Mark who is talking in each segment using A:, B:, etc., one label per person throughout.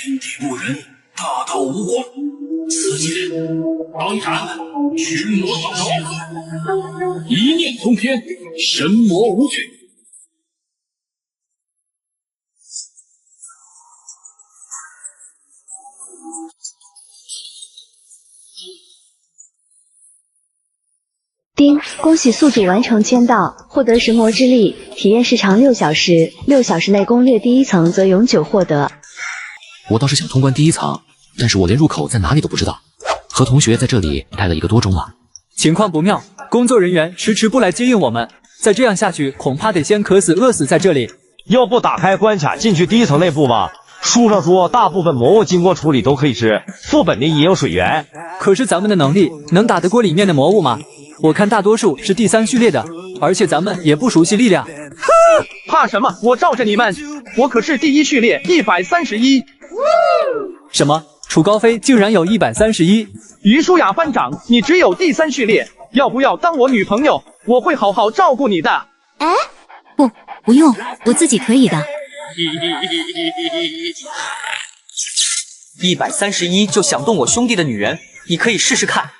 A: 天地不仁，大道无光。此剑当斩群魔扫首，一念通天，神魔无惧。
B: 丁，恭喜宿主完成签到，获得神魔之力，体验时长6小时，6小时内攻略第1层则永久获得。
C: 我倒是想通关第1层，但是我连入口在哪里都不知道。和同学在这里待了1个多钟了，
D: 情况不妙，工作人员迟迟不来接应我们，再这样下去，恐怕得先渴死饿死在这里。
E: 要不打开关卡进去第1层内部吧？书上说，大部分魔物经过处理都可以吃，副本的也有水源。
D: 可是咱们的能力能打得过里面的魔物吗？我看大多数是第3序列的，而且咱们也不熟悉力量。
F: 怕什么？我罩着你们，我可是第1序列131。
D: 什么？楚高飞竟然有131？
F: 于舒雅班长，你只有第3序列，要不要当我女朋友？我会好好照顾你的。
G: 哎，不用，我自己可以的。
H: 131就想动我兄弟的女人，你可以试试看。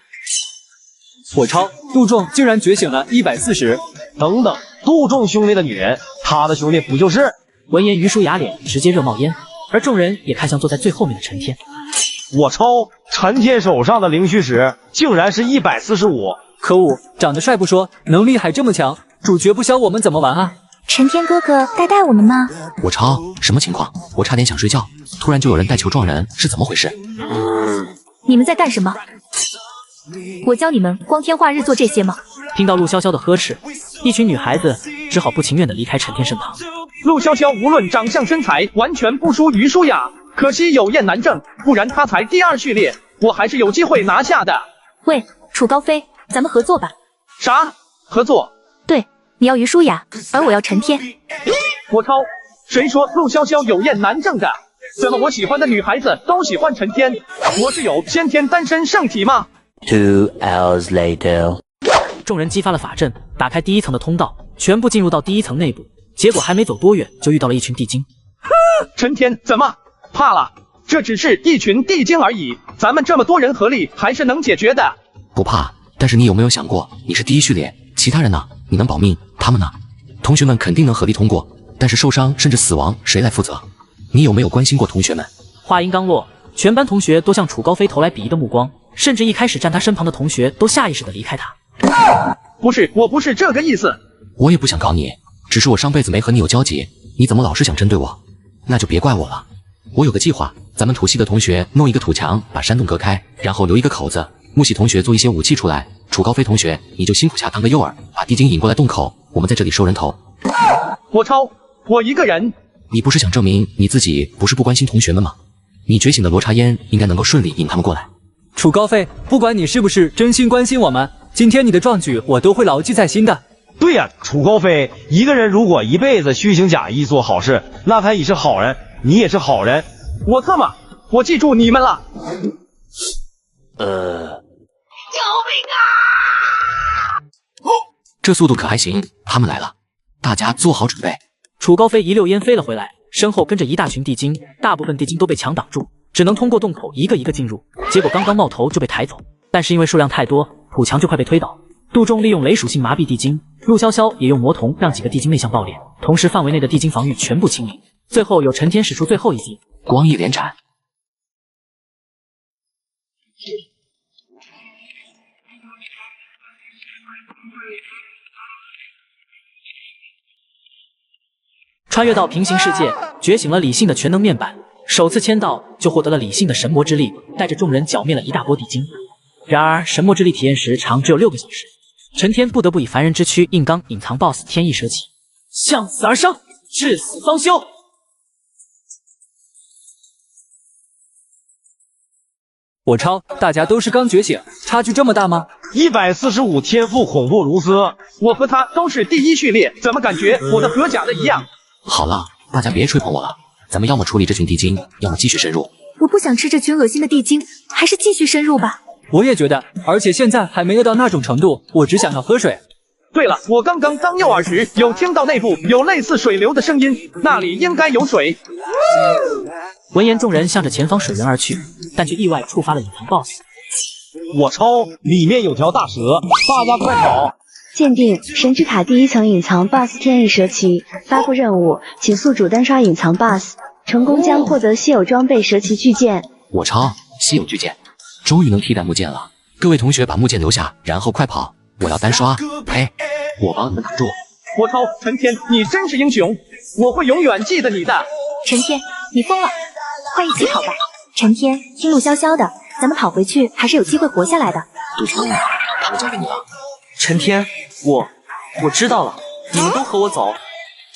D: 我超杜仲竟然觉醒了140。
E: 等等，杜仲兄弟的女人，他的兄弟不就是？
I: 闻言，于舒雅脸直接热冒烟，而众人也看向坐在最后面的陈天。
E: 我超，陈天手上的灵虚石竟然是145。
D: 可恶，长得帅不说，能力还这么强，主角不消我们怎么玩啊？
G: 陈天哥哥带我们吗？
C: 我超，什么情况？我差点想睡觉，突然就有人带球撞人，是怎么回事？
G: 你们在干什么？我教你们光天化日做这些吗？
I: 听到陆潇潇的呵斥，一群女孩子只好不情愿地离开陈天身旁。
F: 陆潇潇无论长相身材完全不输于舒雅，可惜有厌男症，不然她才第2序列，我还是有机会拿下的。
G: 喂，楚高飞，咱们合作吧。
F: 啥？合作？
G: 对，你要于舒雅，而我要陈天。
F: 我超，谁说陆潇潇有厌男症的？怎么我喜欢的女孩子都喜欢陈天？我是有先天单身圣体吗
J: ？2 hours later，
I: 众人激发了法阵，打开第1层的通道，全部进入到第1层内部。结果还没走多远，就遇到了一群地精。
F: 陈天怎么怕了？这只是一群地精而已，咱们这么多人合力还是能解决的。
C: 不怕，但是你有没有想过，你是第1序列，其他人呢？你能保命，他们呢？同学们肯定能合力通过，但是受伤甚至死亡，谁来负责？你有没有关心过同学们？
I: 话音刚落，全班同学都向楚高飞投来鄙夷的目光，甚至一开始站他身旁的同学都下意识地离开他。
F: 不是，我不是这个意思。
C: 我也不想搞你，只是我上辈子没和你有交集，你怎么老是想针对我？那就别怪我了。我有个计划，咱们土系的同学弄一个土墙，把山洞隔开，然后留一个口子。木系同学做一些武器出来，楚高飞同学你就辛苦下当个诱饵，把地精引过来洞口，我们在这里收人头。
F: 我超，我一个人。
C: 你不是想证明你自己不是不关心同学们吗？你觉醒的罗刹烟应该能够顺利引他们过来。
D: 楚高飞，不管你是不是真心关心我们，今天你的壮举我都会牢记在心的。
E: 对呀，楚高飞，一个人如果一辈子虚情假意做好事，那他也是好人，你也是好人。
F: 我特么，我记住你们了。
J: 救
F: 命啊！
C: 这速度可还行，他们来了，大家做好准备。
I: 楚高飞一溜烟飞了回来，身后跟着一大群地精，大部分地精都被墙挡住，只能通过洞口一个一个进入。结果刚刚冒头就被抬走，但是因为数量太多，土墙就快被推倒。杜仲利用雷属性麻痹地精，陆潇潇也用魔瞳让几个地精内向爆裂，同时范围内的地精防御全部清零。最后有陈天使出最后一击，
C: 光翼连斩。
I: 穿越到平行世界，觉醒了理性的全能面板，首次签到就获得了理性的神魔之力，带着众人剿灭了一大波地精。然而神魔之力体验时长只有6个小时，陈天不得不以凡人之躯硬刚隐藏 BOSS 天意舍己，向死而生，至死方休。
D: 我超，大家都是刚觉醒，差距这么大吗
E: ？145天赋恐怖如斯，
F: 我和他都是第1序列，怎么感觉我的和假的一样？
C: 好了，大家别吹捧我了，咱们要么处理这群地精，要么继续深入。
G: 我不想吃这群恶心的地精，还是继续深入吧。
D: 我也觉得，而且现在还没饿到那种程度，我只想要喝水。
F: 对了，我刚刚当诱饵时有听到内部有类似水流的声音，那里应该有水。
I: 闻言，众人向着前方水源而去，但却意外触发了隐藏 BOSS。
E: 我抄，里面有条大蛇，大家快跑！
B: 鉴定神之塔第一层隐藏 BOSS 天翼蛇鳍，发布任务，请宿主单刷隐藏 BOSS， 成功将获得稀有装备蛇鳍巨剑。
C: 我抄，稀有巨剑，终于能替代木剑了。各位同学把木剑留下，然后快跑，我要单刷。嘿，我帮你们挡住。
F: 我抄，陈天，你真是英雄，我会永远记得你的。
G: 陈天，你疯了，快一起跑吧！陈天，听路萧萧的，咱们跑回去还是有机会活下来的。
C: 杜聪，他们交给你了。
H: 陈天，我知道了，你们都和我走。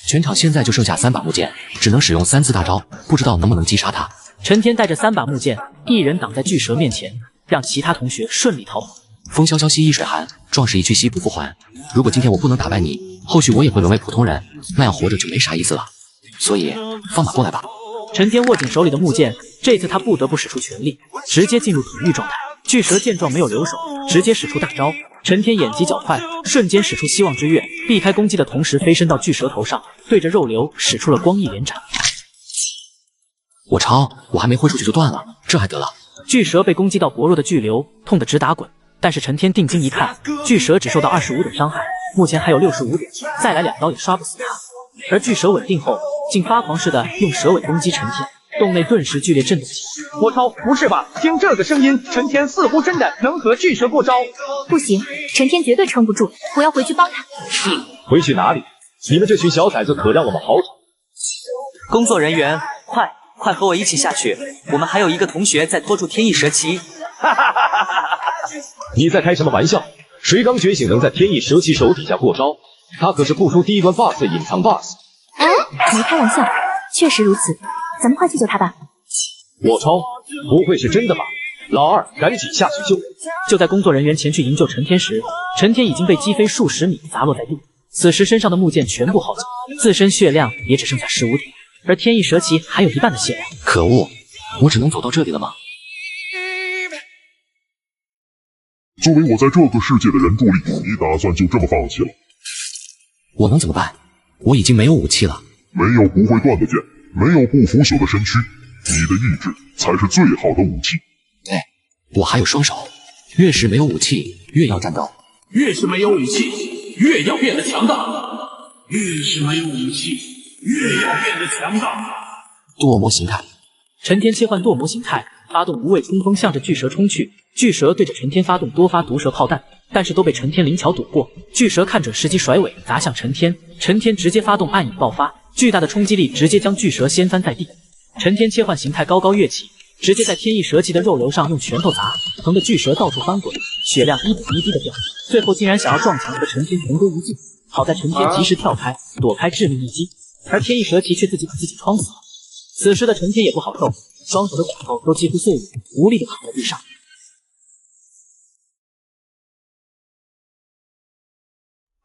C: 全场现在就剩下3把木剑，只能使用3次大招，不知道能不能击杀他。
I: 陈天带着3把木剑，一人挡在巨蛇面前，让其他同学顺利逃跑。
C: 风萧萧兮易水寒，壮士一去兮不复还。如果今天我不能打败你，后续我也会沦为普通人，那样活着就没啥意思了。所以放马过来吧。
I: 陈天握紧手里的木剑，这次他不得不使出全力，直接进入统御状态。巨蛇见状没有留手，直接使出大招。陈天眼疾脚快，瞬间使出希望之跃，避开攻击的同时飞身到巨蛇头上，对着肉瘤使出了光翼连斩。
C: 我抄，我还没挥出去就断了，这还得了？
I: 巨蛇被攻击到薄弱的巨瘤，痛得直打滚。但是陈天定睛一看，巨蛇只受到25点伤害，目前还有65点，再来2刀也刷不死他。而巨蛇稳定后，竟发狂似的用蛇尾攻击陈天，洞内顿时剧烈震动起来。
F: 我抄，不是吧？听这个声音，陈天似乎真的能和巨蛇过招。
G: 不行，陈天绝对撑不住，我要回去帮他。
E: 回去哪里？你们这群小崽子可让我们好吵！
H: 工作人员，快和我一起下去，我们还有一个同学在拖住天翼蛇鳍。
E: 你在开什么玩笑？谁刚觉醒能在天翼蛇鳍手底下过招？他可是不输第一关 BOSS 的隐藏 BOSS。
G: 没开玩笑，确实如此，咱们快去救他吧。
E: 我抄，不会是真的吧？老二，赶紧下去救！
I: 就在工作人员前去营救陈天时，陈天已经被击飞数十米，砸落在地。此时身上的木剑全部耗尽，自身血量也只剩下15点，而天翼蛇鳍还有1半的血量。
C: 可恶，我只能走到这里了吗？
K: 作为我在这个世界的人助力，你打算就这么放弃了？
C: 我能怎么办？我已经没有武器了。
K: 没有不会断的剑，没有不腐朽的身躯，你的意志才是最好的武器。
C: 对，我还有双手，越是没有武器，越要战斗；
A: 越是没有武器，越要变得强大；越是没有武器，越要变得强大。
C: 堕魔形态，
I: 陈天切换堕魔形态，发动无畏冲锋，向着巨蛇冲去。巨蛇对着陈天发动多发毒蛇炮弹，但是都被陈天灵巧躲过。巨蛇看准时机甩尾砸向陈天，陈天直接发动暗影爆发，巨大的冲击力直接将巨蛇掀翻在地。陈天切换形态高高跃起，直接在天翼蛇鳍的肉瘤上用拳头砸，疼得巨蛇到处翻滚，血量一点一滴的掉，最后竟然想要撞墙和陈天同归于尽。好在陈天及时跳开，躲开致命一击，而天翼蛇鳍却自己把自己撞死了。此时的陈天也不好受，双手的骨头都几乎碎裂，无力的躺在地上。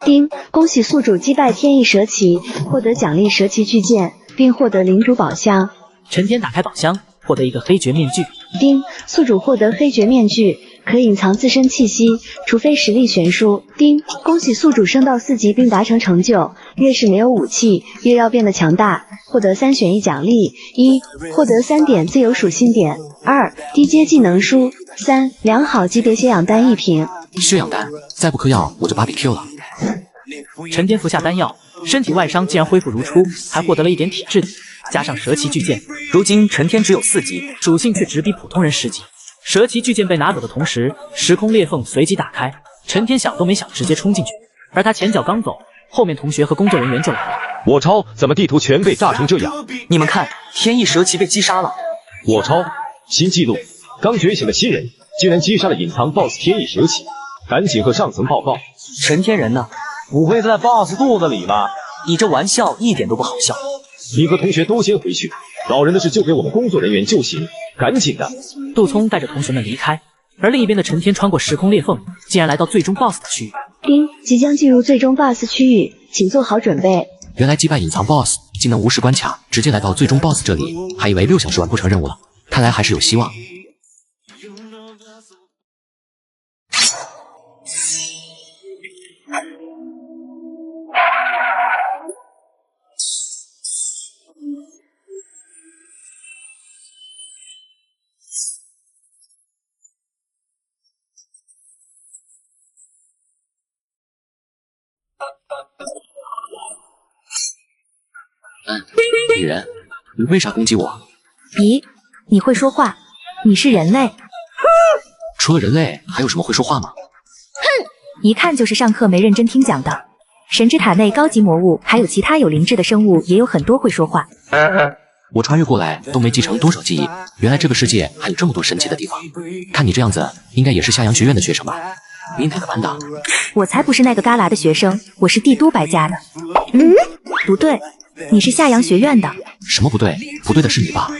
B: 丁，恭喜宿主击败天翼蛇鳍，获得奖励蛇鳍巨剑，并获得领主宝箱。
I: 陈天打开宝箱，获得一个黑绝面具。
B: 丁，宿主获得黑绝面具，可隐藏自身气息，除非实力悬殊。丁，恭喜宿主升到4级并达成成就，越是没有武器，越要变得强大，获得3选1奖励：1. 获得3点自由属性点；2. 低阶技能书；3. 良好级别血氧丹1瓶。
C: 血氧丹，再不嗑药我就BBQ了。
I: 陈天服下丹药，身体外伤竟然恢复如初，还获得了1点体质力，加上蛇鳍巨剑，
H: 如今陈天只有4级，
I: 属性却直逼普通人10级。蛇鳍巨剑被拿走的同时，时空裂缝随即打开，陈天想都没想直接冲进去，而他前脚刚走，后面同学和工作人员就来了。
E: 我抄，怎么地图全被炸成这样？
H: 你们看，天翼蛇鳍被击杀了。
E: 我抄，新纪录，刚觉醒的新人竟然击杀了隐藏 BOSS 天翼蛇鳍，赶紧和上层报告。
H: 陈天人呢？
E: 不会在 BOSS 肚子里吧？
H: 你这玩笑一点都不好笑。
E: 你和同学都先回去，老人的事就给我们工作人员就行，赶紧的。
I: 杜聪带着同学们离开，而另一边的陈天穿过时空裂缝，竟然来到最终 BOSS 的区域。
B: 丁，即将进入最终 BOSS 区域，请做好准备。
C: 原来击败隐藏 BOSS 技能无视关卡，直接来到最终 BOSS 这里，还以为6小时完不成任务了，看来还是有希望。女人，你为啥攻击我？
G: 咦，你会说话？你是人类？
C: 除了人类，还有什么会说话吗？
G: 一看就是上课没认真听讲的。神之塔内高级魔物还有其他有灵智的生物也有很多会说话。
C: 我穿越过来都没继承多少记忆，原来这个世界还有这么多神奇的地方。看你这样子，应该也是夏阳学院的学生吧？你哪个班的？
G: 我才不是那个旮旯的学生，我是帝都白家的。不对，你是夏阳学院的。
C: 什么不对？不对的是你吧？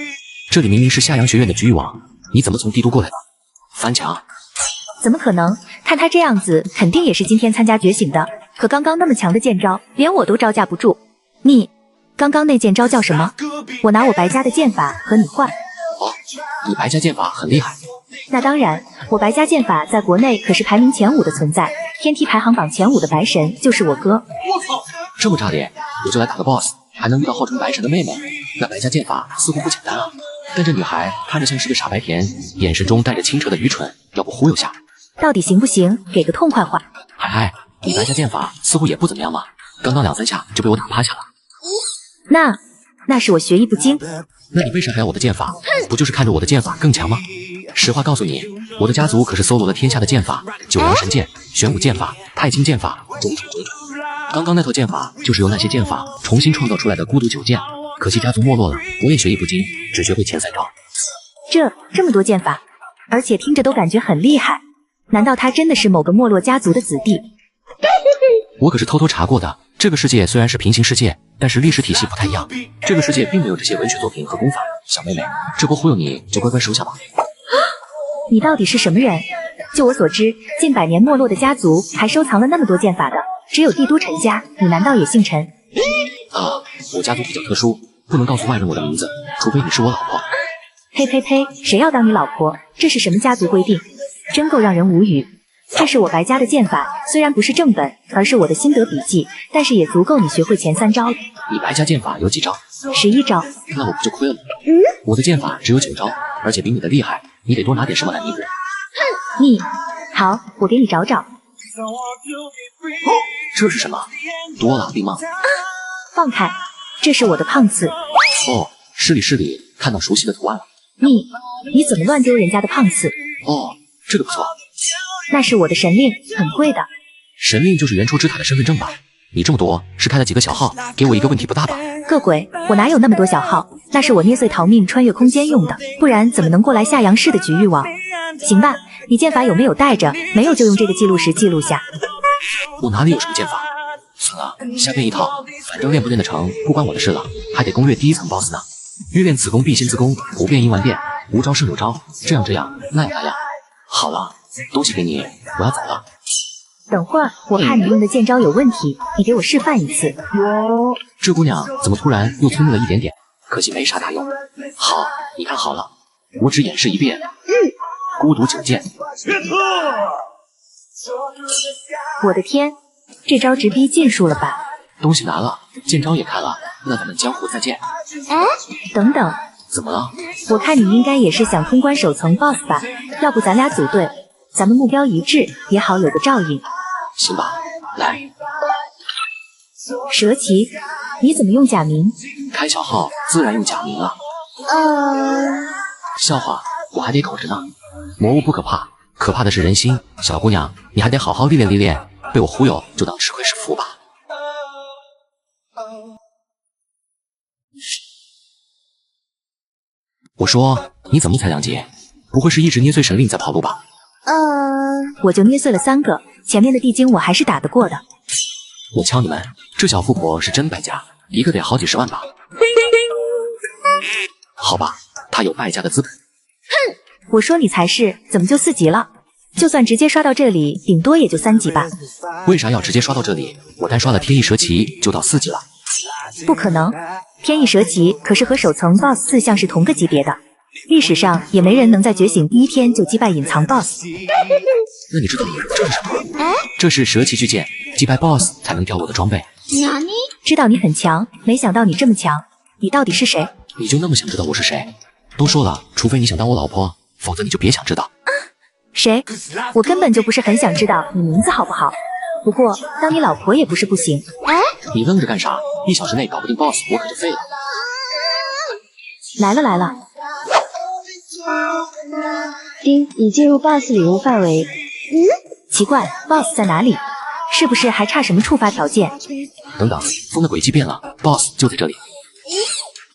C: 这里明明是夏阳学院的局域网，你怎么从帝都过来的？翻墙？
G: 怎么可能？看他这样子，肯定也是今天参加觉醒的。可刚刚那么强的剑招，连我都招架不住。你刚刚那剑招叫什么？我拿我白家的剑法和你换。
C: 哦，你白家剑法很厉害。
G: 那当然，我白家剑法在国内可是排名前5的存在，天梯排行榜前5的白神就是我哥。
C: 我操，这么炸裂，我就来打个 boss， 还能遇到号称白神的妹妹，那白家剑法似乎不简单啊。但这女孩看着像是个傻白甜，眼神中带着清澈的愚蠢，要不忽悠下？
G: 到底行不行？给个痛快话。
C: 嗨，你白家剑法似乎也不怎么样嘛，刚刚2、3下就被我打趴下了。
G: 那是我学艺不精。
C: 那你为啥还要我的剑法？不就是看着我的剑法更强吗？实话告诉你，我的家族可是搜罗了天下的剑法，九阳神剑、玄武剑法、太清剑法，种种。刚刚那套剑法就是由那些剑法重新创造出来的孤独九剑，可惜家族没落了，我也学艺不精，只学会前3招。
G: 这么多剑法，而且听着都感觉很厉害，难道他真的是某个没落家族的子弟？
C: 我可是偷偷查过的，这个世界虽然是平行世界，但是历史体系不太一样，这个世界并没有这些文学作品和功法。小妹妹，这波忽悠你就乖乖收下吧。
G: 你到底是什么人？就我所知，近100年没落的家族还收藏了那么多剑法的，只有帝都陈家，你难道也姓陈？
C: 啊，我家族比较特殊，不能告诉外人我的名字，除非你是我老婆。
G: 呸呸呸，谁要当你老婆？这是什么家族规定？真够让人无语。这是我白家的剑法，虽然不是正本，而是我的心得笔记，但是也足够你学会前3招了。
C: 你白家剑法有几招
G: ？11招。
C: 那我不就亏了吗？我的剑法只有9招，而且比你的厉害，你得多拿点什么来弥补。
G: 你好，我给你找找。
C: 这是什么？多朗利吗？
G: 放开，这是我的胖次。
C: 哦，失礼，看到熟悉的图案了。
G: 你怎么乱丢人家的胖次？
C: 哦，这个不错。
G: 那是我的神令，很贵的。
C: 神令就是原初之塔的身份证吧？你这么多是开了几个小号？给我一个问题不大吧？
G: 个鬼，我哪有那么多小号？那是我捏碎逃命穿越空间用的，不然怎么能过来夏阳市的局域网？行吧，你剑法有没有带着？没有就用这个记录石记录下。
C: 我哪里有什么剑法？算了，瞎编一套，反正练不练得成不关我的事了，还得攻略第1层 BOSS 呢。欲练此功必先自宫，不变应万变，无招胜有招，这样，那样。好了，东西给你，我要走了。
G: 等会儿，我怕你用的剑招有问题，你给我示范一次。
C: 这姑娘怎么突然又聪明了一点点？可惜没啥大用。好，你看好了，我只演示一遍。孤独九剑。
G: 我的天，这招直逼禁术了吧？
C: 东西拿了，剑招也看了，那咱们江湖再见。
G: 等等，
C: 怎么了？
G: 我看你应该也是想通关首层 BOSS 吧？要不咱俩组队，咱们目标一致，也好有个照应。
C: 行吧，来。
G: 蛇旗，你怎么用假名？
C: 开小号自然用假名啊。笑话，我还得口着呢。魔物不可怕，可怕的是人心。小姑娘，你还得好好历练历练，被我忽悠就当吃亏是福吧。我说，你怎么才2级？不会是一直捏碎神令在跑路吧？
G: 我就捏碎了3个，前面的地精我还是打得过的。
C: 我敲你们，这小富婆是真败家，一个得好几10万吧？好吧，她有败家的资本。
G: 我说你才是，怎么就4级了？就算直接刷到这里，顶多也就3级吧。
C: 为啥要直接刷到这里？我单刷了天翼蛇旗就到4级了。
G: 不可能，天翼蛇旗可是和首层 BOSS 4项是同个级别的，历史上也没人能在觉醒第1天就击败隐藏 BOSS。
C: 那你知道这是什么？这是蛇旗巨剑，击败 BOSS 才能掉落的装备。
G: 知道你很强，没想到你这么强。你到底是谁？
C: 你就那么想知道我是谁？都说了，除非你想当我老婆，否则你就别想知道。
G: 谁？我根本就不是很想知道你名字好不好？不过当你老婆也不是不行。
C: 你愣着干啥？1小时内搞不定 BOSS， 我可就废了。
G: 来了来了，
B: 丁，已进入 BOSS 礼物范围。
G: 奇怪 ，BOSS 在哪里？是不是还差什么触发条件？
C: 等等，风的轨迹变了 ，BOSS 就在这里。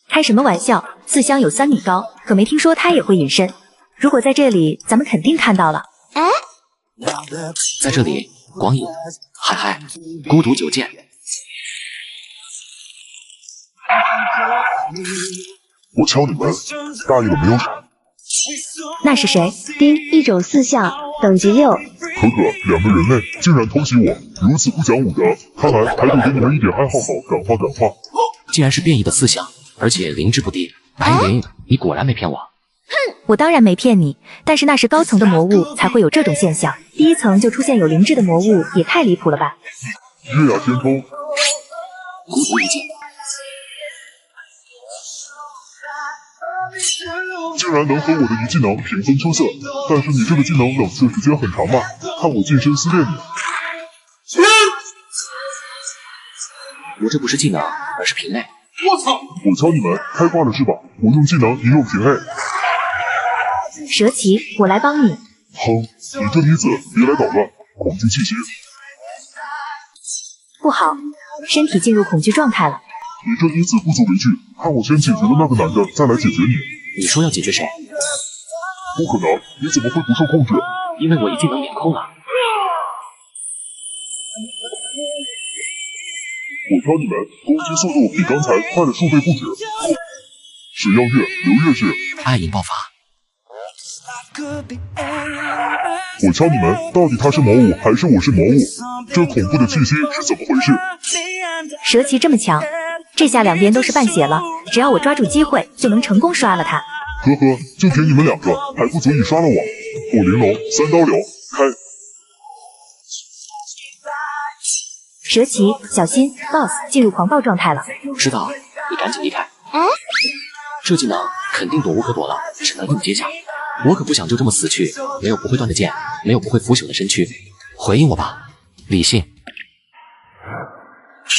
G: 开什么玩笑？4香有3米高，可没听说他也会隐身。如果在这里，咱们肯定看到了。
C: 在这里，光影，嗨嗨，孤独9剑。
K: 我敲你们，大意了没有？
G: 那是谁？
B: 丁，一种4项，等级6。
K: 可2个人类竟然偷袭我，如此不讲武德，看来还得给你们一点爱好好，感化感化。
C: 竟然是变异的4项，而且灵智不低。白依林，你果然没骗我。
G: 我当然没骗你，但是那是高层的魔物才会有这种现象，第1层就出现有灵智的魔物，也太离谱了吧！
K: 月牙天冲，
C: 孤独一剑。
K: 竟然能和我的一技能平分秋色，但是你这个技能冷却时间很长吧？看我近身撕裂你！
C: 我这不是技能，而是平 A。
K: 我操！我敲你们，开挂了是吧？我用技能，你用平 A。
G: 蛇奇，我来帮你。
K: 哼，你这女子别来捣乱，恐惧气息。
G: 不好，身体进入恐惧状态了。
K: 你这女子不足为惧，看我先解决了那个男的，再来解决你。
C: 你说要解决谁？
K: 不可能，你怎么会不受控制？
C: 因为我一技能免控了。
K: 我挑你们，攻击速度比刚才快了数倍不止。水曜月，流月是
C: 爱影爆发。
K: 我敲你们，到底他是魔物还是我是魔物？这恐怖的气息是怎么回事？
G: 蛇奇这么强，这下两边都是半血了，只要我抓住机会，就能成功刷了他。
K: 呵呵，就凭你们2个，还不足以刷了我。火玲珑3刀流，开！
G: 蛇奇，小心 ，BOSS 进入狂暴状态了。
C: 知道，你赶紧离开。这技能肯定躲无可躲了，只能硬接下。我可不想就这么死去，没有不会断的剑，没有不会腐朽的身躯。回应我吧，理性。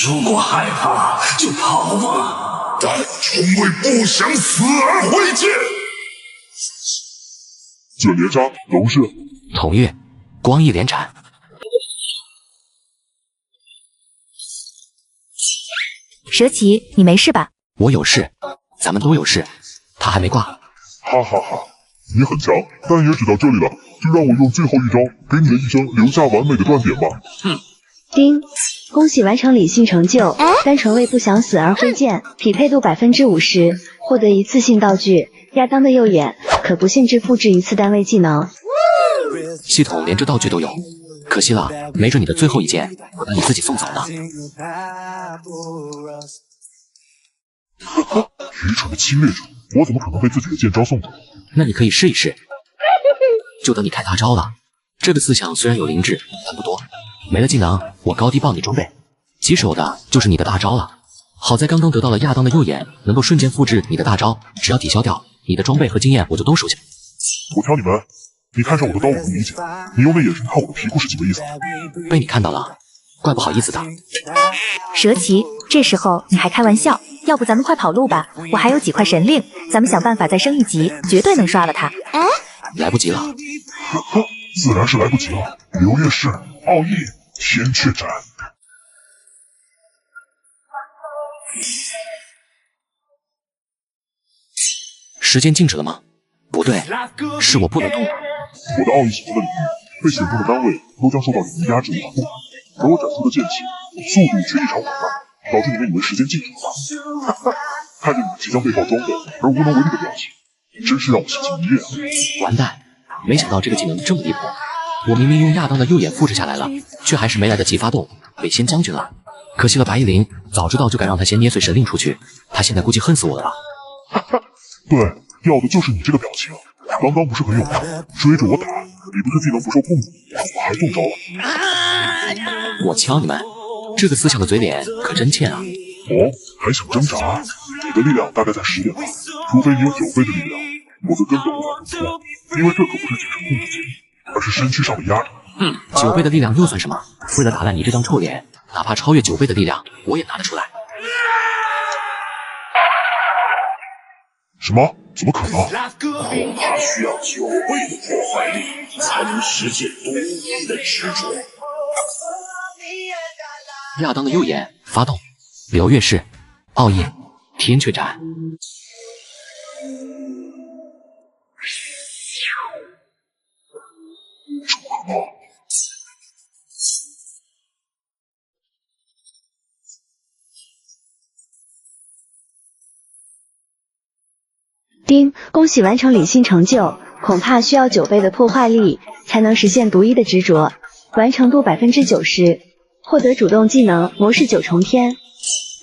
A: 如果害怕就跑吧，但从未不想死而回见。
K: 卷帘杀，龙式，
C: 同月，光翼连斩。
G: 蛇奇，你没事吧？
C: 我有事，咱们都有事。他还没挂。
K: 哈哈哈，你很强，但也只到这里了。就让我用最后一招，给你的一生留下完美的断点吧。
B: 丁，恭喜完成理性成就，单纯为不想死而挥剑，匹配度50%，获得一次性道具亚当的右眼，可不限制复制1次单位技能。
C: 系统连这道具都有，可惜了，没准你的最后一剑会把你自己送走呢。
K: 愚蠢的侵略者，我怎么可能被自己的剑招送走？
C: 那你可以试一试，就等你开大招了。这个4项虽然有灵智，但不多。没了技能，我高低爆你装备，棘手的就是你的大招了。好在刚刚得到了亚当的右眼，能够瞬间复制你的大招，只要抵消掉你的装备和经验，我就都收下。
K: 我挑你们，你看上我的刀我不理解，你用那眼神看我的皮裤是几个意思？
C: 被你看到了，怪不好意思的。
G: 蛇奇，这时候你还开玩笑？要不咱们快跑路吧，我还有几块神令，咱们想办法再升1级，绝对能刷了他。
C: 来不及了。
K: 自然是来不及了。流月式，奥义，天阙斩。
C: 时间静止了吗？不对，是我不能动。
K: 我的奥义所在的领域，被选中的单位都将受到你们压制和保护。而我展出的剑气速度却异常缓慢，导致你们以为时间静止了。哈哈，看着你们即将被爆装备而无能为力的表情，真是让我心情愉悦啊！
C: 完蛋，没想到这个技能这么离谱。我明明用亚当的右眼复制下来了，却还是没来得及发动，被先将军了。可惜了白依林，早知道就该让他先捏碎神令出去，他现在估计恨死我了吧。
K: 哈哈，对，要的就是你这个表情。刚刚不是很有吗？追着我打，你不是技能不受控制，我还中招了。
C: 我敲你们，这个4项的嘴脸可真欠啊！
K: 哦，还想挣扎？你的力量大概在10点吧，除非你有9倍的力量，否则根本无法突破，因为这可不是精神控制技，而是身躯上的压力。
C: 9倍的力量又算什么？为了打烂你这张臭脸，哪怕超越9倍的力量，我也拿得出来。
K: 什么？怎么可能？
A: 恐怕需要9倍的破坏力才能实现独一的执着。
C: 亚当的右眼发动，流月式，奥义，天阙斩。
B: 丁，恭喜完成理性成就，恐怕需要9倍的破坏力才能实现独一的执着，完成度90%，获得主动技能魔式9重天。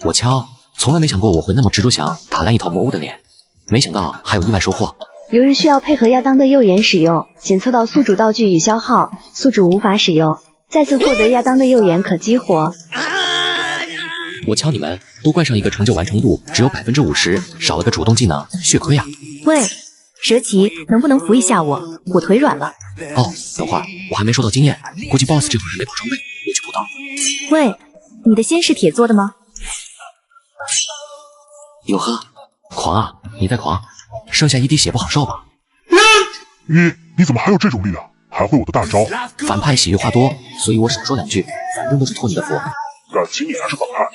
C: 我敲，从来没想过我会那么执着想打烂一套魔物的脸，没想到还有意外收获。
B: 流日需要配合亚当的右眼使用，检测到宿主道具已消耗，宿主无法使用，再次获得亚当的右眼可激活。
C: 我敲你们，都怪上一个成就完成度只有50%，少了个主动技能血科呀。
G: 喂，蛇奇，能不能扶一下我？我腿软了。
C: 哦，等会儿，我还没收到经验，估计 BOSS 这会儿还没跑装备，我去补刀。
G: 喂，你的心是铁做的吗？
C: 有喝，狂啊！你再狂，剩下1滴血不好受吧？
K: 你怎么还有这种力量？还会我的大招？
C: 反派喜悦话多，所以我少说2句，反正都是托你的福。
K: 感情你还是反派。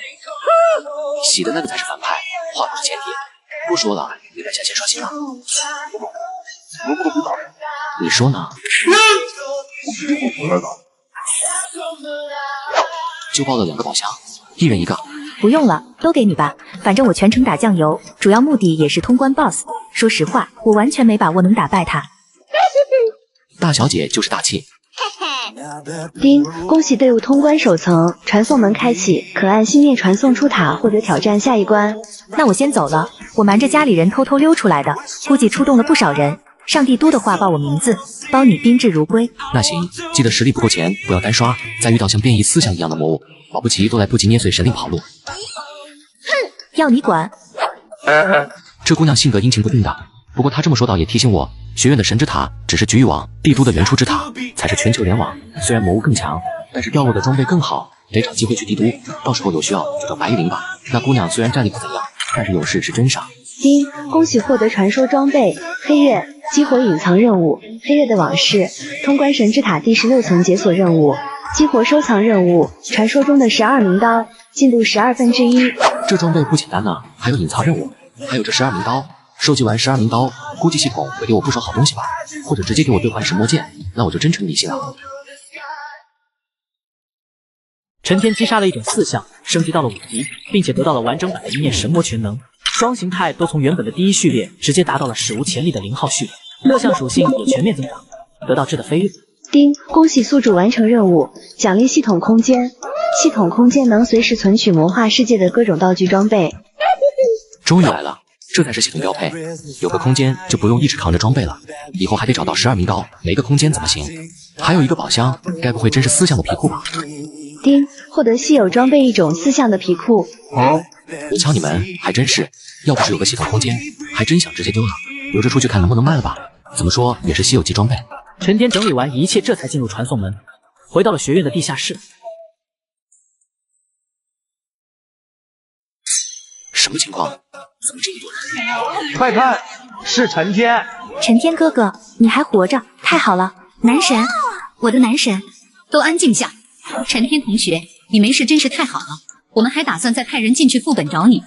C: 喜的那个才是反派，话不是前提。不说了，你在下线刷新了。
K: 能不能别打人？
C: 你说呢？
K: 我一定会回来的。
C: 就报了2个宝箱，1人1个。
G: 不用了，都给你吧，反正我全程打酱油，主要目的也是通关 BOSS。说实话，我完全没把握能打败他。
C: 大小姐就是大气。
B: 丁，恭喜队伍通关首层，传送门开启，可按心念传送出塔获得挑战下一关。
G: 那我先走了，我瞒着家里人偷偷溜出来的，估计出动了不少人。上帝都的话报我名字，包你宾至如归。
C: 那行，记得实力不够前不要单刷，再遇到像变异思想一样的魔物，保不齐都来不及捏碎神灵跑路。
G: 哼，要你管。
C: 这姑娘性格阴晴不定的，不过她这么说倒也提醒我，学院的神之塔只是局域网，帝都的原初之塔才是全球联网。虽然魔物更强，但是掉落的装备更好，得找机会去帝都，到时候有需要就找白玉灵吧。那姑娘虽然战力不怎样，但是有事是真傻。
B: 丁，恭喜获得传说装备黑月，激活隐藏任务黑月的往事，通关神之塔第16层解锁任务，激活收藏任务传说中的12名刀，进度1/12。
C: 这装备不简单呢，还有隐藏任务，还有这12名刀。收集完12名刀，估计系统会给我不少好东西吧，或者直接给我兑换神魔剑，那我就真成迷信了。
I: 陈天击杀了1种4项，升级到了5级，并且得到了完整版的一念神魔全能，双形态都从原本的第1序列直接达到了史无前例的0号序列，各项属性也全面增长，得到质的飞跃。
B: 丁，恭喜宿主完成任务，奖励系统空间，系统空间能随时存取魔化世界的各种道具装备。
C: 终于来了。这才是系统标配，有个空间就不用一直扛着装备了，以后还得找到12名刀，没个空间怎么行？还有一个宝箱，该不会真是4项的皮裤吧？
B: 丁，获得稀有装备1种4项的皮裤。
C: 我瞧你们还真是，要不是有个系统空间，还真想直接丢了，留着出去看能不能卖了吧？怎么说也是稀有级装备。
I: 陈天整理完一切，这才进入传送门，回到了学院的地下室。
C: 什么情况？怎么这么多人？
F: 快看，是陈天！
G: 陈天哥哥，你还活着，太好了！
L: 男神，我的男神，都安静下。陈天同学，你没事真是太好了，我们还打算再派人进去副本找你。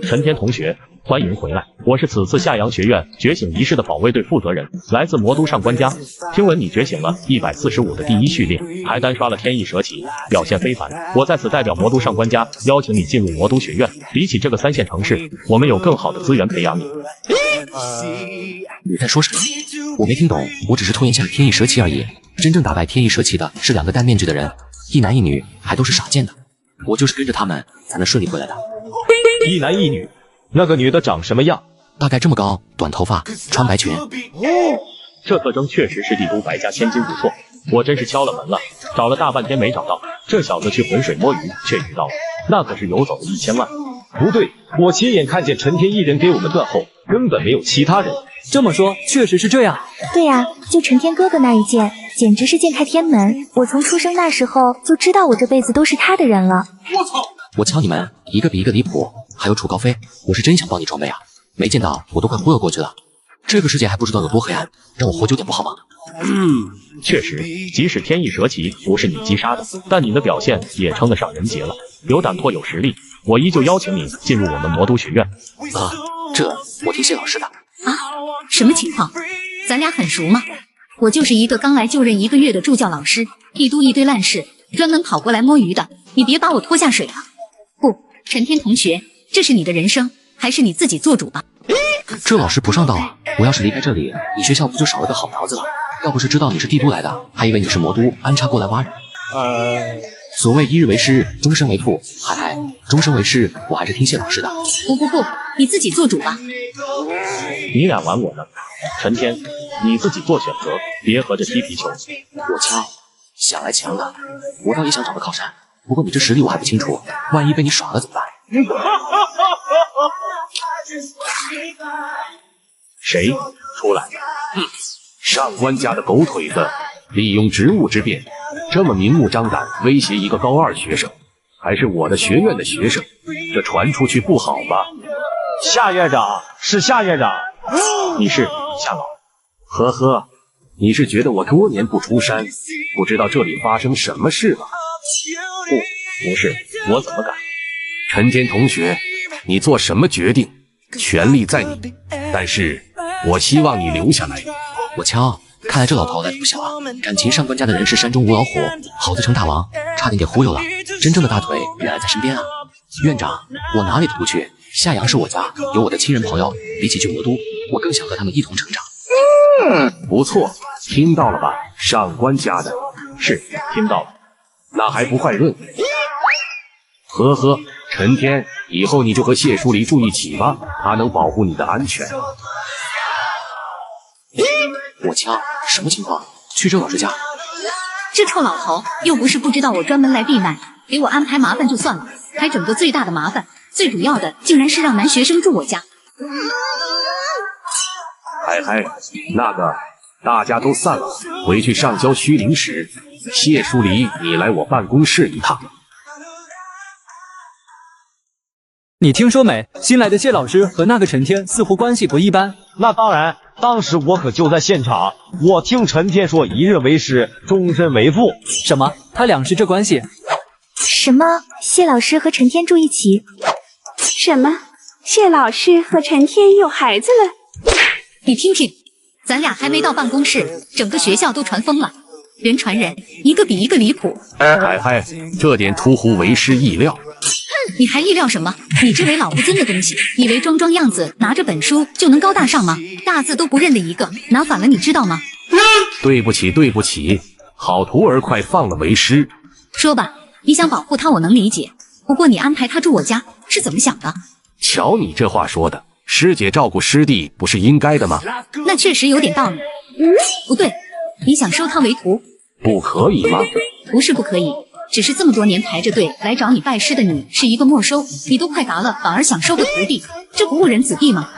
M: 陈天同学，欢迎回来，我是此次夏阳学院觉醒仪式的保卫队负责人，来自魔都上官家。听闻你觉醒了145的第1序列，还单刷了天翼蛇旗，表现非凡。我在此代表魔都上官家，邀请你进入魔都学院。比起这个3线城市，我们有更好的资源培养你。
C: 你在说什么？我没听懂，我只是拖延下天翼蛇旗而已。真正打败天翼蛇旗的是2个戴面具的人，一男一女，还都是傻贱的。我就是跟着他们才能顺利回来的。
E: 一男一女，那个女的长什么样？
C: 大概这么高，短头发，穿白裙。
M: 这特征确实是帝都百家千金不错，我真是敲了门了，找了大半天没找到，这小子去浑水摸鱼却遇到了，那可是游走了1000万。
E: 不对，我亲眼看见陈天一人给我们断后，根本没有其他人。
D: 这么说，确实是这样。
G: 对呀，就陈天哥哥那一剑，简直是剑开天门。我从出生那时候就知道我这辈子都是他的人了。
C: 我操！我敲你们，一个比一个离谱。还有楚高飞，我是真想帮你装备啊！没见到我都快忽悠过去了。这个世界还不知道有多黑暗，让我活久点不好吗？
M: 确实，即使天翼蛇旗不是你击杀的，但你的表现也称得上人杰了，有胆魄有实力，我依旧邀请你进入我们魔都学院。
C: 这我听谢老师的。
L: 什么情况？咱俩很熟吗？我就是一个刚来就任1个月的助教老师，帝都一堆烂事，专门跑过来摸鱼的，你别把我拖下水啊！不，陈天同学，这是你的人生，还是你自己做主吧？
C: 这老师不上道啊！我要是离开这里，你学校不就少了个好苗子了？要不是知道你是帝都来的，还以为你是魔都安插过来挖人。所谓一日为师，终身为父，还终身为师，我还是听谢老师的。
L: 不，你自己做主吧。
M: 你俩玩我呢，陈天，你自己做选择，别合着踢皮球。
C: 我敲，想来强的，我倒也想找个靠山，不过你这实力我还不清楚，万一被你耍了怎么办？
M: 谁出来？
N: 上官家的狗腿子，利用职务之便，这么明目张胆威胁一个高2学生，还是我的学院的学生，这传出去不好吧？
E: 夏院长是夏院长，
M: 你是夏老。
N: 呵呵，你是觉得我多年不出山，不知道这里发生什么事吧？
M: 不是，我怎么敢？
N: 陈天同学，你做什么决定，权力在你，但是我希望你留下来。
C: 我敲，看来这老头来头不小啊！感情上官家的人是山中无老虎，好自称大王，差点给忽悠了。真正的大腿原来在身边啊！院长，我哪里都不去，夏阳是我家，有我的亲人朋友，比起去魔都，我更想和他们一同成长。
N: 不错，听到了吧？上官家的，
M: 是听到了，
N: 那还不快润？呵呵，陈天，以后你就和谢疏离住一起吧，他能保护你的安全。
C: 我敲，什么情况？去周老师家？
L: 这臭老头又不是不知道我专门来避难，给我安排麻烦就算了，还整个最大的麻烦，最主要的竟然是让男学生住我家。
N: 嗨，那个，大家都散了，回去上交虚灵石。谢疏离，你来我办公室一趟。
D: 你听说没？新来的谢老师和那个陈天似乎关系不一般。
E: 那当然，当时我可就在现场。我听陈天说1日为师，终身为父。
D: 什么？他俩是这关系？
G: 什么？谢老师和陈天住一起？
O: 什么？谢老师和陈天有孩子了？
L: 你听听，咱俩还没到办公室，整个学校都传疯了，人传人，一个比一个离谱。
N: 嗨，这点出乎为师意料。
L: 你还意料什么？你这为老不尊的东西，以为装样子拿着本书就能高大上吗？大字都不认的一个，拿反了你知道吗？
N: 对不起，好徒儿快放了为师。
L: 说吧，你想保护他我能理解，不过你安排他住我家是怎么想的？
N: 瞧你这话说的，师姐照顾师弟不是应该的吗？
L: 那确实有点道理。不对，你想收他为徒？
N: 不可以吗？
L: 不是不可以，只是这么多年排着队来找你拜师的你是一个没收，你都快达了，反而想收个徒弟，这不误人子弟吗？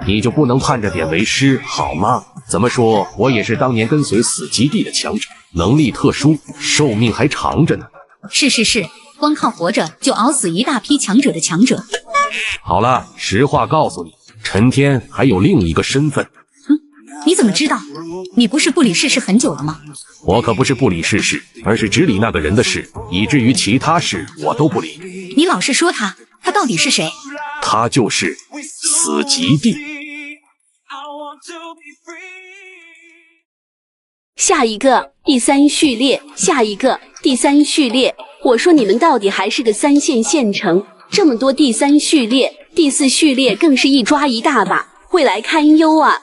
N: 你就不能盼着点为师好吗？怎么说，我也是当年跟随死极地的强者，能力特殊，寿命还长着呢。
L: 是，光靠活着就熬死一大批强者的强者。
N: 好了，实话告诉你，陈天还有另一个身份。
L: 你怎么知道？你不是不理世事很久了吗？
N: 我可不是不理世事，而是只理那个人的事，以至于其他事我都不理。
L: 你老是说他到底是谁？
N: 他就是死极地。
O: 下一个第3序列，下一个第3序列。我说你们到底还是个3线县城，这么多第3序列，第4序列更是一抓一大把，未来堪忧啊！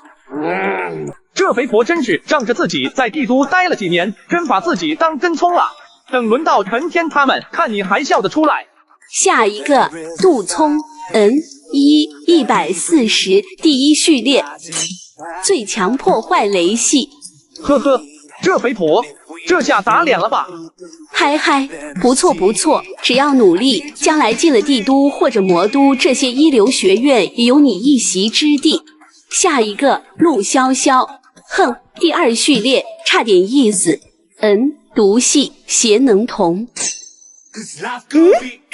F: 这肥婆真是仗着自己在帝都待了几年，真把自己当真聪了。等轮到陈天他们，看你还笑得出来。
O: 下一个杜聪 N140第1序列，最强破坏雷系。
F: 呵呵，这肥婆这下打脸了吧？
O: 嗨，不错，只要努力，将来进了帝都或者魔都这些一流学院，也有你一席之地。下一个陆潇潇，哼，第2序列差点意思。N 毒系邪能童。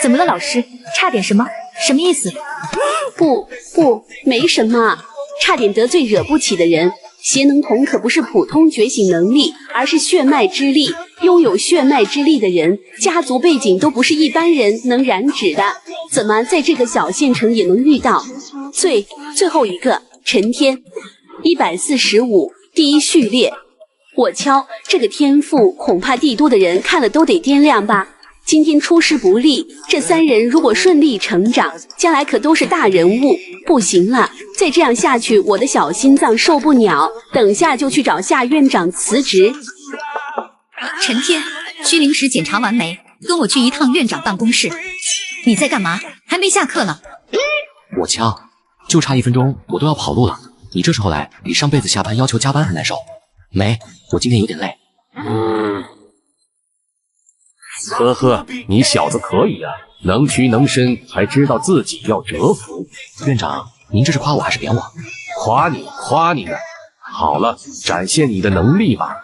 G: 怎么了老师？差点什么？
L: 什么意思？
O: 不，没什么，差点得罪惹不起的人。邪能瞳可不是普通觉醒能力，而是血脉之力。拥有血脉之力的人，家族背景都不是一般人能染指的。怎么在这个小县城也能遇到？最后一个陈天，145第一序列。我敲，这个天赋恐怕帝都的人看了都得掂量吧。今天出师不利，这3人如果顺利成长，将来可都是大人物。不行了，再这样下去，我的小心脏受不了，等下就去找夏院长辞职。
L: 陈天，虚灵石检查完没？跟我去一趟院长办公室。你在干嘛？还没下课呢。
C: 我敲，就差1分钟，我都要跑路了。你这时候来，比上辈子下班要求加班还难受。没，我今天有点累。
N: 呵呵，你小子可以啊，能屈能伸，还知道自己要折服。
C: 院长，您这是夸我还是贬我？
N: 夸你呢。好了，展现你的能力吧。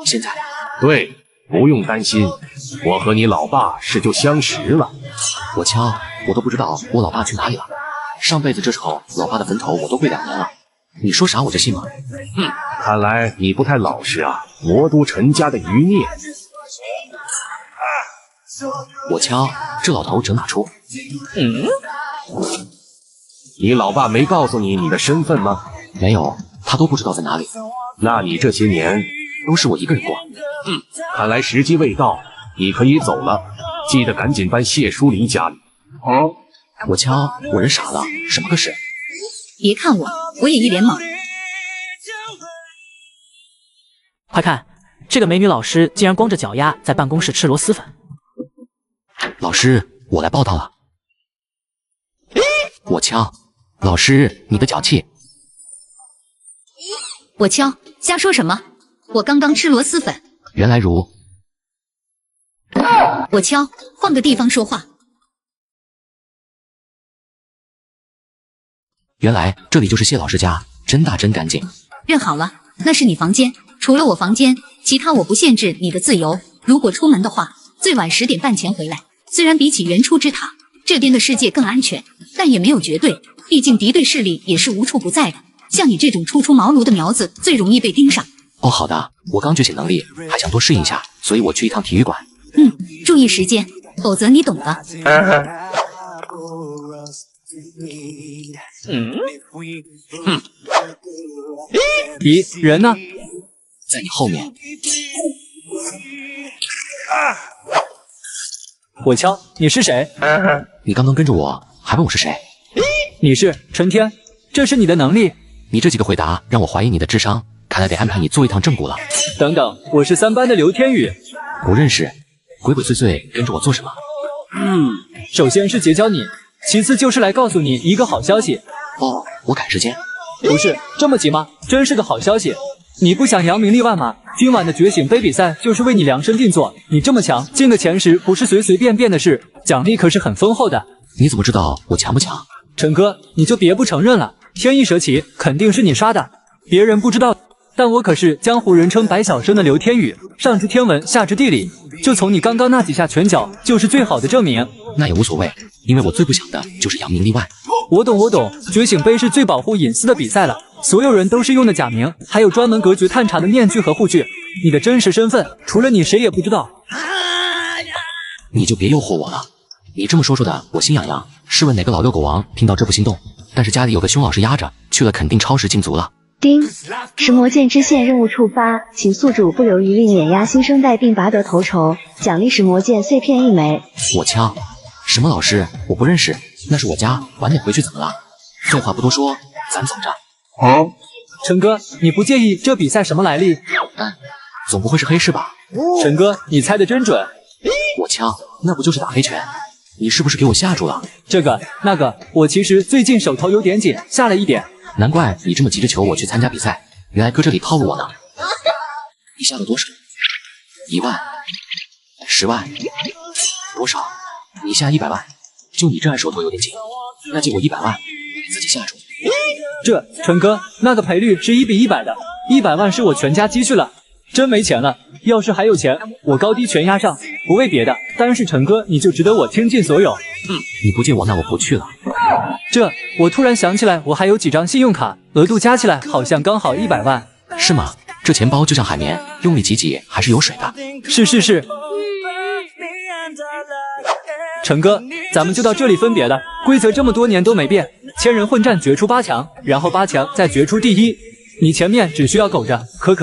C: 现在？
N: 对，不用担心，我和你老爸是就相识了。
C: 我敲，我都不知道我老爸去哪里了。上辈子这时候，老爸的坟头我都跪2年了。你说啥我就信吗？
N: 看来你不太老实啊，魔都陈家的余孽。
C: 我敲，这老头整哪出？
N: 你老爸没告诉你的身份吗？
C: 没有，他都不知道在哪里。
N: 那你这些年
C: 都是我一个人过。
N: 看来时机未到，你可以走了，记得赶紧搬谢淑林家里。
C: 我敲，我人傻了，什么个事？
L: 别看我也一脸懵。
I: 快看，这个美女老师竟然光着脚丫在办公室吃螺蛳粉。
C: 老师，我来报道了。我敲，老师，你的脚气。
L: 我敲，瞎说什么？我刚刚吃螺蛳粉。
C: 原来如。
L: 我敲，换个地方说话。
C: 原来这里就是谢老师家，真大真干净。
L: 认好了，那是你房间，除了我房间，其他我不限制你的自由。如果出门的话，最晚10点半前回来。虽然比起原初之塔，这边的世界更安全，但也没有绝对，毕竟敌对势力也是无处不在的。像你这种初出茅庐的苗子，最容易被盯上。
C: 哦，好的，我刚觉醒能力，还想多适应一下，所以我去一趟体育馆。
L: 注意时间，否则你懂的。
D: 咦，人呢？
C: 在你后面。
D: 我敲，你是谁？
C: 你刚刚跟着我，还问我是谁？
D: 你是陈天，这是你的能力？
C: 你这几个回答让我怀疑你的智商，看来得安排你做一趟正骨了。
D: 等等，我是3班的刘天宇。
C: 不认识，鬼鬼祟祟跟着我做什么？
D: 首先是结交你，其次就是来告诉你一个好消息。
C: 哦，我赶时间。
D: 不是，这么急吗？真是个好消息。你不想扬名立万吗？今晚的觉醒杯比赛就是为你量身定做，你这么强，进个前10不是随随便便的事，奖励可是很丰厚的。
C: 你怎么知道我强不强？
D: 陈哥，你就别不承认了，天意蛇旗肯定是你刷的，别人不知道，但我可是江湖人称百晓生的刘天宇，上知天文，下知地理，就从你刚刚那几下拳脚，就是最好的证明。
C: 那也无所谓，因为我最不想的就是扬名立万。
D: 我懂，觉醒杯是最保护隐私的比赛了，所有人都是用的假名，还有专门隔绝探查的面具和护具，你的真实身份除了你谁也不知道。
C: 你就别诱惑我了，你这么说的我心痒痒。试问哪个老六狗王听到这不心动？但是家里有个凶老师压着，去了肯定超时禁足了。
B: 丁，石魔剑支线任务触发，请宿主不留余力碾压新生代并拔得头筹，奖励石魔剑碎片1枚。
C: 我敲，什么老师？我不认识，那是我家，晚点回去怎么了？废话不多说，咱走着。
D: 陈哥，你不介意这比赛什么来历？
C: 总不会是黑市吧？
D: 陈哥，你猜的真准。
C: 我敲，那不就是打黑拳？你是不是给我吓住了？
D: 这个那个，我其实最近手头有点紧，下了一点。
C: 难怪你这么急着求我去参加比赛，原来搁这里套路我呢。你下了多少？1万、10万，多少？你下100万？就你这还手头有点紧，那借我100万，给自己下注。
D: 这陈哥，那个赔率是1比100的，100万是我全家积蓄了，真没钱了。要是还有钱，我高低全压上。不为别的，单是陈哥你就值得我倾尽所有。
C: 你不借我，那我不去了。
D: 我突然想起来，我还有几张信用卡，额度加起来好像刚好100万。
C: 是吗？这钱包就像海绵，用力挤挤还是有水的。
D: 是。陈哥，咱们就到这里分别了。规则这么多年都没变，千人混战决出8强，然后8强再决出第1。你前面只需要苟着，可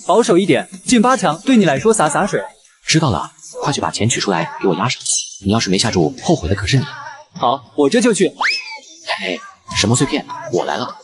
D: 保守一点，进8强对你来说洒水。
C: 知道了，快去把钱取出来给我压上。你要是没下注，后悔的可是你。
D: 好，我这就去。
C: 嘿，什么碎片？我来了。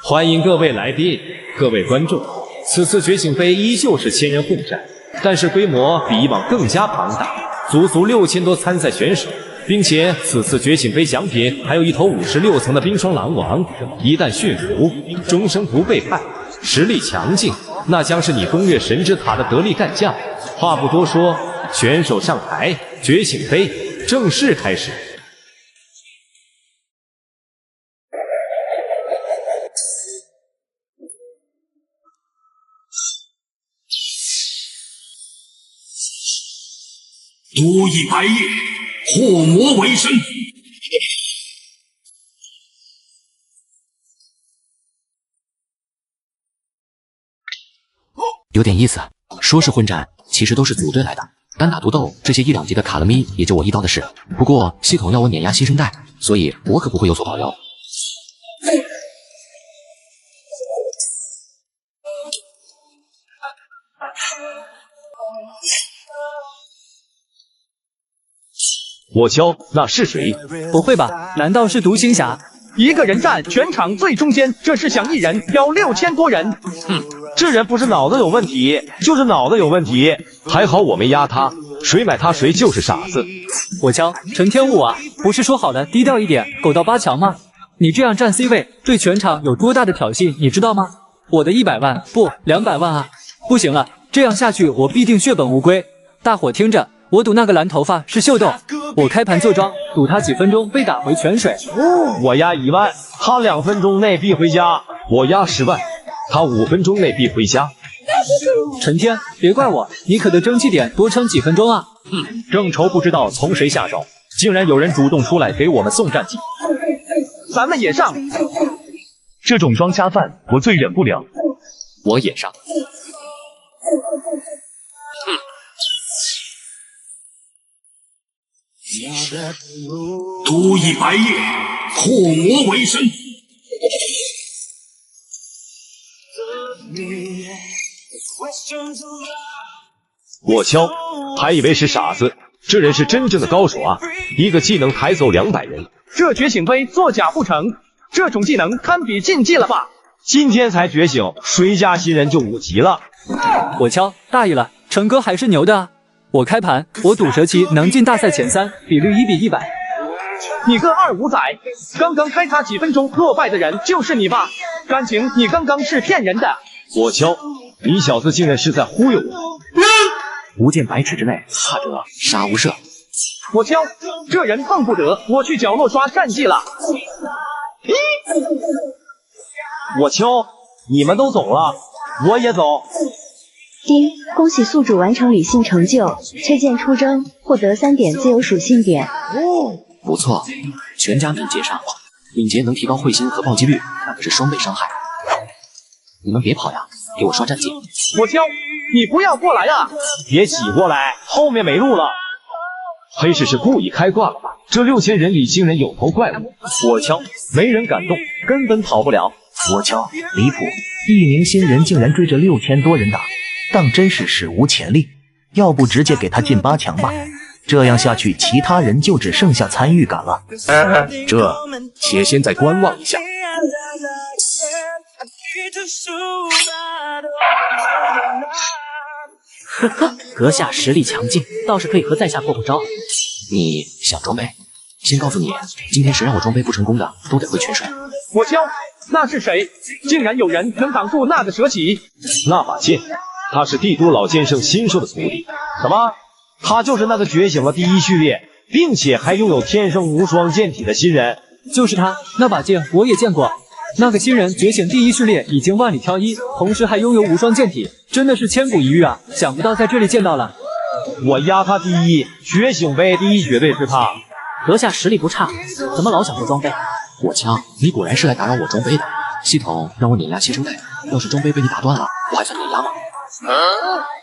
M: 欢迎各位来宾，各位观众。此次觉醒杯依旧是千人混战，但是规模比以往更加庞大，足足6000多参赛选手，并且此次觉醒杯奖品还有一头56层的冰霜狼王，一旦驯服，终生不背叛，实力强劲，那将是你攻略神之塔的得力干将。话不多说，选手上台，觉醒杯正式开始。
A: 多益白夜，破魔为生。
C: 有点意思，说是混战，其实都是组队来的。单打独斗，这些1、2级的卡了咪也就我一刀的事。不过系统要我碾压新生代，所以我可不会有所保留。
E: 我敲，那是谁？
D: 不会吧？难道是独行侠？
F: 一个人站全场最中间，这是想一人挑6000多人。
E: 这人不是脑子有问题，就是脑子有问题。还好我没压他，谁买他谁就是傻子。
D: 我敲，陈天武啊，不是说好的低调一点，苟到8强吗？你这样站 C 位，对全场有多大的挑衅，你知道吗？我的100万不200万啊！不行了，这样下去我必定血本无归。大伙听着。我赌那个蓝头发是秀逗，我开盘坐庄，赌他几分钟被打回泉水。
E: 我压1万，他2分钟内必回家；我压10万，他5分钟内必回家。
D: 陈天，别怪我，你可得争气点，多撑几分钟啊！
P: 正愁不知道从谁下手，竟然有人主动出来给我们送战绩。
F: 咱们也上，
P: 这种庄家饭我最忍不了。
C: 我也上。
A: 多益白夜，破魔为生。
E: 我敲，还以为是傻子，这人是真正的高手啊！一个技能抬走200人，
F: 这觉醒杯作假不成？这种技能堪比禁忌了吧？
E: 今天才觉醒，谁家新人就5级了？
D: 我敲，大意了，陈哥还是牛的啊！我开盘，我赌蛇棋能进大赛前3，比率1比100。
F: 你个25仔，刚刚开他几分钟落败的人就是你吧？感情你刚刚是骗人的。
E: 我敲，你小子竟然是在忽悠我！
P: 无见百尺之内，怕者
C: 杀无赦。
F: 我敲，这人碰不得，我去角落刷战绩了。
E: 我敲，你们都走了，我也走。
B: 丁，恭喜宿主完成旅行成就，推荐出征，获得3点自由属性点。
C: 不错，全家敏捷上，敏捷能提高会心和暴击率，那可是双倍伤害。你们别跑呀，给我刷战绩。
F: 我敲，你不要过来啊！
E: 别挤过来，后面没路了。黑市是故意开挂了吧？这6000人里竟然有头怪物！
P: 我敲，没人敢动，根本跑不了。我敲，离谱，一名新人竟然追着6000多人打。当真是史无前例，要不直接给他进8强吧？这样下去，其他人就只剩下参与感了。
N: 这，且先再观望一下。
I: 呵呵，阁下实力强劲，倒是可以和在下过过招。
C: 你想装备？先告诉你，今天谁让我装备不成功的，都得回泉水。
F: 我敲，那是谁？竟然有人能挡住那个蛇戟？
E: 那把剑。他是帝都老剑圣新收的徒弟。什么？他就是那个觉醒了第1序列，并且还拥有天生无双剑体的新人。
D: 就是他，那把剑我也见过。那个新人觉醒第一序列已经万里挑一，同时还拥有无双剑体，真的是千古一遇啊！想不到在这里见到了。
E: 我压他第一，觉醒杯第一绝对是他。
I: 阁下实力不差，怎么老想做装备？
C: 我枪，你果然是来打扰我装杯的。系统让我碾压牺牲代，要是装杯被你打断了，我还算碾压吗？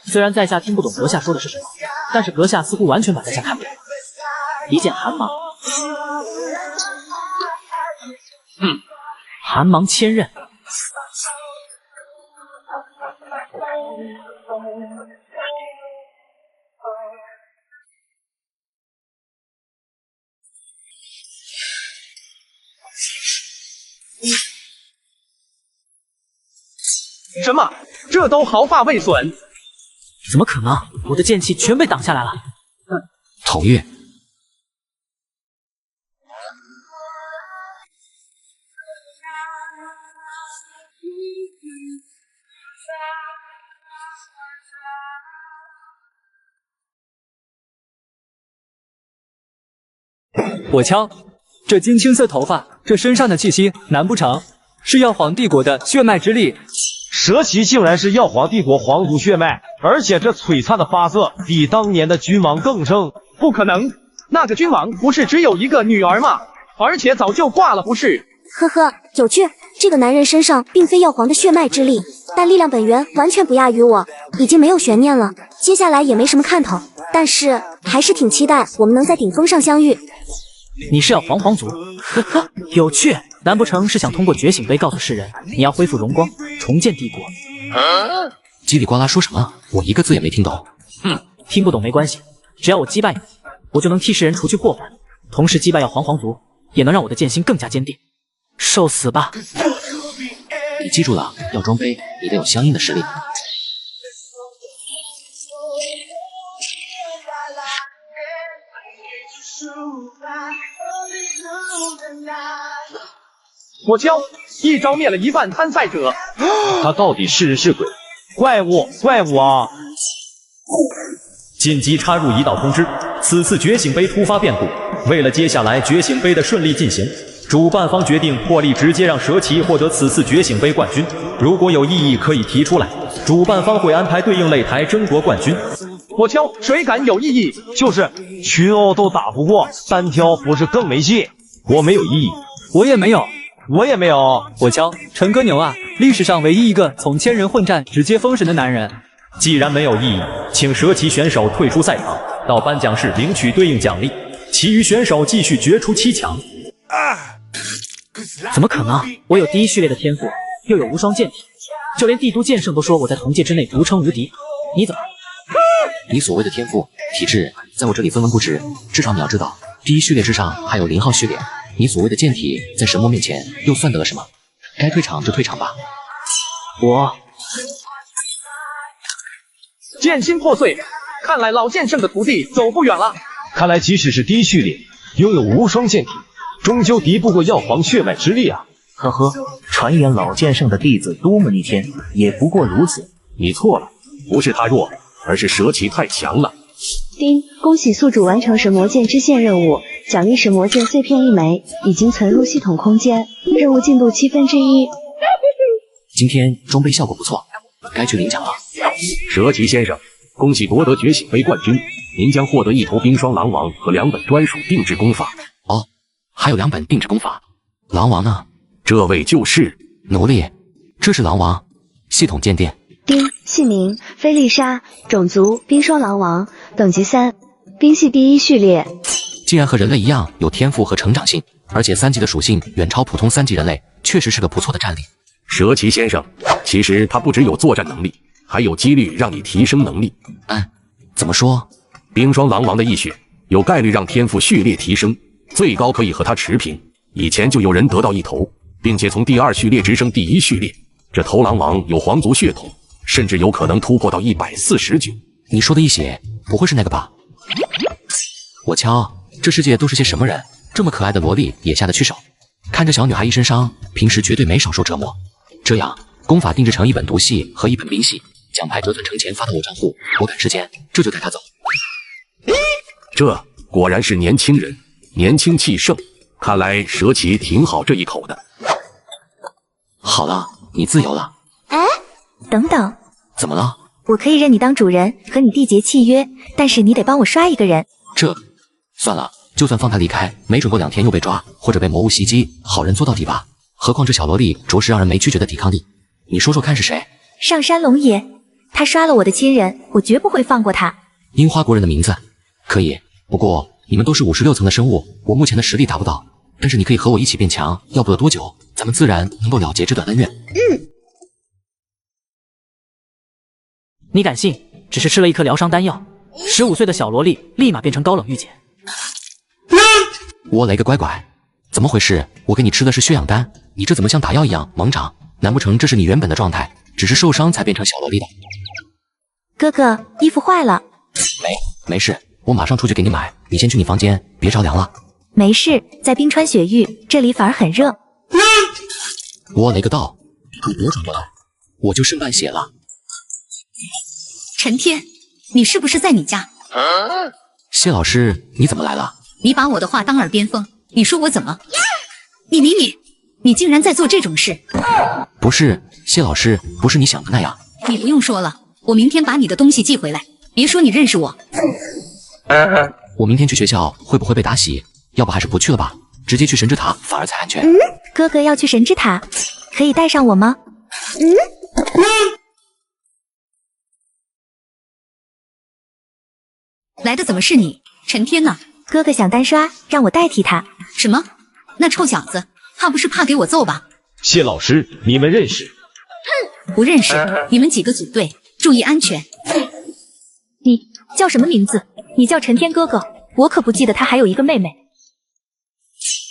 I: 虽然在下听不懂阁下说的是什么，但是阁下似乎完全把在下看不懂。一剑寒芒，寒芒千仞。
F: 什么？这都毫发未损？
I: 怎么可能？我的剑气全被挡下来了。
C: 统御。
D: 我敲，这金青色头发，这身上的气息，难不成是药皇帝国的血脉之力？
E: 蛇旗竟然是药皇帝国皇族血脉，而且这璀璨的发色比当年的君王更胜。
F: 不可能，那个君王不是只有一个女儿吗？而且早就挂了，不是？
Q: 呵呵，有趣。这个男人身上并非药皇的血脉之力，但力量本源完全不亚于我，已经没有悬念了。接下来也没什么看头，但是还是挺期待我们能在顶峰上相遇。
I: 你是要皇族？呵呵，有趣。难不成是想通过觉醒杯告诉世人，你要恢复荣光，重建帝国？
C: 叽里呱啦说什么？我一个字也没听懂。
I: 听不懂没关系，只要我击败你，我就能替世人除去祸患，同时击败药皇族，也能让我的剑心更加坚定。受死吧！
C: 你记住了，要装杯，你得有相应的实力。
F: 我教一招灭了一半参赛者。
E: 他到底是人是鬼？怪物啊！
R: 紧急插入一道通知：此次觉醒杯突发变故，为了接下来觉醒杯的顺利进行，主办方决定破例直接让蛇旗获得此次觉醒杯冠军。如果有异议可以提出来，主办方会安排对应擂台争夺冠军。
F: 我敲，谁敢有异议？
E: 就是群殴都打不过，单挑不是更没戏？我没有异议，
D: 我也没有。
E: 我也没有。
D: 我敲，陈哥牛啊，历史上唯一一个从千人混战直接封神的男人。
R: 既然没有异议，请蛇旗选手退出赛场，到颁奖室领取对应奖励，其余选手继续决出7强。
I: 怎么可能？我有第一序列的天赋，又有无双剑体，就连帝都剑圣都说我在同界之内独称无敌。你怎么？
C: 你所谓的天赋、体质，在我这里分文不值。至少你要知道，第一序列之上还有0号序列。你所谓的剑体，在神魔面前又算得了什么？该退场就退场吧。
I: 我
F: 剑心破碎，看来老剑圣的徒弟走不远了。
E: 看来即使是第一序列，拥有无双剑体，终究敌不过药皇血脉之力啊！
P: 呵呵，传言老剑圣的弟子多么逆天，也不过如此。
N: 你错了，不是他弱，而是蛇旗太强了。
B: 丁，恭喜宿主完成神魔剑支线任务，奖励神魔剑碎片1枚，已经存入系统空间，任务进度1/7。
C: 今天装备效果不错，该去领奖了。
N: 蛇旗先生，恭喜夺得觉醒杯冠军，您将获得1头冰霜狼王和2本专属定制功法。
C: 哦，还有2本定制功法。狼王呢？
N: 这位就是
C: 奴隶。这是狼王，系统鉴定。
B: 丁，姓名菲丽莎，种族冰霜狼王，等级3，冰系第一序列。
C: 竟然和人类一样有天赋和成长性，而且3级的属性远超普通3级人类，确实是个不错的战力。
N: 蛇旗先生，其实他不只有作战能力，还有几率让你提升能力。
C: 怎么说？
N: 冰霜狼王的一血有概率让天赋序列提升，最高可以和他持平。以前就有人得到1头，并且从第2序列直升第1序列。这头狼王有皇族血统，甚至有可能突破到149。
C: 你说的一血，不会是那个吧？我敲，这世界都是些什么人？这么可爱的萝莉也下得去手？看着小女孩一身伤，平时绝对没少受折磨。这样，功法定制成1本毒系和1本冰系，奖牌折算成钱发到我账户，我赶时间这就带她走。
N: 这果然是年轻人，年轻气盛，看来蛇旗挺好这一口的。
C: 好了，你自由了。
Q: 哎，
G: 等等，
C: 怎么了？
G: 我可以认你当主人，和你缔结契约，但是你得帮我刷一个人。
C: 这，算了，就算放他离开，没准过2天又被抓，或者被魔物袭击，好人做到底吧。何况这小萝莉着实让人没拒绝的抵抗力。你说说看是谁？
G: 上山龙爷，他刷了我的亲人，我绝不会放过他。
C: 樱花国人的名字，可以。不过你们都是56层的生物，我目前的实力达不到。但是你可以和我一起变强，要不了多久，咱们自然能够了结这段恩怨。
I: 你敢信？只是吃了一颗疗伤丹药，15岁的小萝莉立马变成高冷御姐。
C: 我雷个乖乖，怎么回事？我给你吃的是血氧丹，你这怎么像打药一样猛长？难不成这是你原本的状态，只是受伤才变成小萝莉的？
G: 哥哥，衣服坏了。
C: 没事，我马上出去给你买。你先去你房间，别着凉了。
G: 没事，在冰川雪域，这里反而很热。
C: 我雷个道，你别转过来，我就剩半血了。
L: 陈天，你是不是在你家？
C: 谢老师，你怎么来了？
L: 你把我的话当耳边风，你说我怎么？你竟然在做这种事！
C: 不是，谢老师，不是你想的那样。
L: 你不用说了，我明天把你的东西寄回来。别说你认识我。
C: 我明天去学校会不会被打洗？要不还是不去了吧，直接去神之塔反而才安全。
G: 哥哥要去神之塔，可以带上我吗？
L: 来的怎么是你？陈天呢？
G: 哥哥想单刷，让我代替他。
L: 什么？那臭小子，他不是怕给我揍吧？
E: 谢老师，你们认识？
L: 不认识，你们几个组队，注意安全。
G: 你叫什么名字？你叫陈天哥哥，我可不记得他还有一个妹妹。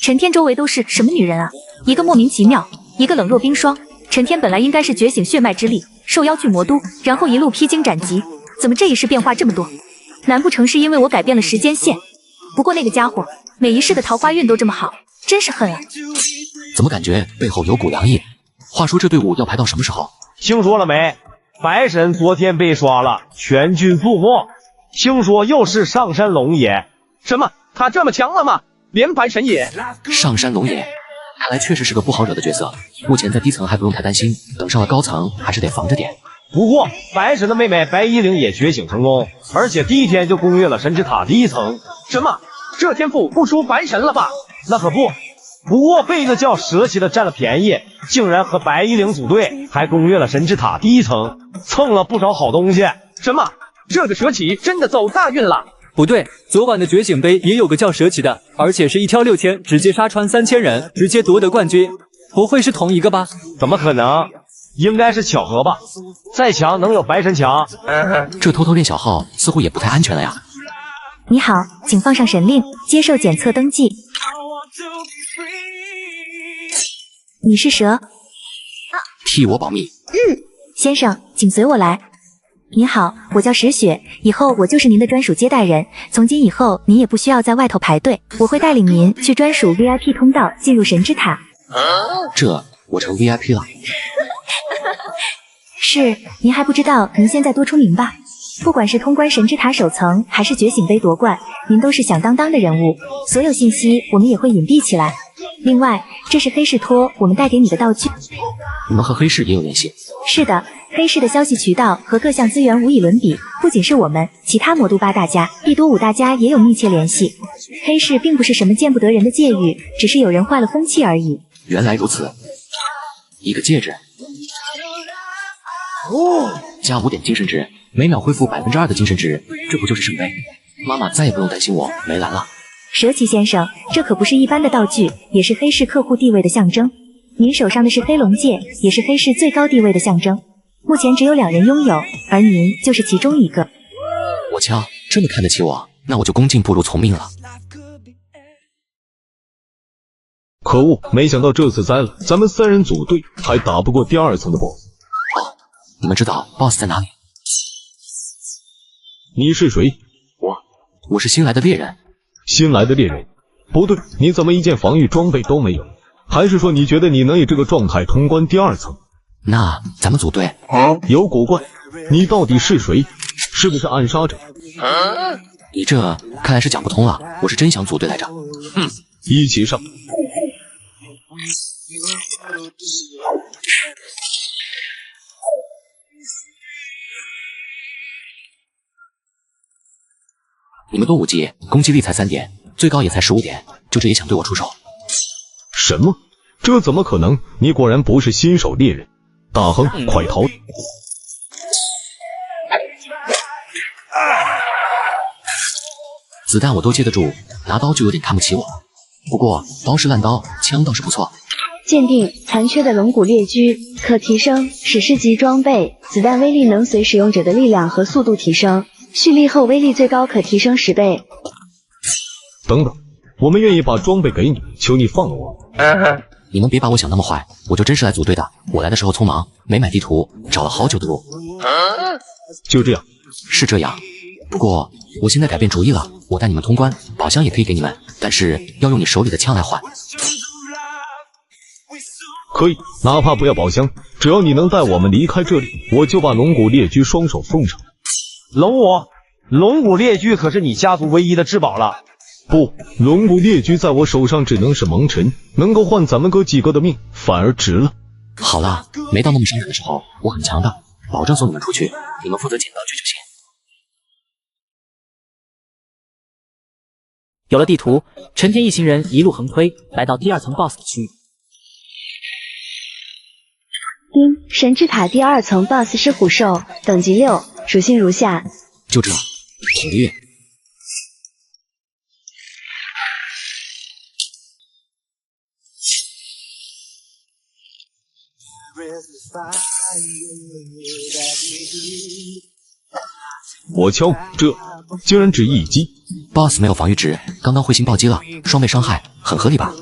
G: 陈天周围都是什么女人啊？一个莫名其妙，一个冷若冰霜。陈天本来应该是觉醒血脉之力，受邀去魔都，然后一路披荆斩棘，怎么这一世变化这么多？难不成是因为我改变了时间线？不过那个家伙每一世的桃花运都这么好，真是恨啊！
C: 怎么感觉背后有股凉意？话说这队伍要排到什么时候？
E: 听说了没？白神昨天被刷了，全军覆没。听说又是上山龙爷。
F: 什么？他这么强了吗？连白神也？
C: 上山龙爷，看来确实是个不好惹的角色。目前在低层还不用太担心，等上了高层还是得防着点。
E: 不过白神的妹妹白依灵也觉醒成功，而且第一天就攻略了神之塔第1层。
F: 什么？这天赋不输白神了吧？
E: 那可不。不过被一个叫蛇蝎的占了便宜，竟然和白依灵组队，还攻略了神之塔第1层，蹭了不少好东西。
F: 什么？这个蛇骑真的走大运了？
D: 不对，昨晚的觉醒杯也有个叫蛇骑的，而且是一挑6000，直接杀穿3000人，直接夺得冠军。不会是同一个吧？
E: 怎么可能？应该是巧合吧。再强能有白神强？
C: 这偷偷练小号似乎也不太安全了呀。
G: 你好，请放上神令，接受检测登记。你是蛇？
C: 替我保密。
G: 先生，请随我来。你好，我叫石雪，以后我就是您的专属接待人。从今以后，您也不需要在外头排队，我会带领您去专属 VIP 通道进入神之塔。
C: 这我成 VIP 了。
G: 是，您还不知道您现在多出名吧？不管是通关神之塔首层，还是觉醒杯夺冠，您都是响当当的人物。所有信息我们也会隐蔽起来。另外，这是黑市托我们带给你的道具。
C: 你们和黑市也有联系？
G: 是的，黑市的消息渠道和各项资源无以伦比，不仅是我们，其他魔都8大家、帝都5大家也有密切联系。黑市并不是什么见不得人的界域，只是有人坏了风气而已。
C: 原来如此，一个戒指，加5点精神值，每秒恢复2%的精神值，这不就是圣杯？妈妈再也不用担心我没蓝了。
G: 蛇骑先生，这可不是一般的道具，也是黑市客户地位的象征。您手上的是黑龙戒，也是黑市最高地位的象征。目前只有2人拥有，而您就是其中一个。
C: 我瞧，这么看得起我，那我就恭敬不如从命了。
K: 可恶，没想到这次栽了，咱们3人组队还打不过第2层的 BOSS。
C: 你们知道 BOSS 在哪里？
K: 你是谁？
C: 我是新来的猎人。
K: 新来的猎人？不对，你怎么一件防御装备都没有？还是说你觉得你能以这个状态通关第2层？
C: 那咱们组队。
K: 有古怪，你到底是谁？是不是暗杀者？
C: 你这看来是讲不通了，我是真想组队来着。
K: 一起上。
C: 你们多5级，攻击力才3点，最高也才15点，就这也想对我出手？
E: 什么？这怎么可能？你果然不是新手猎人，大亨，快逃！
C: 子弹我都接得住，拿刀就有点看不起我。不过刀是烂刀，枪倒是不错。
B: 鉴定残缺的龙骨猎狙可提升史诗级装备，子弹威力能随使用者的力量和速度提升，蓄力后威力最高可提升10倍。
E: 等等，我们愿意把装备给你，求你放了我。
C: 你们别把我想那么坏，我就真是来组队的。我来的时候匆忙，没买地图，找了好久的路。
E: 就这样？
C: 是这样。不过我现在改变主意了，我带你们通关，宝箱也可以给你们，但是要用你手里的枪来换。
E: 可以，哪怕不要宝箱，只要你能带我们离开这里，我就把龙骨猎狙双手奉上。龙骨猎狙可是你家族唯一的至宝了。不，龙骨猎狙在我手上只能是蒙尘，能够换咱们哥几个的命，反而值了。
C: 好了，没到那么伤人的时候，我很强的，保证送你们出去，你们负责捡道具就行。
I: 有了地图，陈天一行人一路横推，来到第2层 BOSS 区域。
B: 丁，神之塔第2层 BOSS 是虎兽，等级6，属性如下。
C: 就这，挺个月。
E: 我敲，这竟然只1击。
C: BOSS 没有防御值，刚刚彗星暴击了，双倍伤害，很合理吧？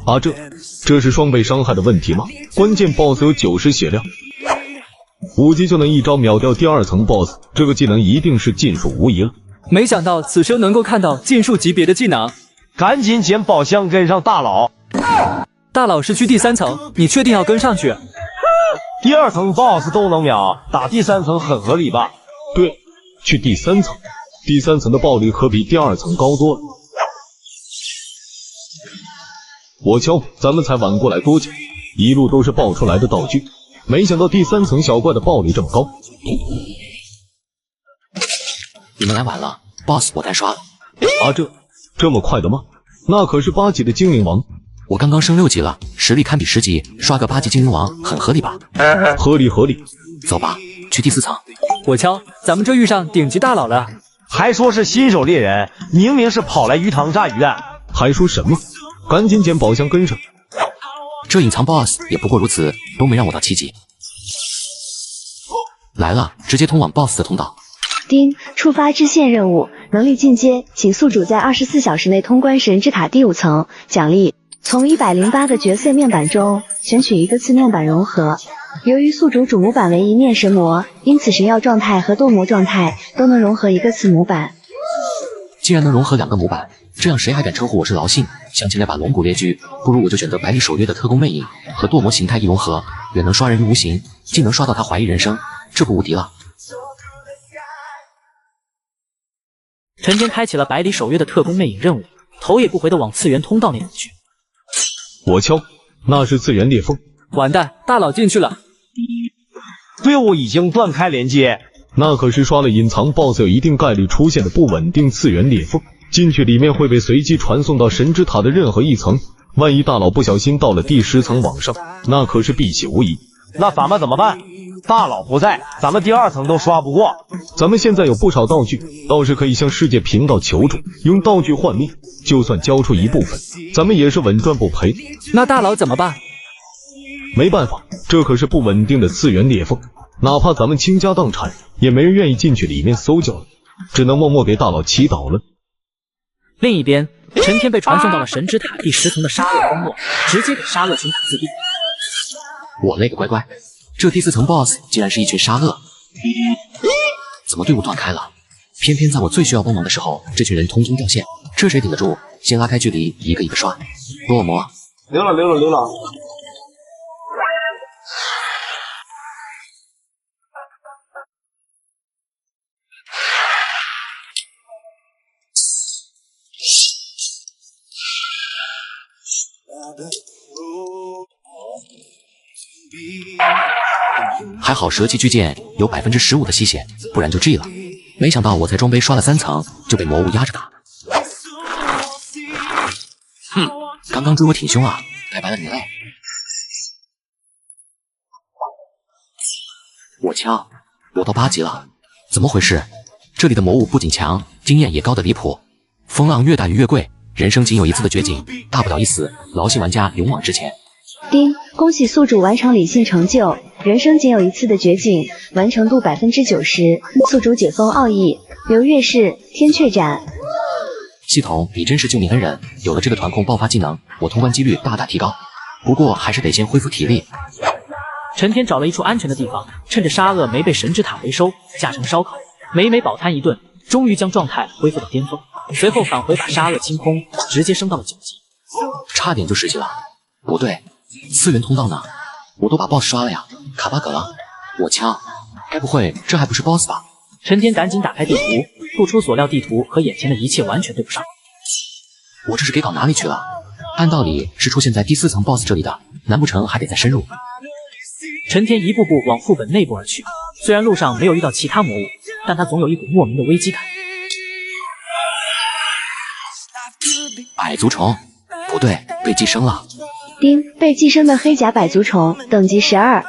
E: 啊，这是双倍伤害的问题吗？关键 BOSS 有90血量，5级就能一招秒掉第2层 BOSS， 这个技能一定是禁术无疑了。
D: 没想到此生能够看到禁术级别的技能，
E: 赶紧捡宝箱跟上大佬。
D: 大佬是去第3层，你确定要跟上去？
E: 第2层 BOSS 都能秒，打第3层很合理吧？对，去第3层，第3层的暴力可比第2层高多了。我敲，咱们才玩过来多久，一路都是爆出来的道具，没想到第3层小怪的暴力这么高。
C: 你们来晚了 ，BOSS 我单刷了。
E: 啊，这么快的吗？那可是8级的精灵王。
C: 我刚刚升6级了，实力堪比10级，刷个8级精灵王很合理吧？
E: 合理。
C: 走吧，去第4层。
D: 我敲，咱们这遇上顶级大佬了，
E: 还说是新手猎人，明明是跑来鱼塘炸鱼的，还说什么？赶紧捡宝箱跟上。
C: 这隐藏 BOSS 也不过如此，都没让我到7级。来了，直接通往 BOSS 的通道。
B: 丁，触发支线任务，能力进阶，请宿主在24小时内通关神之塔第5层。奖励，从108个角色面板中选取一个次面板融合。由于宿主主模板为一面神魔，因此神耀状态和斗魔状态都能融合一个次模板。
C: 既然能融合2个模板，这样谁还敢称呼我是劳信？想起来把龙骨猎狙，不如我就选择百里守约的特工魅影，和堕魔形态一融合，远能刷人于无形，既能刷到他怀疑人生，这不无敌了。
I: 陈天开启了百里守约的特工魅影任务，头也不回的往次元通道内走去。
E: 我敲，那是次元裂缝。
D: 完蛋，大佬进去了。
E: 队伍已经断开连接，那可是刷了隐藏 BOSS 有一定概率出现的不稳定次元裂缝，进去里面会被随机传送到神之塔的任何一层，万一大佬不小心到了第10层往上，那可是必死无疑。那咱们怎么办？大佬不在，咱们第2层都刷不过。咱们现在有不少道具，倒是可以向世界频道求助，用道具换命，就算交出一部分，咱们也是稳赚不赔。
D: 那大佬怎么办？
E: 没办法，这可是不稳定的次元裂缝，哪怕咱们倾家荡产，也没人愿意进去里面搜救了，只能默默给大佬祈祷了。
I: 另一边，陈天被传送到了神之塔第10层的沙恶荒漠，直接给沙恶群塔自闭。
C: 我勒个乖乖，这第4层 BOSS 竟然是一群沙恶，怎么队伍断开了？偏偏在我最需要帮忙的时候，这群人通通掉线，这谁顶得住？先拉开距离，一个一个刷。恶魔，
E: 溜了。
C: 还好蛇鳍巨剑有15%的吸血，不然就 G 了。没想到我才装备刷了3层就被魔物压着打。哼，刚刚追我挺凶啊，太白了你嘞。我敲，我到8级了，怎么回事？这里的魔物不仅强，经验也高得离谱。风浪越大鱼越贵，人生仅有一次的绝景，大不了一死，劳心玩家勇往直前。
B: 丁，恭喜宿主完成理性成就，人生仅有一次的绝景，完成度90%，宿主解封奥义，流月式天阙斩。
C: 系统，你真是救命恩人！有了这个团控爆发技能，我通关几率大大提高。不过还是得先恢复体力。
I: 陈天找了一处安全的地方，趁着沙鳄没被神之塔回收，架成烧烤，美美饱餐一顿，终于将状态恢复到巅峰。随后返回把沙鳄清空，直接升到了9级，
C: 差点就10级了。不对，次元通道呢？我都把 BOSS 刷了呀，卡 bug 了。我敲，该不会这还不是 BOSS 吧？
I: 陈天赶紧打开地图，不出所料，地图和眼前的一切完全对不上。
C: 我这是给搞哪里去了？按道理是出现在第4层 BOSS 这里的，难不成还得再深入？
I: 陈天一步步往副本内部而去，虽然路上没有遇到其他魔物，但他总有一股莫名的危机感。
C: 百足虫，不对，被寄生了。
B: 丁，被寄生的黑甲百足虫，等级12。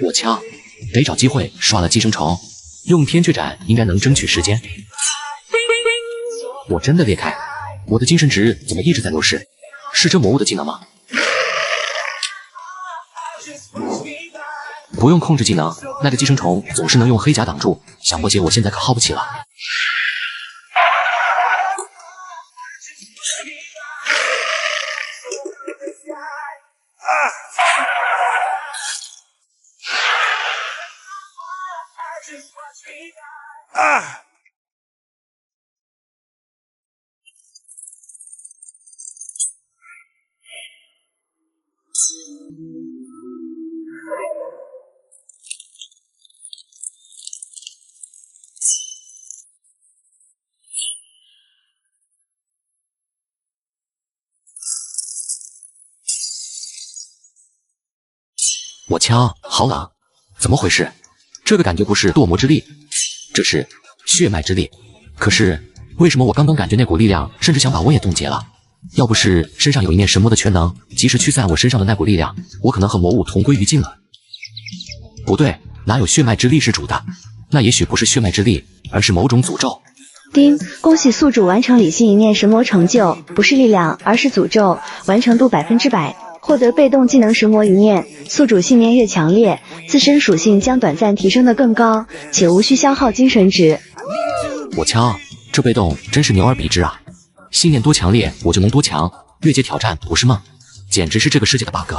C: 我敲，得找机会刷了寄生虫，用天阙斩应该能争取时间。我真的裂开，我的精神值怎么一直在流失？是这魔物的技能吗？不用控制技能，那个寄生虫总是能用黑甲挡住，想破解我现在可耗不起了。我敲，好冷，怎么回事？这个感觉不是堕魔之力，这是血脉之力。可是为什么我刚刚感觉那股力量，甚至想把我也冻结了？要不是身上有一面神魔的全能，及时驱散我身上的那股力量，我可能和魔物同归于尽了。不对，哪有血脉之力是主的？那也许不是血脉之力，而是某种诅咒。
B: 丁，恭喜宿主完成理性一念神魔成就，不是力量，而是诅咒，完成度100%。获得被动技能神魔一念，宿主信念越强烈，自身属性将短暂提升得更高，且无需消耗精神值。
C: 我敲，这被动真是牛而比之啊！信念多强烈，我就能多强，越界挑战不是梦，简直是这个世界的 bug。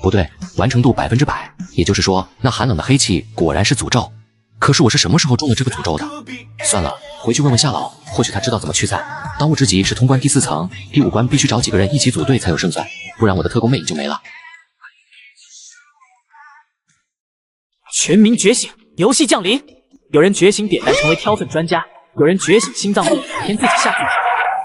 C: 不对，完成度100%，也就是说，那寒冷的黑气果然是诅咒。可是我是什么时候中了这个诅咒的？算了，回去问问夏老，或许他知道怎么驱散。当务之急是通关第4层，第5关必须找几个人一起组队才有胜算，不然我的特工魅影就没了。
I: 全民觉醒，游戏降临！有人觉醒点燃成为挑粪专家，有人觉醒心脏病，每天自己下注解。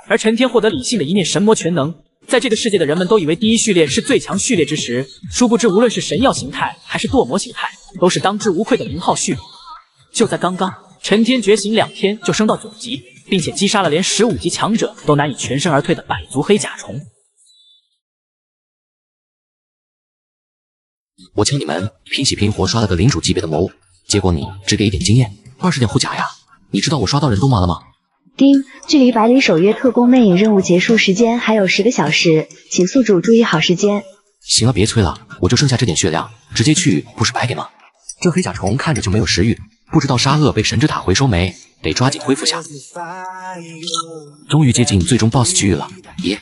I: 而陈天获得理性的一念神魔全能，在这个世界的人们都以为第1序列是最强序列之时，殊不知无论是神药形态还是堕魔形态，都是当之无愧的名号序列。就在刚刚，陈天觉醒2天就升到9级，并且击杀了连15级强者都难以全身而退的百足黑甲虫。
C: 我请你们拼死拼活刷了个领主级别的魔物，结果你只给一点经验，20点护甲呀！你知道我刷到人多吗了吗？
B: 丁，距离百里守约特工魅影任务结束时间还有10个小时，请宿主注意好时间。
C: 行了，别催了，我就剩下这点血量，直接去不是白给吗？这黑甲虫看着就没有食欲，不知道沙鳄被神之塔回收没，得抓紧恢复下。终于接近最终 BOSS 区域了，耶！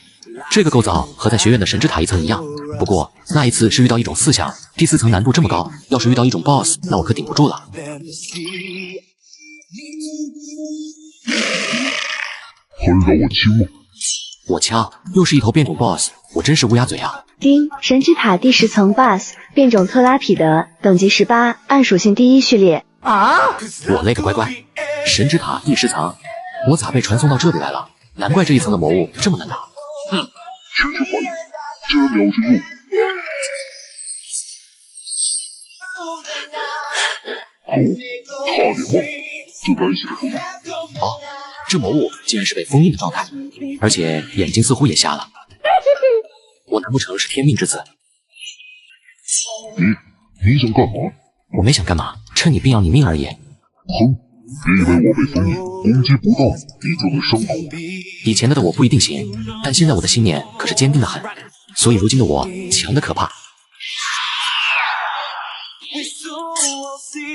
C: 这个构造和在学院的神之塔一层一样，不过那一次是遇到一种4项，第4层难度这么高，要是遇到一种 BOSS， 那我可顶不住了。
K: 还让我清梦？
C: 我敲，又是一头变种 BOSS， 我真是乌鸦嘴啊！
B: 丁，神之塔第10层 BOSS 变种特拉匹德，等级18，按属性第1序列。
C: 啊！我勒个乖乖！神之塔第10层，我咋被传送到这里来了？难怪这一层的魔物这么难打。
K: 全体怀疑，竟然秒针入。差点忘了，这该死的封印。
C: 哦，这魔物竟然是被封印的状态，而且眼睛似乎也瞎了。我难不成是天命之子？
K: 你想干嘛？
C: 我没想干嘛，趁你病要你命而已。
K: 哼，别以为我被封印，攻击不到你就能伤到我。
C: 以前的我不一定行，但现在我的信念可是坚定的很，所以如今的我强的可怕。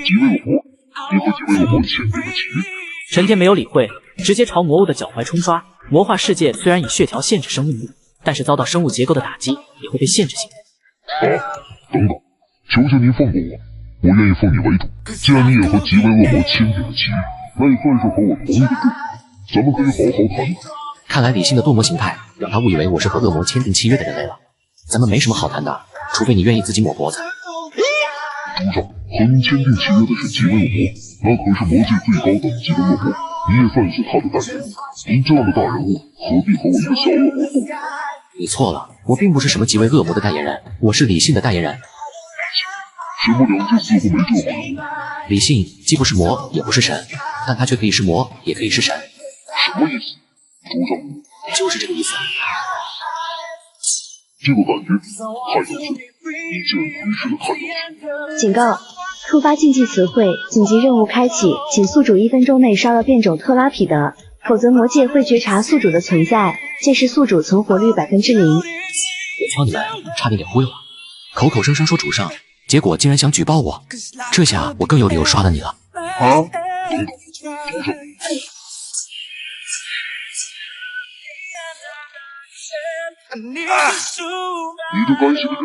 K: 极为恶魔，你和极为恶魔签订了契约。
I: 陈天没有理会，直接朝魔物的脚踝冲刷。魔化世界虽然以血条限制生命力，但是遭到生物结构的打击也会被限制性。
K: 等等，求求您放过我，我愿意奉你为主。既然你也和极为恶魔签订了契约，那也算是和我同一个队伍，咱们可以好好谈谈。
C: 看来理性的堕魔形态让他误以为我是和恶魔签订契约的人类了。咱们没什么好谈的，除非你愿意自己抹脖子。
K: 朱上，和您签订契约的是极为恶魔，那可是魔界最高等级的恶魔，你也算是他的代言人。您这样的大人物，何必和我一个小恶魔斗？
C: 你错了，我并不是什么极为恶魔的代言人，我是理性的代言人。
K: 什么两字似乎没这回事。
C: 理性既不是魔，也不是神，但它却可以是魔，也可以是神。
K: 什么意思？朱上，
C: 就是这个意思。
K: 这个感觉太有趣了，你竟然窥视了太有趣。
B: 警告！触发禁忌词汇，紧急任务开启，请宿主1分钟内杀了变种特拉彼得，否则魔界会觉察宿主的存在，届时宿主存活率0%。
C: 我操你们，差点给忽悠了！口口声声说主上，结果竟然想举报我，这下我更有理由刷了你了。
K: 啊！主上。你这该死的人！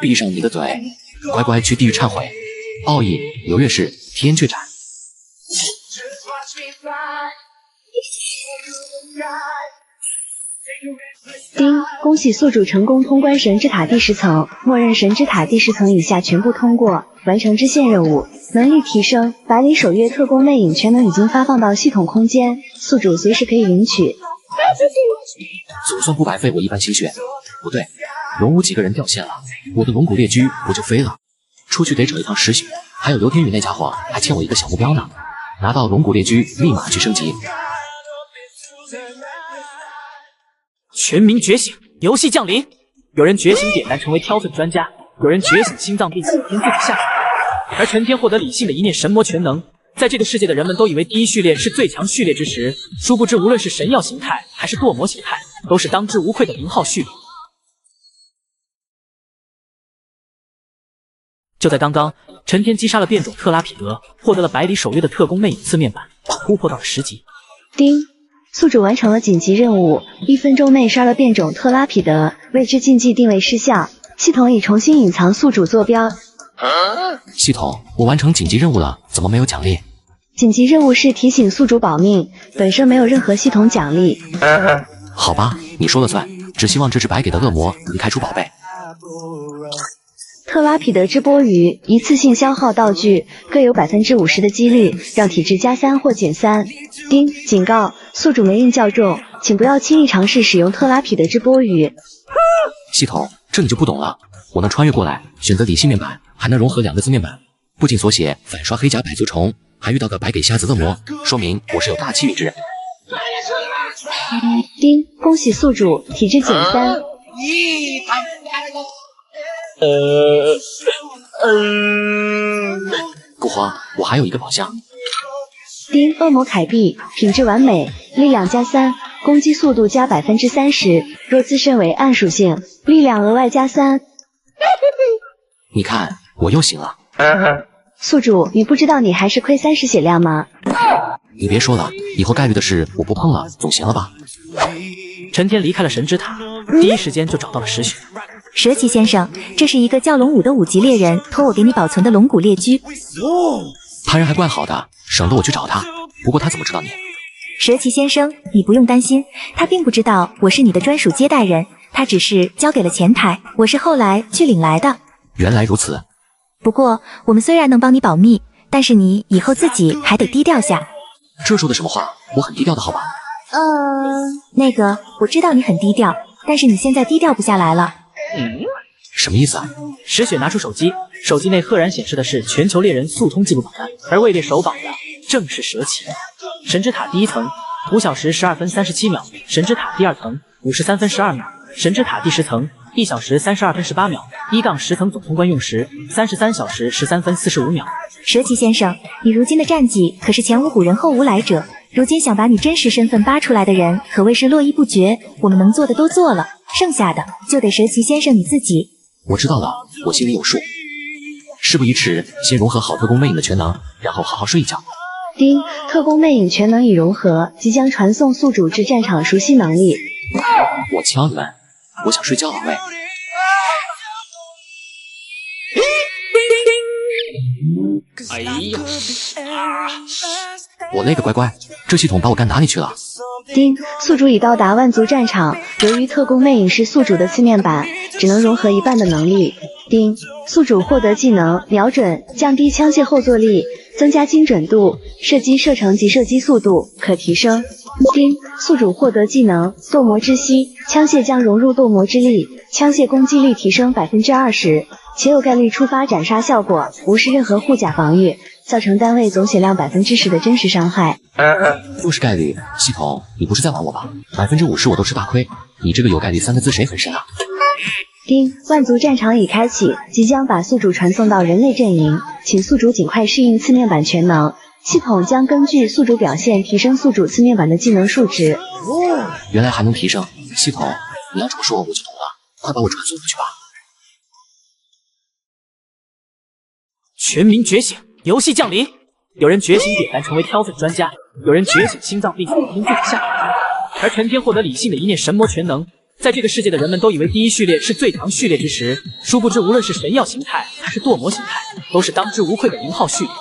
C: 闭上你的嘴，乖乖去地狱忏悔。奥义流月式天阙斩。
B: 丁，恭喜宿主成功通关神之塔第10层，默认神之塔第10层以下全部通过，完成支线任务，能力提升。百里守月特工魅影全能已经发放到系统空间，宿主随时可以领取。
C: 总算不白费我一番心血。不对，龙武几个人掉线了，我的龙骨猎驹不就飞了？出去得整一趟实血。还有刘天宇那家伙还欠我一个小目标呢，拿到龙骨猎驹立马去升级。
I: 全民觉醒，游戏降临。有人觉醒点燃成为挑刺专家，有人觉醒心脏病9天自己下水。而陈天获得理性的一念神魔全能。在这个世界的人们都以为第一序列是最强序列之时，殊不知无论是神药形态还是堕魔形态，都是当之无愧的0号序列。就在刚刚，陈天击杀了变种特拉彼得，获得了百里守约的特工魅影次面板，突破到了10级。
B: 丁，宿主完成了紧急任务，1分钟内杀了变种特拉彼得，未知禁忌定位失效，系统已重新隐藏宿主坐标。
C: 系统，我完成紧急任务了，怎么没有奖励？
B: 紧急任务是提醒宿主保命，本身没有任何系统奖励。
C: 好吧，你说了算，只希望这只白给的恶魔能开出宝贝。
B: 特拉彼得之波鱼，一次性消耗道具，各有50%的几率让体质+3或减3。丁，警告，宿主霉运较重，请不要轻易尝试使用特拉彼得之波鱼。
C: 系统，这你就不懂了。我能穿越过来，选择理性面板，还能融合2个字面板，不仅锁血反刷黑甲百足虫，还遇到个白给瞎子恶魔，说明我是有大气运之人。
B: 丁，恭喜宿主体质减3。
C: 不慌，我还有一个宝箱。
B: 丁，恶魔凯币，品质完美，力量+3，攻击速度加30%，若自身为暗属性，力量额外+3。
C: 你看，我又醒了。
B: 宿主，你不知道你还是亏30血量吗？
C: 你别说了，以后概率的事我不碰了，总行了吧？
I: 陈天离开了神之塔，第一时间就找到了石雪。
G: 蛇骑先生，这是一个叫龙武的5级猎人托我给你保存的龙骨猎驹。
C: 他人还怪好的，省得我去找他。不过他怎么知道你？
G: 蛇骑先生，你不用担心，他并不知道我是你的专属接待人，他只是交给了前台，我是后来去领来的。
C: 原来如此。
G: 不过我们虽然能帮你保密，但是你以后自己还得低调下。
C: 这说的什么话？我很低调的好吧？
G: 那个，我知道你很低调，但是你现在低调不下来了。
C: 什么意思啊？
I: 石雪拿出手机，手机内赫然显示的是全球猎人速通记录榜单，而位列首榜的正是蛇崎。神之塔第一层5小时12分37秒，神之塔第二层53分12秒，神之塔第10层1小时32分18秒，1-10层总通关用时33小时13分45秒。
G: 蛇崎先生，你如今的战绩可是前无古人后无来者，如今想把你真实身份扒出来的人可谓是络绎不绝。我们能做的都做了，剩下的就得蛇崎先生你自己。
C: 我知道了，我心里有数。事不宜迟，先融合好特工魅影的全能，然后好好睡一觉。
B: 丁，特工魅影全能已融合，即将传送宿主至战场熟悉能力。
C: 我敲你们，我想睡觉了喂。哎呀！我勒个乖乖，这系统把我干哪里去了？
B: 丁，宿主已到达万族战场，由于特工魅影是宿主的次面版，只能融合一半的能力。丁，宿主获得技能瞄准，降低枪械后坐力，增加精准度，射击射程及射击速度可提升。丁，宿主获得技能堕魔之息，枪械将融入堕魔之力，枪械攻击力提升20%，且有概率触发斩杀效果，无视任何护甲防御，造成单位总血量10%的真实伤害。
C: 又是概率，系统，你不是在玩我吧？50%我都吃大亏，你这个有概率3个字谁很深啊？
B: 丁，万族战场已开启，即将把宿主传送到人类阵营，请宿主尽快适应次面版全能。系统将根据宿主表现提升宿主次面版的技能数值。
C: 原来还能提升，系统，你要这么说我就懂了，快把我传送回去吧。
I: 全民觉醒，游戏降临。有人觉醒点燃成为挑粉专家，有人觉醒心脏病从自己下来，而陈天获得理性的一念神魔全能。在这个世界的人们都以为第一序列是最强序列之时，殊不知无论是神药形态还是堕魔形态，都是当之无愧的0号序列。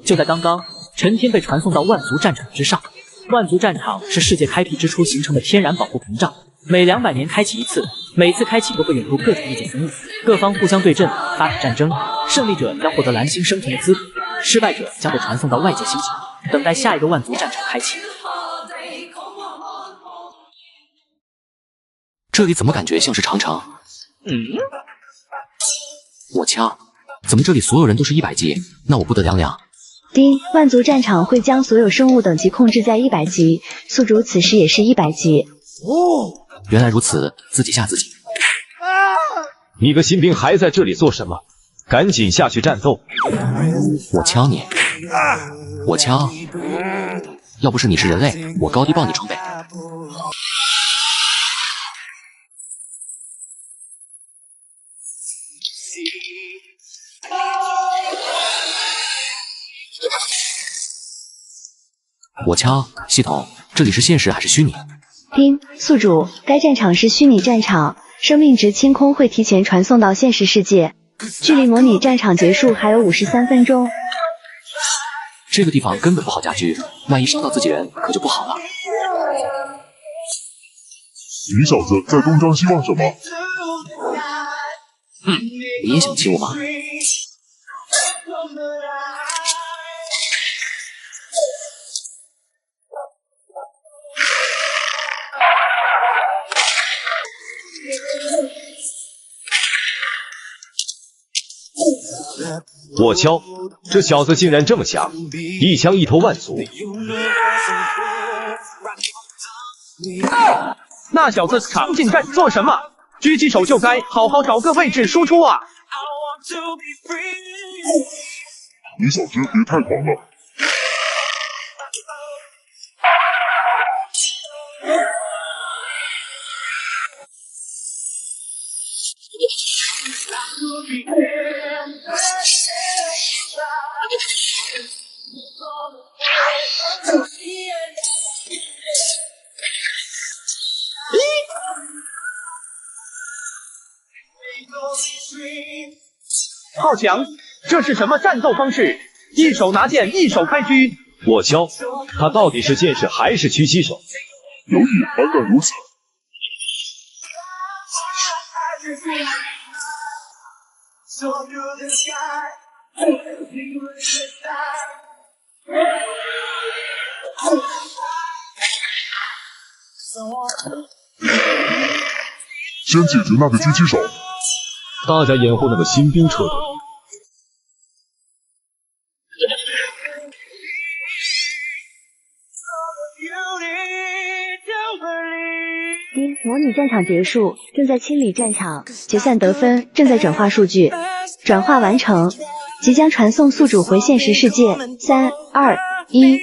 I: 就在刚刚，陈天被传送到万族战场之上。万族战场是世界开辟之初形成的天然保护屏障，每200年开启一次，每次开启都会引入各种异界生物，各方互相对阵，发起战争。胜利者将获得蓝星生存的资格，失败者将被传送到外界星球，等待下一个万族战场开启。
C: 这里怎么感觉像是长城？我敲，怎么这里所有人都是100级？那我不得凉凉。
B: 丁，万族战场会将所有生物等级控制在100级，宿主此时也是100级。
C: 原来如此，自己吓自己。
E: 你个新兵还在这里做什么？赶紧下去战斗！
C: 我敲你，我敲。要不是你是人类，我高低爆你装备。我敲，系统，这里是现实还是虚拟？
B: 丁，宿主，该战场是虚拟战场，生命值清空会提前传送到现实世界，距离模拟战场结束还有53分钟。
C: 这个地方根本不好家居，万一伤到自己人可就不好了。
K: 你小子在东张西望什么？
C: 你也想气我吗？
E: 我敲，这小子竟然这么强，一枪一头万族。
F: 那小子常进战做什么？狙击手就该好好找个位置输出啊！
K: 你小子别太狂了。
F: 好强！这是什么战斗方式？一手拿剑，一手开狙。
E: 我敲，他到底是剑士还是狙击手？
K: 有意安然如此。先解决那个狙击手。
E: 大家掩护那个新兵撤退。
B: 模拟战场结束，正在清理战场，解散得分，正在转化数据，转化完成，即将传送宿主回现实世界。3、2、1。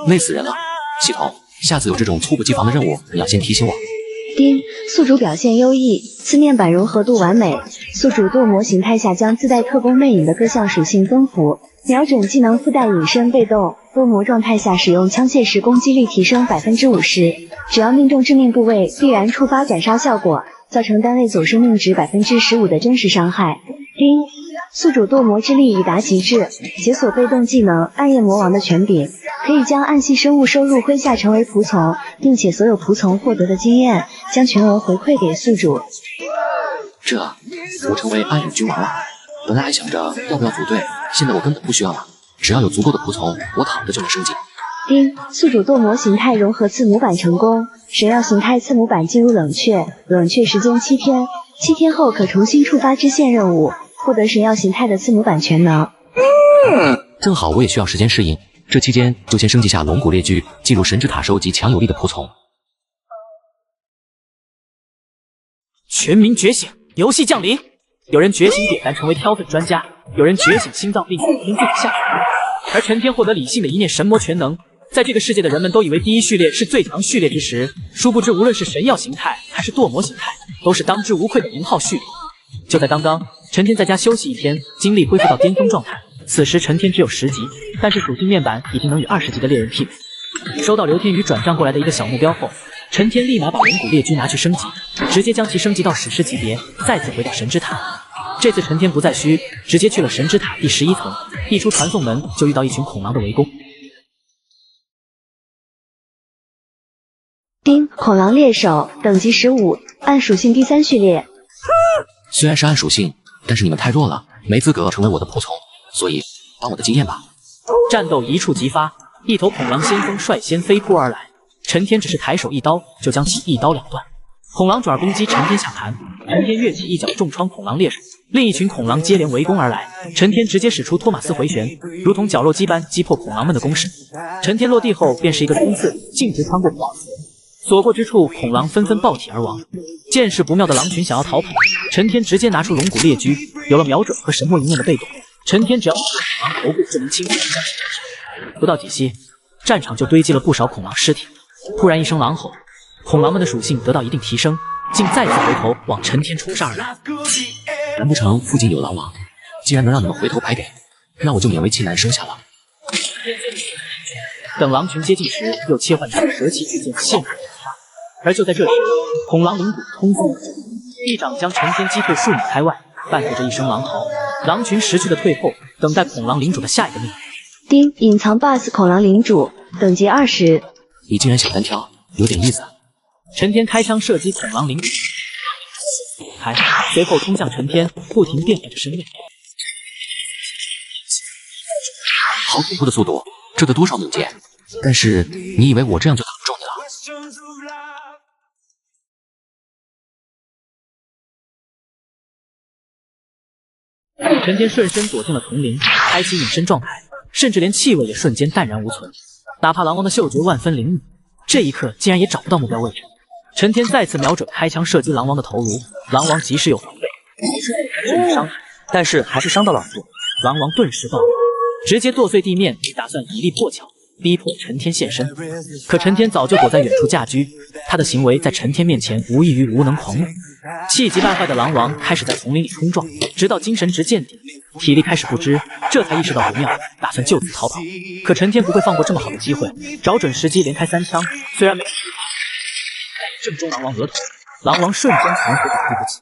C: 累死人了！系统，下次有这种猝不及防的任务，你要先提醒我。
B: 丁，宿主表现优异，次面板融合度完美。宿主堕魔形态下将自带特工魅影的各项属性增幅，瞄准技能附带隐身被动。堕魔状态下使用枪械时攻击力提升 50%， 只要命中致命部位，必然触发斩杀效果，造成单位总生命值 15% 的真实伤害。丁，宿主堕魔之力已达极致，解锁被动技能暗夜魔王的权柄，可以将暗系生物收入麾下成为仆从，并且所有仆从获得的经验将全额回馈给宿主。
C: 我成为暗影君王了。本来还想着要不要组队，现在我根本不需要了，只要有足够的仆从，我躺着就能升级。
B: 丁，宿主堕魔形态融合次模板成功，神药形态次模板进入冷却，冷却时间7天，7天后可重新触发支线任务，获得神药形态的次模板全能。
C: 正好我也需要时间适应，这期间就先升级下龙骨猎狙，进入神之塔收集强有力的仆从。
I: 全民觉醒，游戏降临！有人觉醒点燃成为挑粉专家，有人觉醒心脏病天自己下海。而陈天获得理性的一念神魔全能，在这个世界的人们都以为第一序列是最强序列之时，殊不知无论是神药形态还是堕魔形态，都是当之无愧的名号序列。就在刚刚，陈天在家休息1天，精力恢复到巅峰状态。此时陈天只有10级，但是属性面板已经能与20级的猎人媲美。收到刘天宇转账过来的一个小目标后，陈天立马把龙骨猎狙拿去升级，直接将其升级到史诗级别，再次回到神之塔。这次陈天不再虚，直接去了神之塔第11层，一出传送门就遇到一群恐狼的围攻。
B: 丁，恐狼猎手，等级15，暗属性第3序列。
C: 虽然是暗属性，但是你们太弱了，没资格成为我的仆从，所以当我的经验吧。
I: 战斗一触即发，一头恐狼先锋率先飞扑而来，陈天只是抬手一刀就将其一刀两断。恐狼爪攻击陈天下盘，陈天跃起一脚重创恐狼猎手，另一群恐狼接连围攻而来，陈天直接使出托马斯回旋，如同绞肉机般击破恐狼们的攻势。陈天落地后便是一个冲刺，径直穿过恐狼，所过之处恐狼纷纷爆体而亡。见势不妙的狼群想要逃跑，陈天直接拿出龙骨猎狙，有了瞄准和神魔一念的被动，陈天只要恐狼头部就能轻松地将其。不到几息，战场就堆积了不少恐狼尸体。突然一声狼吼，恐狼们的属性得到一定提升，竟再次回头往陈天冲杀而来。
C: 难不成附近有狼王？既然能让你们回头排给，那我就勉为其难收下了。
I: 等狼群接近时，又切换成蛇鳍巨剑陷入斩杀。而就在这时，恐狼领主冲锋而至，一掌将陈天击退数米开外，伴随着一声狼嚎，狼群识趣的退后，等待恐狼领主的下一个命令。
B: 丁，隐藏 BOSS 恐狼领主，等级20。
C: 你竟然想单挑，有点意思。
I: 陈天开枪射击恐狼领主，随后冲向陈天，不停变换着身位。
C: 好恐怖的速度，这得多少敏捷？但是你以为我这样就打不中你了？
I: 陈天顺身躲进了丛林，开启隐身状态，甚至连气味也瞬间淡然无存。哪怕狼王的嗅觉万分灵敏，这一刻竟然也找不到目标位置。陈天再次瞄准开枪射击狼王的头颅，狼王即使有防备，甚至伤害，但是还是伤到了耳朵。狼王顿时暴怒，直接剁碎地面，打算以力破巧，逼迫陈天现身。可陈天早就躲在远处架狙，他的行为在陈天面前无异于无能狂怒。气急败坏的狼王开始在丛林里冲撞，直到精神值见底，体力开始不支，这才意识到不妙，打算就此逃跑。可陈天不会放过这么好的机会，找准时机连开3枪，虽然没正中狼王额头，狼王瞬间从头倒地不起。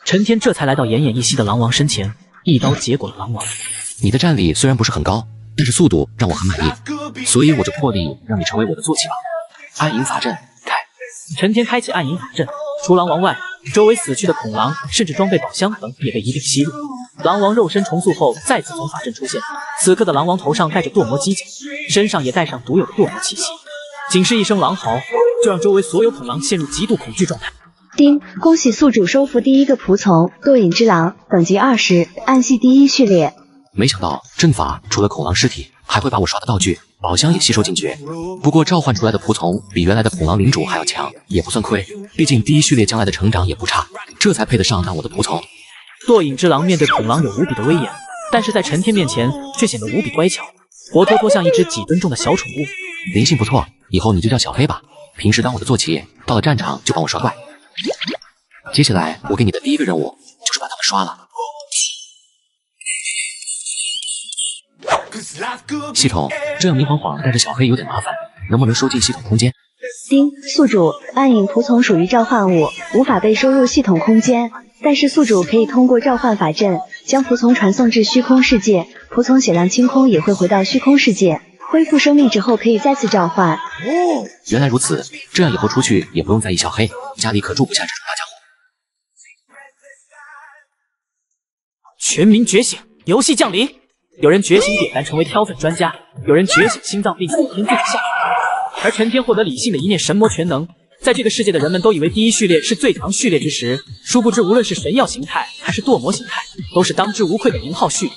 I: 陈天这才来到奄奄一息的狼王身前，一刀结果了狼王。
C: 你的战力虽然不是很高，但是速度让我很满意，所以我就破例让你成为我的坐骑吧。暗影法阵开。
I: 陈天开启暗影法阵，除狼王外，周围死去的恐狼甚至装备宝箱等也被一并吸入。狼王肉身重塑后再次从法阵出现，此刻的狼王头上戴着堕魔犄角，身上也带上独有的堕魔气息，仅是一声狼嚎，就让周围所有恐狼陷入极度恐惧状态。
B: 丁，恭喜宿主收服第一个仆从堕影之狼，等级20，暗系第1序列。
C: 没想到阵法除了恐狼尸体，还会把我刷的道具、宝箱也吸收进去。不过召唤出来的仆从比原来的恐狼领主还要强，也不算亏。毕竟第1序列将来的成长也不差，这才配得上当我的仆从。
I: 堕影之狼面对恐狼有无比的威严，但是在陈天面前却显得无比乖巧，活脱脱像一只几吨重的小宠物。
C: 灵性不错，以后你就叫小黑吧，平时当我的坐骑，到了战场就帮我刷怪。接下来我给你的第一个任务就是把他们刷了。系统，这样明晃晃带着小黑有点麻烦，能不能收进系统空间？
B: 丁，宿主，暗影仆从属于召唤物，无法被收入系统空间，但是宿主可以通过召唤法阵将仆从传送至虚空世界，仆从血量清空也会回到虚空世界，恢复生命之后可以再次召唤。
C: 原来如此，这样以后出去也不用在意小黑，家里可住不下这种大家伙。
I: 全民觉醒，游戏降临。有人觉醒点燃成为挑粉专家，有人觉醒心脏并死天自己下。而陈天获得理性的一念神魔全能，在这个世界的人们都以为第1序列是最强序列之时，殊不知无论是神药形态还是堕魔形态，都是当之无愧的名号序列。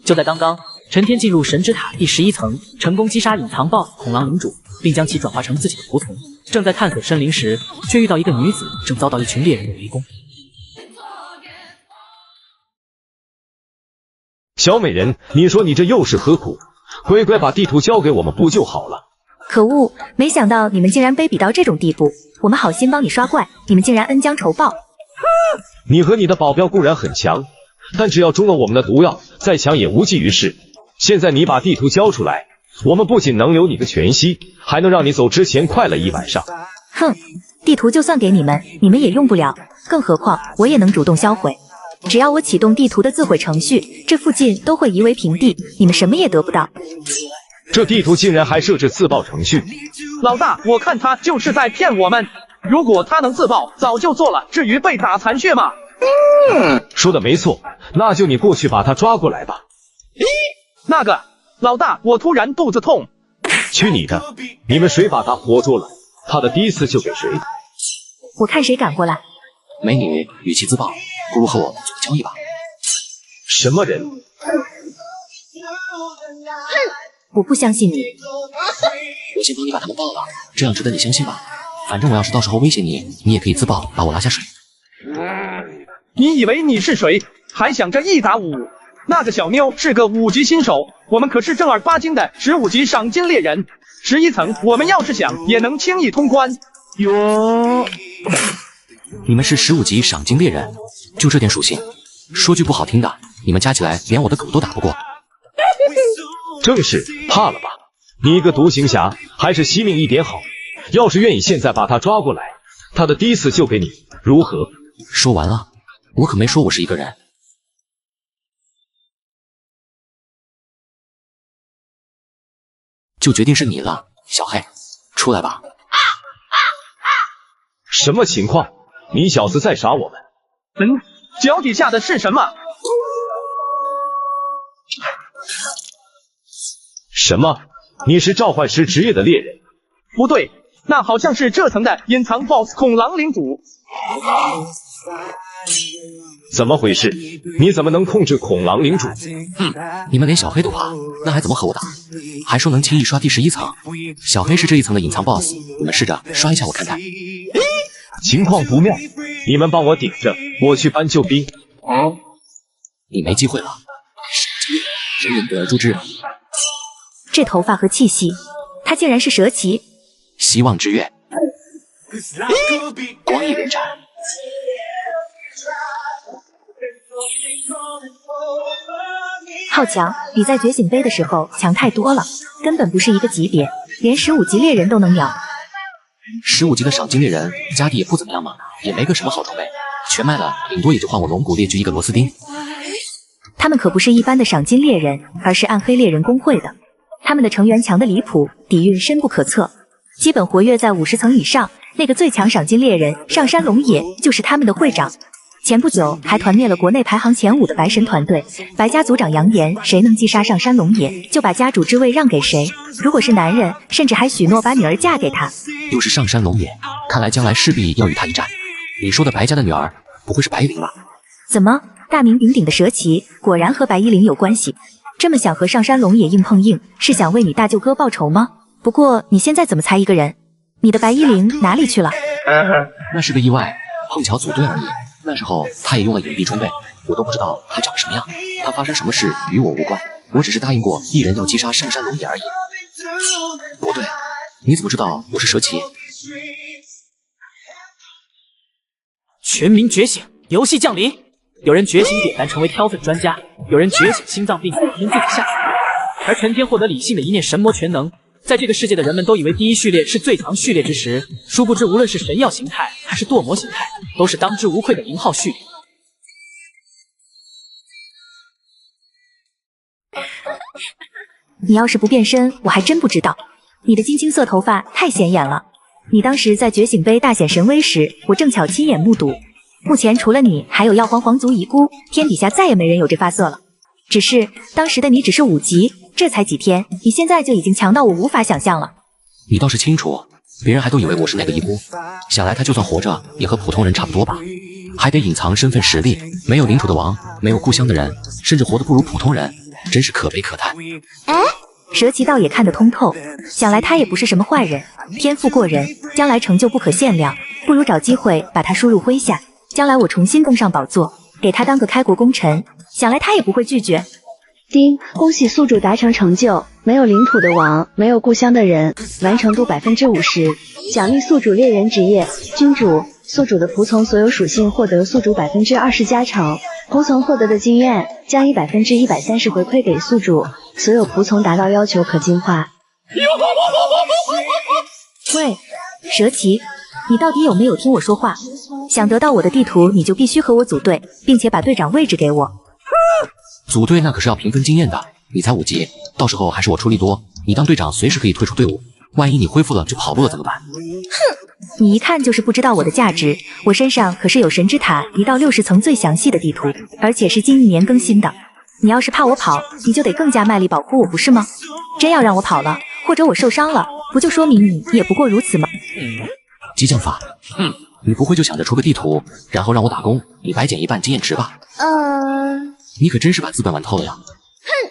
I: 就在刚刚，陈天进入神之塔第11层，成功击杀隐藏 BOSS 恐狼领主，并将其转化成自己的仆从。正在探索森林时，却遇到一个女子正遭到一群猎人的围攻。
E: 小美人，你说你这又是何苦？乖乖把地图交给我们不就好了？
G: 可恶，没想到你们竟然卑鄙到这种地步！我们好心帮你刷怪，你们竟然恩将仇报！
E: 你和你的保镖固然很强，但只要中了我们的毒药，再强也无济于事。现在你把地图交出来，我们不仅能留你个全息，还能让你走之前快乐1晚上。
G: 哼，地图就算给你们，你们也用不了，更何况我也能主动销毁。只要我启动地图的自毁程序，这附近都会夷为平地，你们什么也得不到。
E: 这地图竟然还设置自爆程序，
F: 老大，我看他就是在骗我们。如果他能自爆，早就做了，至于被打残血吗？
E: 说的没错，那就你过去把他抓过来吧。
F: 那个，老大，我突然肚子痛。
E: 去你的！你们谁把他活捉了，他的第一次就给谁。
G: 我看谁敢过来。
C: 美女，与其自爆，不如和我做个交易吧。
E: 什么人？
G: 我不相信你。
C: 我先帮你把他们爆了，这样值得你相信吧。反正我要是到时候威胁你，你也可以自爆把我拉下水。
F: 你以为你是谁？还想着1打5？那个小妞是个5级新手，我们可是正儿八经的15级赏金猎人，11层我们要是想也能轻易通关。哟，
C: 你们是15级赏金猎人，就这点属性，说句不好听的，你们加起来连我的狗都打不过。
E: 正是，怕了吧？你一个独行侠，还是惜命一点好。要是愿意现在把他抓过来，他的第一次就给你，如何？
C: 说完了，我可没说我是一个人。就决定是你了，小黑，出来吧。
E: 什么情况？你小子在耍我们？
F: 脚底下的是什么？
E: 什么？你是召唤师职业的猎人？
F: 不对，那好像是这层的隐藏 BOSS 恐狼领主。
E: 怎么回事？你怎么能控制恐狼领主？
C: 你们连小黑都怕，那还怎么和我打？还说能轻易刷第11层，小黑是这一层的隐藏 BOSS， 你们试着刷一下我看看。
E: 情况不妙，你们帮我顶着，我去搬救兵。
C: 你没机会了，人人得而诛之。
G: 这头发和气息，他竟然是蛇骑。
C: 希望之月，光翼连斩。
G: 好强，比在觉醒杯的时候强太多了，根本不是一个级别，连15级猎人都能秒。
C: 15级的赏金猎人家底也不怎么样嘛，也没个什么好装备，全卖了，顶多也就换我龙骨猎具一个螺丝钉。
G: 他们可不是一般的赏金猎人，而是暗黑猎人公会的。他们的成员强的离谱，底蕴深不可测，基本活跃在50层以上。那个最强赏金猎人上山龙野就是他们的会长。前不久还团灭了国内排行前5的白神团队。白家族长扬言，谁能击杀上山龙野，就把家主之位让给谁。如果是男人，甚至还许诺把女儿嫁给他。
C: 又是上山龙野，看来将来势必要与他一战。你说的白家的女儿，不会是白依林吧？
G: 怎么，大名鼎鼎的蛇骑果然和白依林有关系？这么想和上山龙野硬碰硬，是想为你大舅哥报仇吗？不过你现在怎么才一个人？你的白依林哪里去了？
C: 那是个意外，碰巧组队而已。那时候他也用了隐蔽装备，我都不知道他长什么样。他发生什么事与我无关，我只是答应过一人要击杀上山龙野而已。不对，你怎么知道我是蛇骑？
I: 全民觉醒，游戏降临。有人觉醒点燃成为挑粉专家，有人觉醒心脏病天自己下死。而陈天获得理性的一念神魔全能。在这个世界的人们都以为第一序列是最强序列之时，殊不知无论是神药形态还是堕魔形态，都是当之无愧的0号序列。
G: 你要是不变身，我还真不知道。你的金青色头发太显眼了。你当时在觉醒杯大显神威时，我正巧亲眼目睹。目前除了你，还有药皇皇族遗孤，天底下再也没人有这发色了。只是当时的你只是5级。这才几天，你现在就已经强到我无法想象了。
C: 你倒是清楚，别人还都以为我是那个遗孤。想来他就算活着，也和普通人差不多吧，还得隐藏身份实力，没有领土的王，没有故乡的人，甚至活得不如普通人，真是可悲可叹。
G: 蛇骑倒也看得通透，想来他也不是什么坏人，天赋过人，将来成就不可限量。不如找机会把他输入麾下，将来我重新登上宝座，给他当个开国功臣，想来他也不会拒绝。
B: 丁，恭喜宿主达成成就，没有领土的王，没有故乡的人，完成度50%。奖励宿主猎人职业，君主，宿主的仆从所有属性获得宿主20%加成，仆从获得的经验将以130%回馈给宿主，所有仆从达到要求可进化。
G: 喂，蛇骑，你到底有没有听我说话？想得到我的地图，你就必须和我组队，并且把队长位置给我。
C: 组队那可是要平分经验的，你才5级，到时候还是我出力多，你当队长随时可以退出队伍，万一你恢复了就跑路了怎么办？
G: 哼，你一看就是不知道我的价值，我身上可是有神之塔1到60层最详细的地图，而且是近1年更新的。你要是怕我跑，你就得更加卖力保护我，不是吗？真要让我跑了，或者我受伤了，不就说明你也不过如此吗？
C: 激将法，你不会就想着出个地图，然后让我打工，你白减1半经验值吧？你可真是把资本玩透了呀！哼，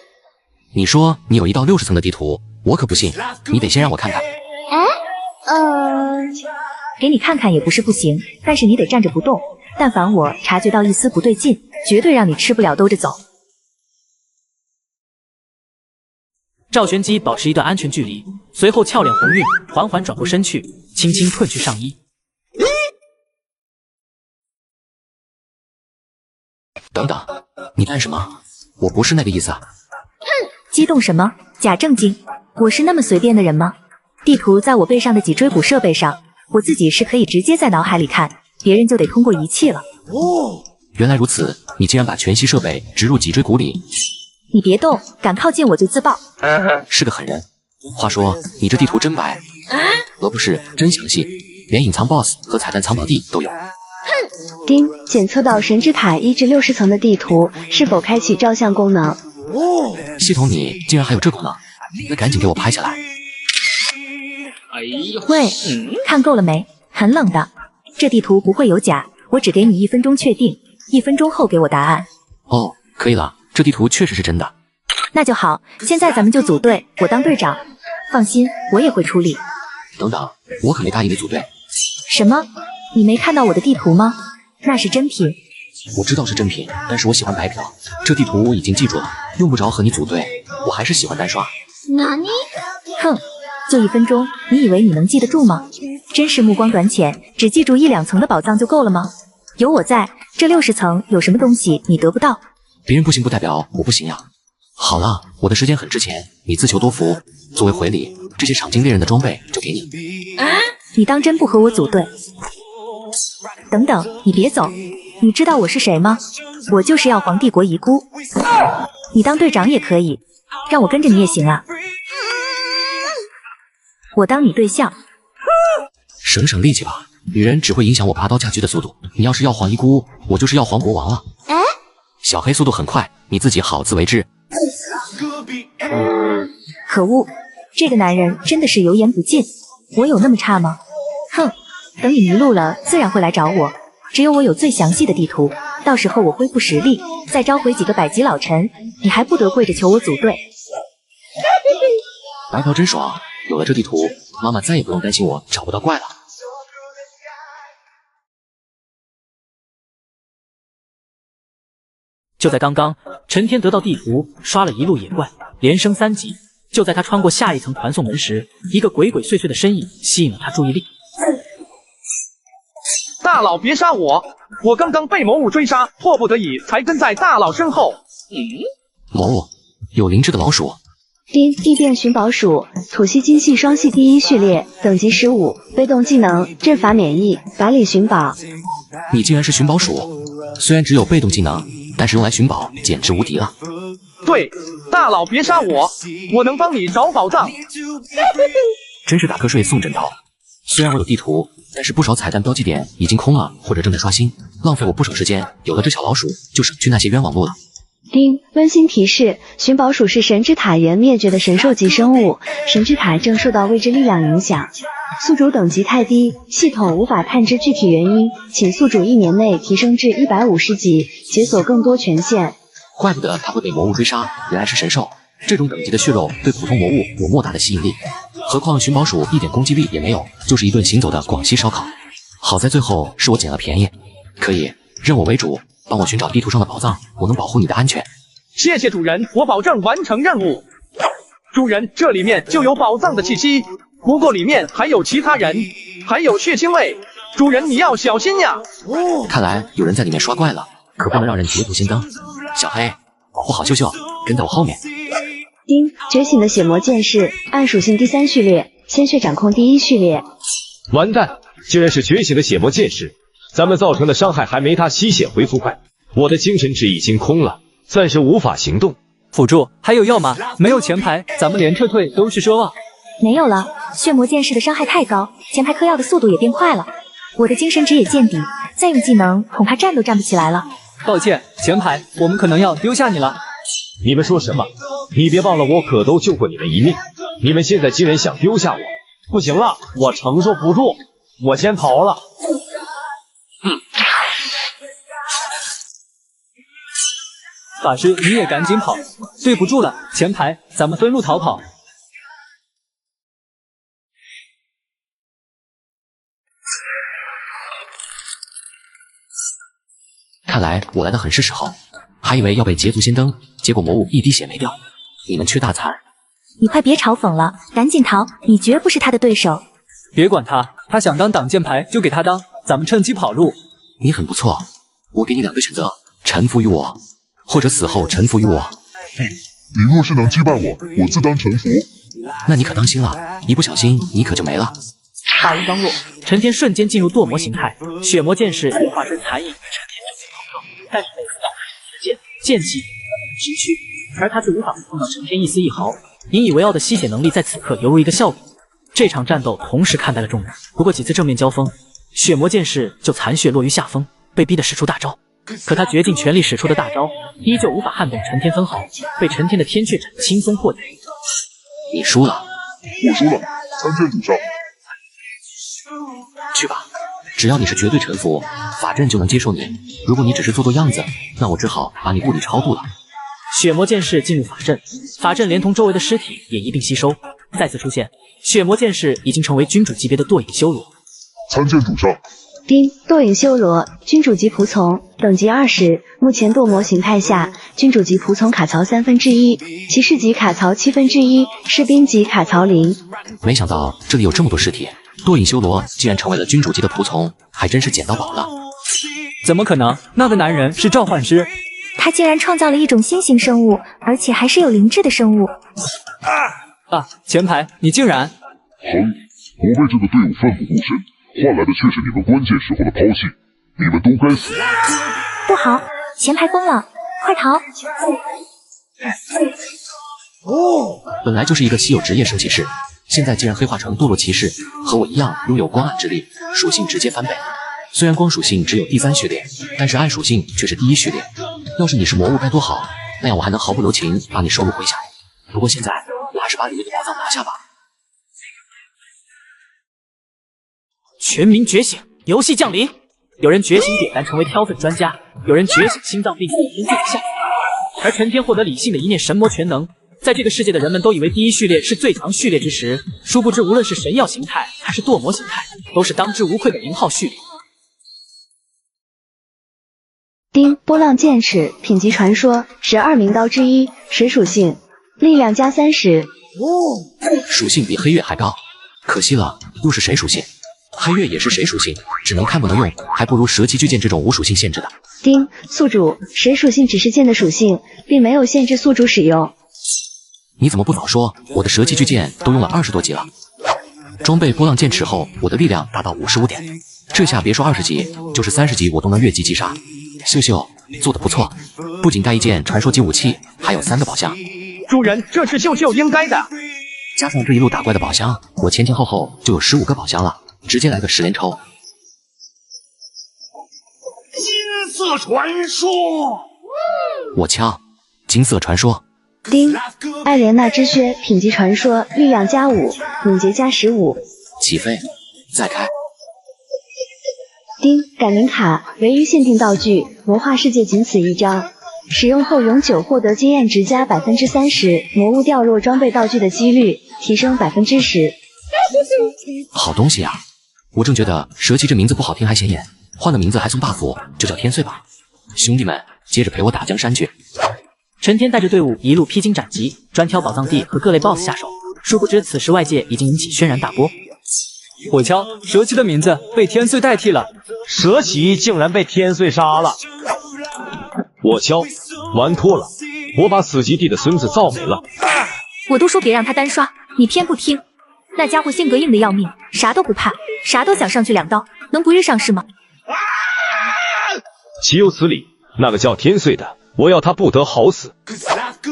C: 你说你有1到60层的地图，我可不信，你得先让我看看。
G: 给你看看也不是不行，但是你得站着不动，但凡我察觉到一丝不对劲，绝对让你吃不了兜着走。
I: 赵玄机保持一段安全距离，随后俏脸红晕，缓缓转过身去，轻轻褪去上衣。
C: 等等，你干什么？我不是那个意思啊！
G: 哼，激动什么？假正经，我是那么随便的人吗？地图在我背上的脊椎骨设备上，我自己是可以直接在脑海里看，别人就得通过仪器了。
C: 原来如此，你竟然把全息设备植入脊椎骨里！
G: 你别动，敢靠近我就自爆！
C: 是个狠人。话说，你这地图真白，不是真详细，连隐藏 BOSS 和彩蛋藏宝地都有。
B: 丁，检测到神之塔1至60层的地图，是否开启照相功能？
C: 系统你竟然还有这功能，那赶紧给我拍下来。
G: 喂，看够了没？很冷的，这地图不会有假，我只给你1分钟确定，1分钟后给我答案。
C: 哦，可以了，这地图确实是真的。
G: 那就好，现在咱们就组队，我当队长。放心，我也会出力。
C: 等等，我可没答应你组队。
G: 什么？你没看到我的地图吗？那是真品。
C: 我知道是真品，但是我喜欢白嫖。这地图我已经记住了，用不着和你组队，我还是喜欢单刷。
L: 哪里？
G: 哼，就1分钟，你以为你能记得住吗？真是目光短浅，只记住1、2层的宝藏就够了吗？有我在，这60层有什么东西你得不到？
C: 别人不行不代表我不行呀。好了，我的时间很值钱，你自求多福。作为回礼，这些赏金猎人的装备就给你。
G: 你当真不和我组队？等等，你别走。你知道我是谁吗？我就是药皇帝国遗孤。你当队长也可以，让我跟着你也行啊。我当你对象。
C: 省省力气吧，女人只会影响我拔刀架车的速度。你要是药皇遗孤，我就是药皇国王了。
Q: 哎，
C: 小黑速度很快，你自己好自为之。
G: 可恶，这个男人真的是油盐不进。我有那么差吗？哼，等你迷路了，自然会来找我。只有我有最详细的地图，到时候我恢复实力，再召回几个百级老臣，你还不得跪着求我组队？
C: 白嫖真爽，有了这地图，妈妈再也不用担心我找不到怪了。
I: 就在刚刚，陈天得到地图，刷了一路野怪，连升3级。就在他穿过下一层传送门时，一个鬼鬼祟祟的身影吸引了他注意力。
F: 大佬别杀我！我刚刚被魔物追杀，迫不得已才跟在大佬身后。
C: 魔物，有灵智的老鼠。
B: 丁地变寻宝鼠，土系金系双系第1序列，等级15，被动技能阵法免疫，百里寻宝。
C: 你竟然是寻宝鼠，虽然只有被动技能，但是用来寻宝简直无敌了。
F: 对，大佬别杀我，我能帮你找宝藏。
C: 真是打瞌睡送枕头。虽然我有地图，但是不少彩蛋标记点已经空了，或者正在刷新，浪费我不少时间。有了这小老鼠，就省去那些冤枉路了。
B: 丁，温馨提示：寻宝鼠是神之塔原灭绝的神兽级生物，神之塔正受到未知力量影响，宿主等级太低，系统无法探知具体原因，请宿主1年内提升至150级，解锁更多权限。
C: 怪不得它会被魔物追杀，原来是神兽。这种等级的血肉对普通魔物有莫大的吸引力，何况寻宝鼠一点攻击力也没有，就是一顿行走的广西烧烤。好在最后是我捡了便宜，可以认我为主，帮我寻找地图上的宝藏，我能保护你的安全。
F: 谢谢主人，我保证完成任务。主人，这里面就有宝藏的气息，不过里面还有其他人，还有血腥味。主人你要小心呀！
C: 看来有人在里面刷怪了，可不能让人捷足先登。小黑，保护好秀秀，跟在我后面。
B: 丁，觉醒的血魔剑士，暗属性第3序列，鲜血掌控第1序列。
E: 完蛋，竟然是觉醒的血魔剑士，咱们造成的伤害还没他吸血回复快，我的精神值已经空了，暂时无法行动。
D: 辅助还有药吗？没有前排，咱们连撤退都是奢望。
G: 没有了，血魔剑士的伤害太高，前排嗑药的速度也变快了，我的精神值也见底，再用技能恐怕站都站不起来了。
D: 抱歉，前排，我们可能要丢下你了。
E: 你们说什么？你别忘了我可都救过你们一命，你们现在竟然想丢下我，不行了，我承受不住，我先逃了。
D: 法师，你也赶紧跑，对不住了，前排，咱们分路逃跑。
C: 看来我来的很是时候，还以为要被捷足先登，结果魔物一滴血没掉，你们缺大残。
G: 你快别嘲讽了，赶紧逃，你绝不是他的对手。
D: 别管他，他想当挡箭牌就给他当，咱们趁机跑路。
C: 你很不错，我给你2个选择，臣服于我，或者死后臣服于我。
K: 你若是能击败我，我自当臣服。
C: 那你可当心了，一不小心你可就没了。
I: 话音刚落，陈天瞬间进入堕魔形态，血魔剑士也化身残影与陈天正面碰撞，但是每次打开剑，剑气直驱，而他却无法碰到陈天一丝一毫。引以为傲的吸血能力在此刻犹如一个笑柄。这场战斗同时看待了众人，不过几次正面交锋，血魔剑士就残血落于下风，被逼得使出大招。可他竭尽全力使出的大招，依旧无法撼动陈天分毫，被陈天的天血斩轻松破解。
C: 你输了。
K: 我输了，参见主上。
C: 去吧，只要你是绝对臣服，法阵就能接受你。如果你只是做做样子，那我只好把你物理超度了。
I: 血魔剑士进入法阵，法阵连同周围的尸体也一并吸收。再次出现，血魔剑士已经成为君主级别的堕影修罗。
K: 参见主上。
B: 丁，堕影修罗，君主级仆从，等级20，目前堕魔形态下，君主级仆从卡槽1/3，骑士级卡槽1/7，士兵级卡槽0。
C: 没想到这里有这么多尸体，堕影修罗竟然成为了君主级的仆从，还真是捡到宝了。
D: 怎么可能？那个男人是召唤师，
G: 他竟然创造了一种新型生物，而且还是有灵智的生物。
D: 前排，你竟然……
K: 我为这个队伍奋不顾身，换来的却是你们关键时候的抛弃，你们都该死。
G: 不好，前排疯了，快逃！
C: 本来就是一个稀有职业圣骑士，现在既然黑化成堕落骑士，和我一样拥有光暗之力，属性直接翻倍。虽然光属性只有第3序列，但是暗属性却是第1序列。要是你是魔物该多好，那样我还能毫不留情把你收入麾下。不过现在我还是把里面的宝藏拿下吧。
I: 全民觉醒，游戏降临。有人觉醒点燃成为挑粉专家，有人觉醒心脏病本身自己下。而陈天获得理性的一念神魔全能。在这个世界的人们都以为第1序列是最强序列之时，殊不知无论是神药形态还是堕魔形态，都是当之无愧的0号序列。
B: 丁波浪剑齿品级传说12名刀之一，水属性，力量加30。
C: 属性比黑月还高，可惜了，又是水属性。黑月也是水属性，只能看不能用，还不如蛇骑巨剑这种无属性限制的。
B: 丁宿主水属性只是剑的属性，并没有限制宿主使用。
C: 你怎么不早说？我的蛇骑巨剑都用了20多级了。装备波浪剑齿后，我的力量达到55点，这下别说20级，就是30级我都能越级击杀。秀秀做得不错，不仅带一件传说级武器，还有3个宝箱。
F: 主人，这是秀秀应该的。
C: 加上这一路打怪的宝箱，我前后后就有15个宝箱了，直接来个10连抽。
A: 金色传说，
C: 我敲，金色传说。
B: 丁艾莲娜之靴品级传说，力量加5，敏捷加15。
C: 起飞，再开。
B: 丁感灵卡，唯一限定道具，魔化世界仅此一张。使用后永久获得经验值加30%，魔物掉落装备道具的几率提升10%。
C: 好东西啊！我正觉得蛇骑这名字不好听还显眼，换个名字还送 buff， 就叫天岁吧。兄弟们，接着陪我打江山去。
I: 陈天带着队伍一路披荆斩棘，专挑宝藏地和各类 BOSS 下手。殊不知此时外界已经引起轩然大波。
D: 我敲，蛇骑的名字被天岁代替了，
E: 蛇骑竟然被天岁杀了。我敲，玩脱了，我把死极地的孙子造没了。
G: 我都说别让他单刷，你偏不听。那家伙性格硬的要命，啥都不怕，啥都想上去2刀，能不日上市吗？
E: 岂有此理！那个叫天岁的，我要他不得好死！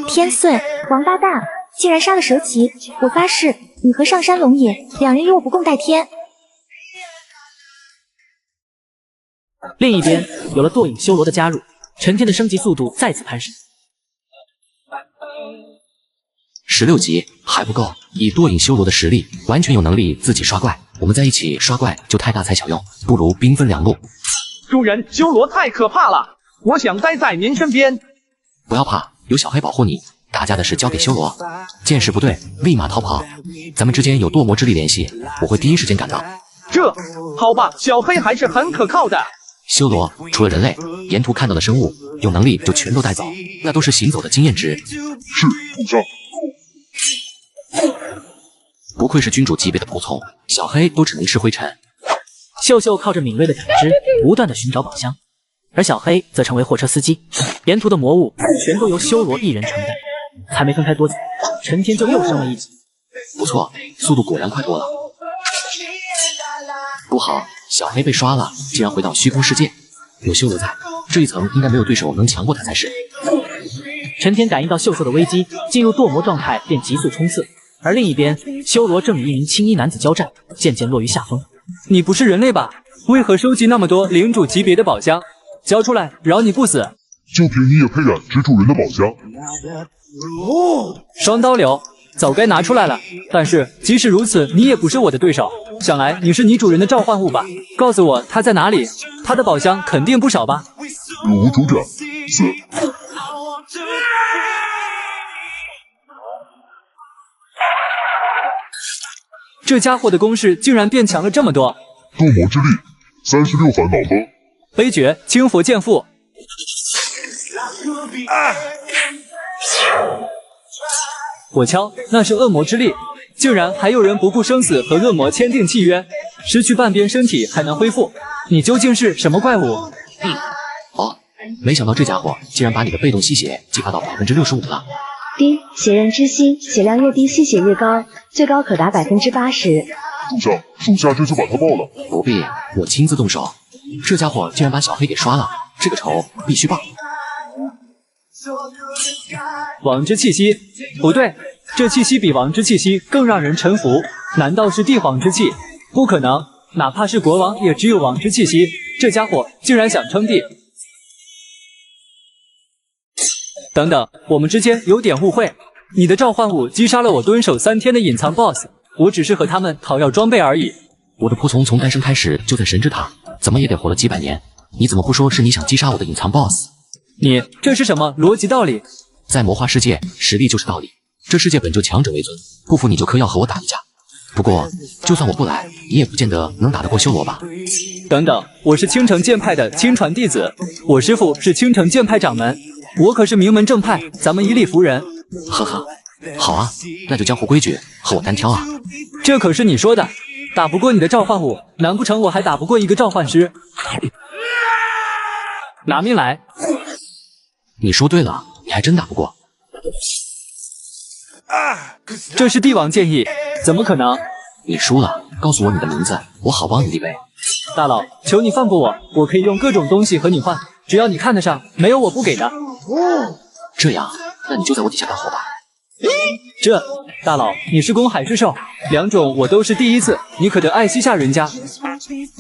Q: 天岁，王八蛋，竟然杀了蛇骑！我发誓，你和上山龙也2人与我不共戴天。
I: 另一边，有了堕影修罗的加入，陈天的升级速度再次攀升。
C: 16级还不够，以堕影修罗的实力，完全有能力自己刷怪。我们在一起刷怪就太大材小用，不如兵分2路。
F: 主人，修罗太可怕了，我想待在您身边。
C: 不要怕，有小黑保护你。打架的事交给修罗，见势不对立马逃跑。咱们之间有堕魔之力联系，我会第一时间赶到。
F: 这好吧，小黑还是很可靠的。
C: 修罗除了人类，沿途看到的生物，有能力就全都带走，那都是行走的经验值。
K: 是，部长。
C: 不愧是君主级别的仆从，小黑都只能吃灰尘。
I: 秀秀靠着敏锐的感知，不断的寻找宝箱，而小黑则成为货车司机，沿途的魔物全都由修罗一人承担。才没分开多久，陈天就又升了1级。
C: 不错，速度果然快多了。不好，小黑被刷了，竟然回到虚空世界。有修罗在，这一层应该没有对手能强过他才是。
I: 陈天感应到秀秀的危机，进入堕魔状态便急速冲刺。而另一边，修罗正与一名青衣男子交战，渐渐落于下风。
D: 你不是人类吧？为何收集那么多领主级别的宝箱？交出来，饶你不死！
K: 就凭你也配染指主人的宝箱？
D: 双刀流，早该拿出来了。但是即使如此，你也不是我的对手。想来你是你主人的召唤物吧？告诉我他在哪里？他的宝箱肯定不少吧？
K: 有无主者死。
D: 这家伙的攻势竟然变强了这么多！
K: 堕魔之力，36烦恼崩。
D: 杯诀，清佛剑腹。我敲，那是恶魔之力，竟然还有人不顾生死和恶魔签订契约，失去半边身体还能恢复。你究竟是什么怪物？
C: 哦，没想到这家伙竟然把你的被动吸血激发到65%了。
B: 丁血刃之心，血量越低吸血越高，最高可达80%。
K: 属下属下这就把他报了。
C: 不必，我亲自动手。这家伙竟然把小黑给刷了，这个仇必须报。
D: 网之气息，不对，这气息比王之气息更让人臣服，难道是帝皇之气？不可能，哪怕是国王也只有王之气息，这家伙竟然想称帝！等等，我们之间有点误会。你的召唤物击杀了我蹲守3天的隐藏 BOSS， 我只是和他们讨要装备而已。
C: 我的仆从从诞生开始就在神之塔，怎么也得活了几百年。你怎么不说是你想击杀我的隐藏 BOSS？ 你
D: 这是什么逻辑道理？
C: 在魔化世界，实力就是道理。这世界本就强者为尊，不服你就嗑药和我打一架。不过，就算我不来，你也不见得能打得过修罗吧？
D: 等等，我是青城剑派的亲传弟子，我师父是青城剑派掌门，我可是名门正派，咱们以理服人。
C: 呵呵，好啊，那就江湖规矩，和我单挑啊！
D: 这可是你说的，打不过你的召唤物，难不成我还打不过一个召唤师？拿命来！
C: 你说对了，你还真打不过。
D: 这是帝王建议，怎么可能？
C: 你输了，告诉我你的名字，我好帮你立碑。
D: 大佬，求你放过我，我可以用各种东西和你换，只要你看得上，没有我不给的。
C: 这样，那你就在我底下干活吧。
D: 这大佬，你是攻还是受？2种我都是第一次，你可得爱惜下人家。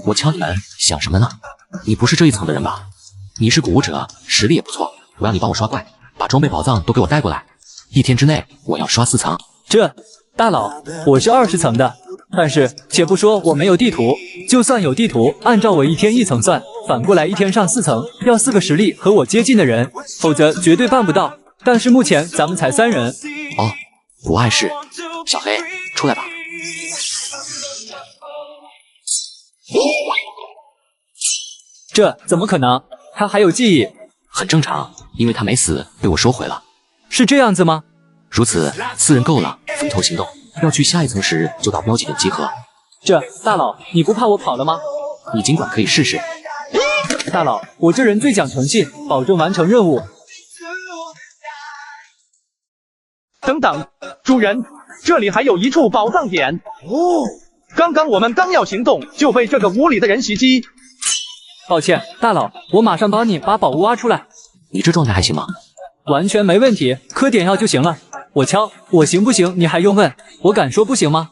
C: 我敲你们想什么呢？你不是这一层的人吧？你是古武者，实力也不错，我要你帮我刷怪，把装备宝藏都给我带过来。1天之内我要刷4层。
D: 这大佬，我是20层的，但是且不说我没有地图，就算有地图，按照我1天1层算，反过来1天上4层，要4个实力和我接近的人，否则绝对办不到。但是目前咱们才3人。
C: 哦，不碍事。小黑，出来吧。
D: 这怎么可能？他还有记忆。
C: 很正常，因为他没死，被我收回了。
D: 是这样子吗？
C: 如此，4人够了，分头行动。要去下一层时，就到标记点集合。
D: 这大佬，你不怕我跑了吗？
C: 你尽管可以试试。
D: 大佬，我这人最讲诚信，保证完成任务。
F: 等等，主人，这里还有一处宝藏点哦。刚刚我们刚要行动，就被这个无理的人袭击。
D: 抱歉，大佬，我马上帮你把宝物挖出来。
C: 你这状态还行吗？
D: 完全没问题，磕点药就行了。我敲，我行不行？你还用问？我敢说不行吗？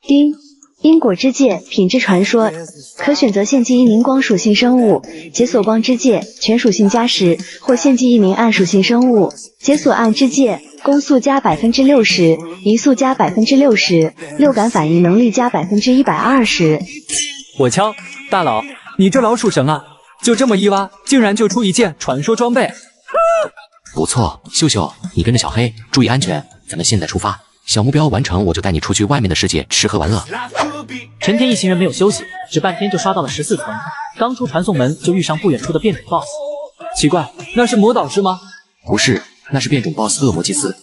B: 丁，因果之戒，品质传说，可选择献祭1名光属性生物，解锁光之戒，全属性加10，或献祭1名暗属性生物，解锁暗之戒，攻速加60%，移速加60%，六感反应能力加120%。
D: 我敲，大佬，你这老鼠神啊！就这么一挖，竟然就出一件传说装备。
C: 不错，秀秀，你跟着小黑，注意安全。咱们现在出发，小目标完成，我就带你出去外面的世界吃喝玩乐。
I: 陈天一行人没有休息，只半天就刷到了14层。刚出传送门就遇上不远处的变种 BOSS。
D: 奇怪，那是魔导师吗？
C: 不是，那是变种 BOSS 恶魔祭司。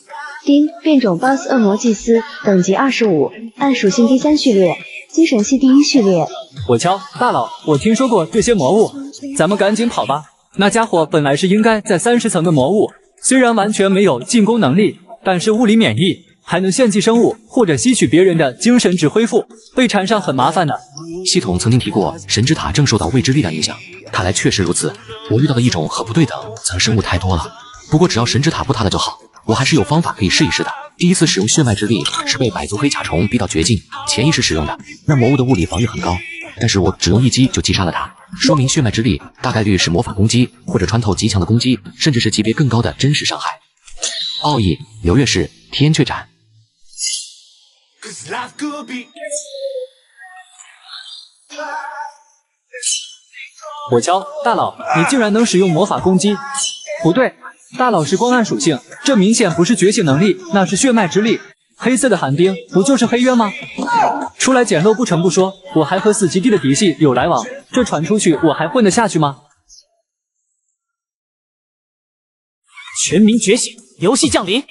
B: 丁，变种 BOSS 恶魔祭司，等级25，暗属性第3序列，精神系第1序列。
D: 我敲，大佬，我听说过这些魔物，咱们赶紧跑吧。那家伙本来是应该在30层的魔物，虽然完全没有进攻能力，但是物理免疫，还能献祭生物或者吸取别人的精神值恢复，被缠上很麻烦的。
C: 系统曾经提过，神之塔正受到未知力量影响，看来确实如此。我遇到的异种和不对等层生物太多了，不过只要神之塔不塌了就好，我还是有方法可以试一试的。第一次使用血脉之力是被百足黑甲虫逼到绝境，潜意识使用的。那魔物的物理防御很高，但是我只用一击就击杀了它，说明血脉之力大概率是魔法攻击或者穿透极强的攻击，甚至是级别更高的真实伤害。奥义流月式天阙斩。
D: 我敲，大佬，你竟然能使用魔法攻击？不对，大佬是光暗属性，这明显不是觉醒能力，那是血脉之力。黑色的寒冰不就是黑渊吗？出来捡漏不成不说，我还和死极地的嫡系有来往，这传出去我还混得下去吗？
I: 全民觉醒，游戏降临。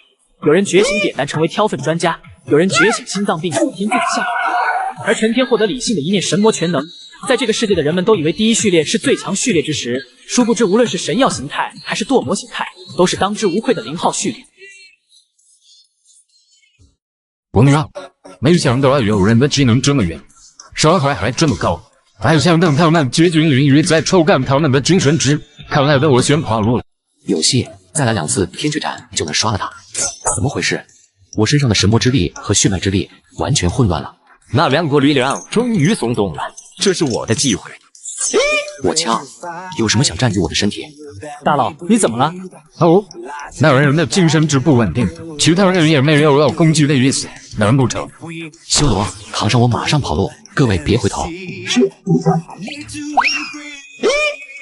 I: 有人觉醒点燃成为挑粪专家，有人觉醒心脏病10天自己下。而陈天获得理性的一念神魔全能，在这个世界的人们都以为第1序列是最强序列之时，殊不知无论是神药形态还是堕魔形态，都是当之无愧的0号序列。
S: 我能让，没想到有人的技能这么远，伤害还这么高，还有像他们绝军淋雨在抽干他们的精神值，看来被我选跑路了。
C: 有戏，再来2次天阙斩就能刷了他。怎么回事？我身上的神魔之力和血脉之力完全混乱了。
N: 那两股力量终于松动了，这是我的机会。
C: 我敲，有什么想占据我的身体？
D: 大佬，你怎么了？
S: 哦，那人的精神值不稳定，其他人也没有要攻击的意思，难不成？
C: 修罗，扛上我马上跑路，各位别回头。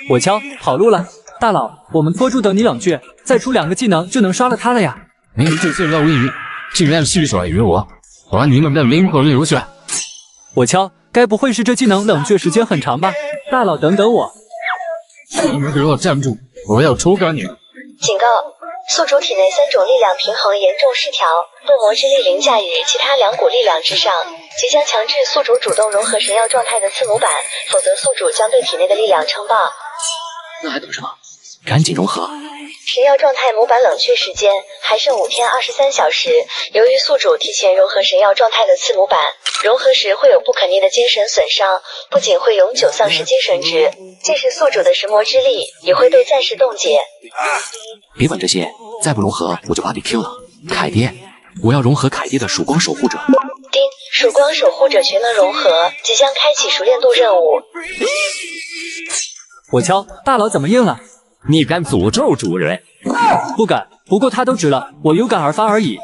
D: 我敲，跑路了。大佬，我们拖住等你冷却，再出2个技能就能刷了他了呀。
S: 你这些老鱼竟然戏耍于我，把你们的灵魂留下！
D: 我敲，该不会是这技能冷却时间很长吧？大佬，等等我！
S: 你们给我站住！我要抽干你！
B: 警告：宿主体内3种力量平衡严重失调，恶魔之力凌驾于其他2股力量之上，即将强制宿主主动融合神药状态的次模板，否则宿主将对体内的力量称霸。
C: 那还等什么？赶紧融合！
B: 神药状态模板冷却时间还剩5天23小时。由于宿主提前融合神药状态的次模板，融合时会有不可逆的精神损伤，不仅会永久丧失精神值，即使宿主的神魔之力也会被暂时冻结。
C: 别管这些，再不融合我就把你 Q 了。凯爹，我要融合凯爹的曙光守护者。
B: 丁，曙光守护者全能融合，即将开启熟练度任务。
D: 我敲，大佬怎么硬了？
N: 你敢诅咒主人？
D: 不敢，不过他都值了，我有感而发而已。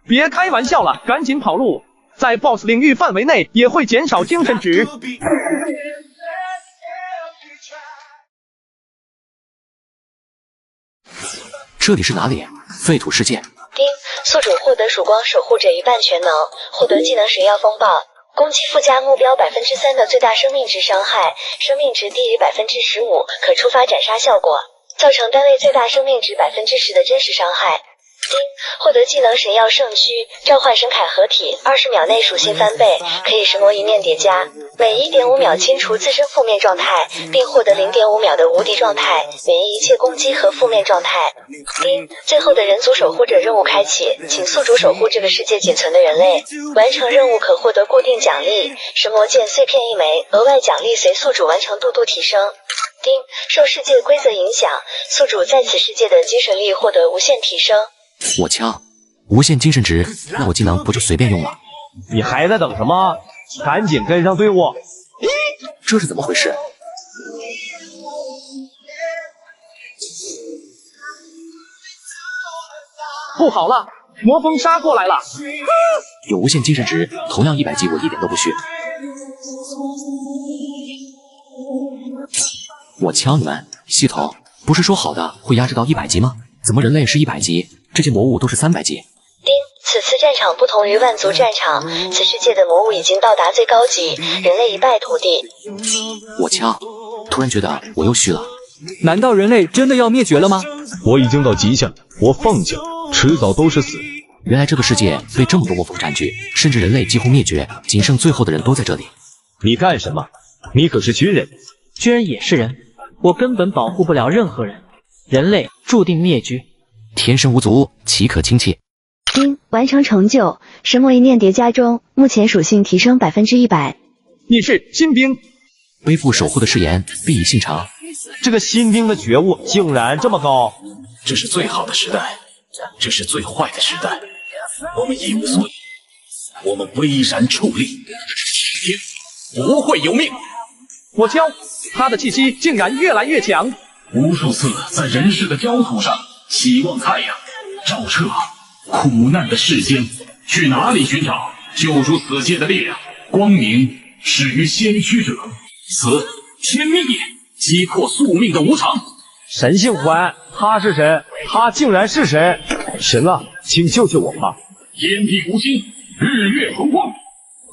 F: 别开玩笑了，赶紧跑路！在 BOSS 领域范围内也会减少精神值。
C: 这里是哪里？废土世界。
B: 丁，宿主获得曙光守护者一半全能，获得技能神药风暴。攻击附加目标3%的最大生命值伤害，生命值低于15%，可触发斩杀效果，造成单位最大生命值10%的真实伤害。丁，获得技能神药圣躯，召唤神铠合体，20秒内属性翻倍，可以神魔一念叠加，每 1.5秒清除自身负面状态，并获得0.5秒的无敌状态，免疫一切攻击和负面状态。丁，最后的人族守护者任务开启，请宿主守护这个世界仅存的人类，完成任务可获得固定奖励，神魔剑碎片1枚，额外奖励随宿主完成度提升。丁，受世界规则影响，宿主在此世界的精神力获得无限提升。
C: 我敲，无限精神值，那我技能不就随便用了？
E: 你还在等什么？赶紧跟上队伍！
C: 这是怎么回事？
F: 不好了，魔风杀过来了！
C: 有无限精神值，同样100级我一点都不虚。我敲你们，系统不是说好的会压制到100级吗？怎么人类是100级，这些魔物都是300级？
B: 丁，此次战场不同于万族战场，此世界的魔物已经到达最高级，人类一败涂地。
C: 我敲，突然觉得我又虚了。
D: 难道人类真的要灭绝了吗？
E: 我已经到极限了，我放弃了，迟早都是死。
C: 原来这个世界被这么多魔风占据，甚至人类几乎灭绝，仅剩最后的人都在这里。
E: 你干什么？你可是军人。
I: 军人也是人，我根本保护不了任何人，人类注定灭绝。
C: 天生无足，岂可轻弃？
B: 丁，完成成就，神魔一念叠加中，目前属性提升100%。
F: 你是新兵，
C: 背负守护的誓言，必以信长。
E: 这个新兵的觉悟竟然这么高！
A: 这是最好的时代，这是最坏的时代。我们一无所有，我们巍然矗立，天不会有命。
F: 我敲，他的气息竟然越来越强。
A: 无数次在人世的焦土上希望太阳照彻，苦难的世间去哪里寻找救赎此界的力量？光明始于先驱者，此天命也，击破宿命的无常。
E: 神性还，他是神，他竟然是神！神啊，请救救我吧！
A: 天地无心，日月同光，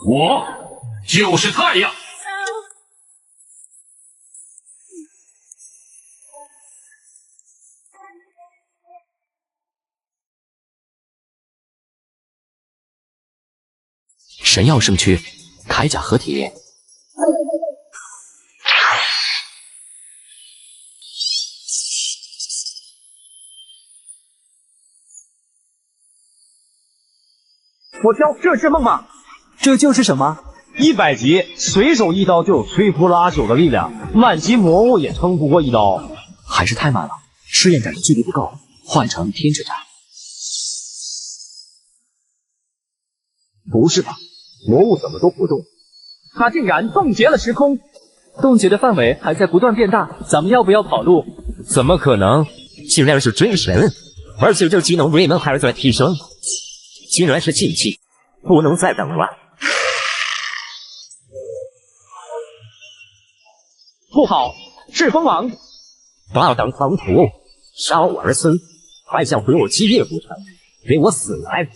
A: 我就是太阳。
C: 神药圣躯，铠甲合体。
F: 我敲，这是梦吗？
D: 这就是什么
E: ？100级，随手一刀就有摧枯拉朽的力量，万级魔物也撑不过一刀。
C: 还是太慢了，试验斩的距离不够，换成天穹斩。
P: 不是吧？魔物怎么都不动？
F: 他竟然冻结了时空！
D: 冻结的范围还在不断变大，咱们要不要跑路？
P: 怎么可能？竟然是真神，而且这技能威能还在提升，竟然是禁忌，不能再等了。
F: 不好，是蜂王！
P: 大胆狂徒，杀我儿孙，还想毁我基业不成？给我死来！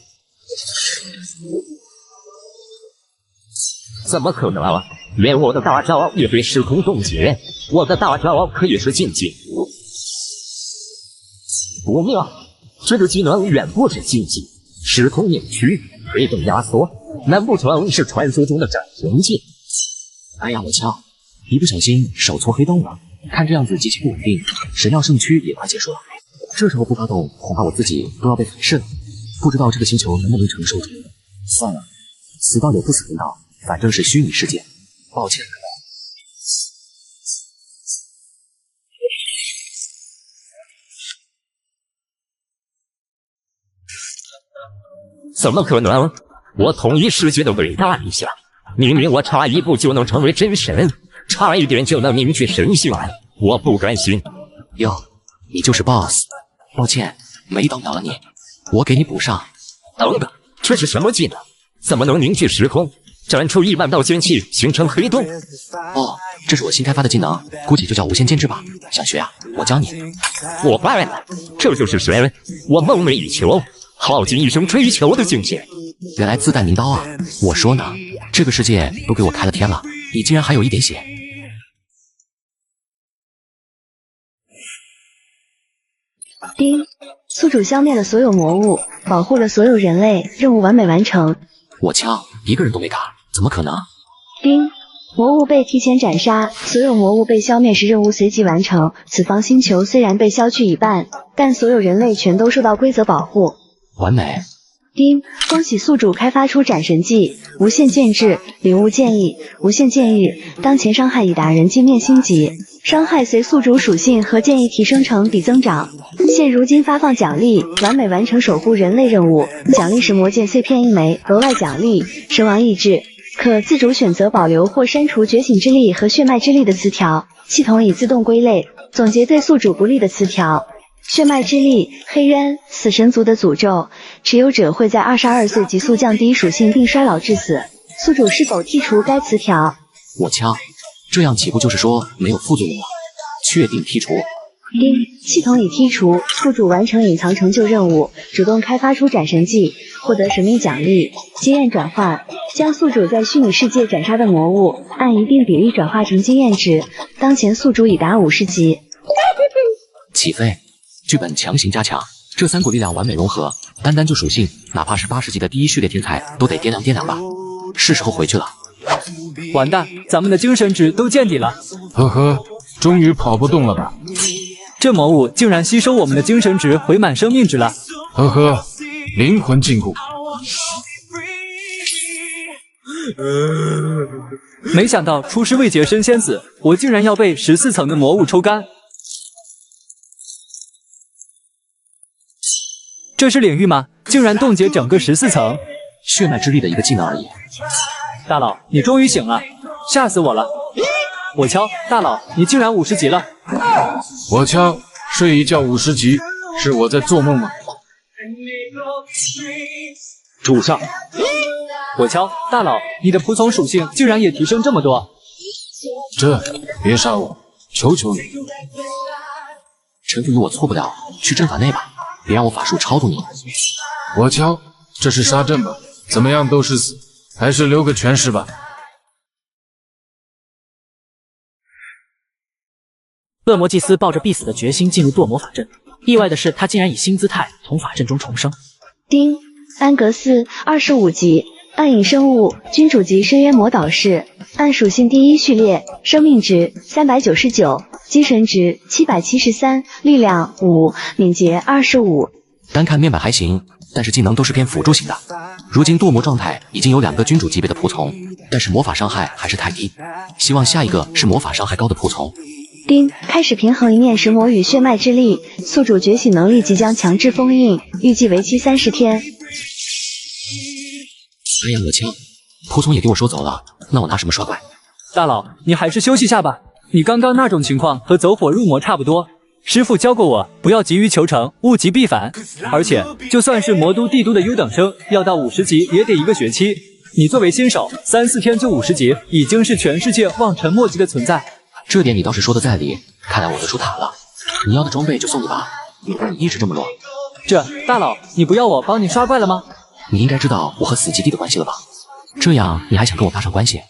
P: 怎么可能啊！连我的大招也被时空冻结，我的大招可也是禁忌。不妙，这个技能远不止禁忌，时空扭曲，黑洞压缩，难不成是传说中的斩魂剑？
C: 哎呀，我操！一不小心手搓黑洞了，看这样子极其不稳定，神庙圣区也快结束了。这时候不发动，恐怕我自己都要被反噬了。不知道这个星球能不能承受住？算了，死道友不死人道，反正是虚拟世界。抱歉。
P: 怎么可能？我统一世界的伟大理想，明明我差一步就能成为真神，差一点就能凝聚神性来，我不甘心。
C: 哟，你就是 boss。抱歉，没等到了你，我给你补上。
P: 等等，这是什么技能？怎么能凝聚时空？斩出10000道仙气，形成黑洞？
C: 哦，这是我新开发的技能，估计就叫无限剑制吧。想学啊？我教你。
P: 我败了，这就是神，我梦寐以求，耗尽一生追求的境界。
C: 原来自带名刀啊！我说呢，这个世界都给我开了天了，你竟然还有一点血。
B: 丁，宿主消灭了所有魔物，保护了所有人类，任务完美完成。
C: 我枪，一个人都没卡，怎么可能？
B: 丁，魔物被提前斩杀，所有魔物被消灭时任务随即完成。此方星球虽然被消去一半，但所有人类全都受到规则保护。
C: 完美。
B: 丁，恭喜宿主开发出斩神技，无限剑制，领悟剑意，无限剑意，当前伤害已达人界面星级，伤害随宿主属性和剑意提升成比增长。现如今发放奖励，完美完成守护人类任务，奖励是魔剑碎片1枚，额外奖励神王意志，可自主选择保留或删除觉醒之力和血脉之力的词条，系统已自动归类，总结对宿主不利的词条。血脉之力，黑渊，死神族的诅咒，持有者会在22岁急速降低属性并衰老致死。宿主是否剔除该词条？
C: 我枪，这样岂不就是说没有副作用了？确定剔除。
B: 丁，系统已剔除，宿主完成隐藏成就任务，主动开发出斩神技，获得神秘奖励，经验转换，将宿主在虚拟世界斩杀的魔物按一定比例转化成经验值，当前宿主已达50级。
C: 起飞。剧本强行加强，这3股力量完美融合，单单就属性，哪怕是80级的第1序列天才都得掂量掂量吧。是时候回去了。
D: 完蛋，咱们的精神值都见底了。
S: 呵呵，终于跑不动了吧？
D: 这魔物竟然吸收我们的精神值，回满生命值了。
S: 呵呵，灵魂禁锢。
D: 没想到出师未捷身先死，我竟然要被14层的魔物抽干。这是领域吗？竟然冻结整个14层，
C: 血脉之力的一个技能而已。
D: 大佬，你终于醒了，吓死我了！我敲，大佬，你竟然50级了！
S: 我敲，睡一觉50级，是我在做梦吗？
P: 主上，
D: 我敲，大佬，你的仆从属性竟然也提升这么多！
S: 别杀我，求求你！
C: 臣服于我错不了，去阵法内吧。别让我法术超度你！
S: 我敲，这是杀阵吧？怎么样都是死，还是留个全尸吧。
I: 恶魔祭司抱着必死的决心进入堕魔法阵，意外的是，他竟然以新姿态从法阵中重生。
B: 丁，安格斯25级，暗影生物，君主级深渊魔导士，按属性第1序列，生命值399。精神值773，力量5，敏捷25。
C: 单看面板还行，但是技能都是偏辅助型的。如今堕魔状态已经有2个君主级别的仆从，但是魔法伤害还是太低，希望下一个是魔法伤害高的仆从。
B: 丁，开始平衡一念神魔与血脉之力，宿主觉醒能力即将强制封印，预计为期30天。
C: 哎呀，我枪，仆从也给我收走了，那我拿什么刷怪？
D: 大佬，你还是休息下吧。你刚刚那种情况和走火入魔差不多。师傅教过我，不要急于求成，物极必反。而且，就算是魔都、帝都的优等生，要到50级也得1个学期。你作为新手，3、4天就50级，已经是全世界望尘莫及的存在。
C: 这点你倒是说的在理，看来我得出塔了。你要的装备就送你吧，你不是一直这么弱。
D: 大佬，你不要我帮你刷怪了吗？
C: 你应该知道我和死基地的关系了吧？这样你还想跟我搭上关系？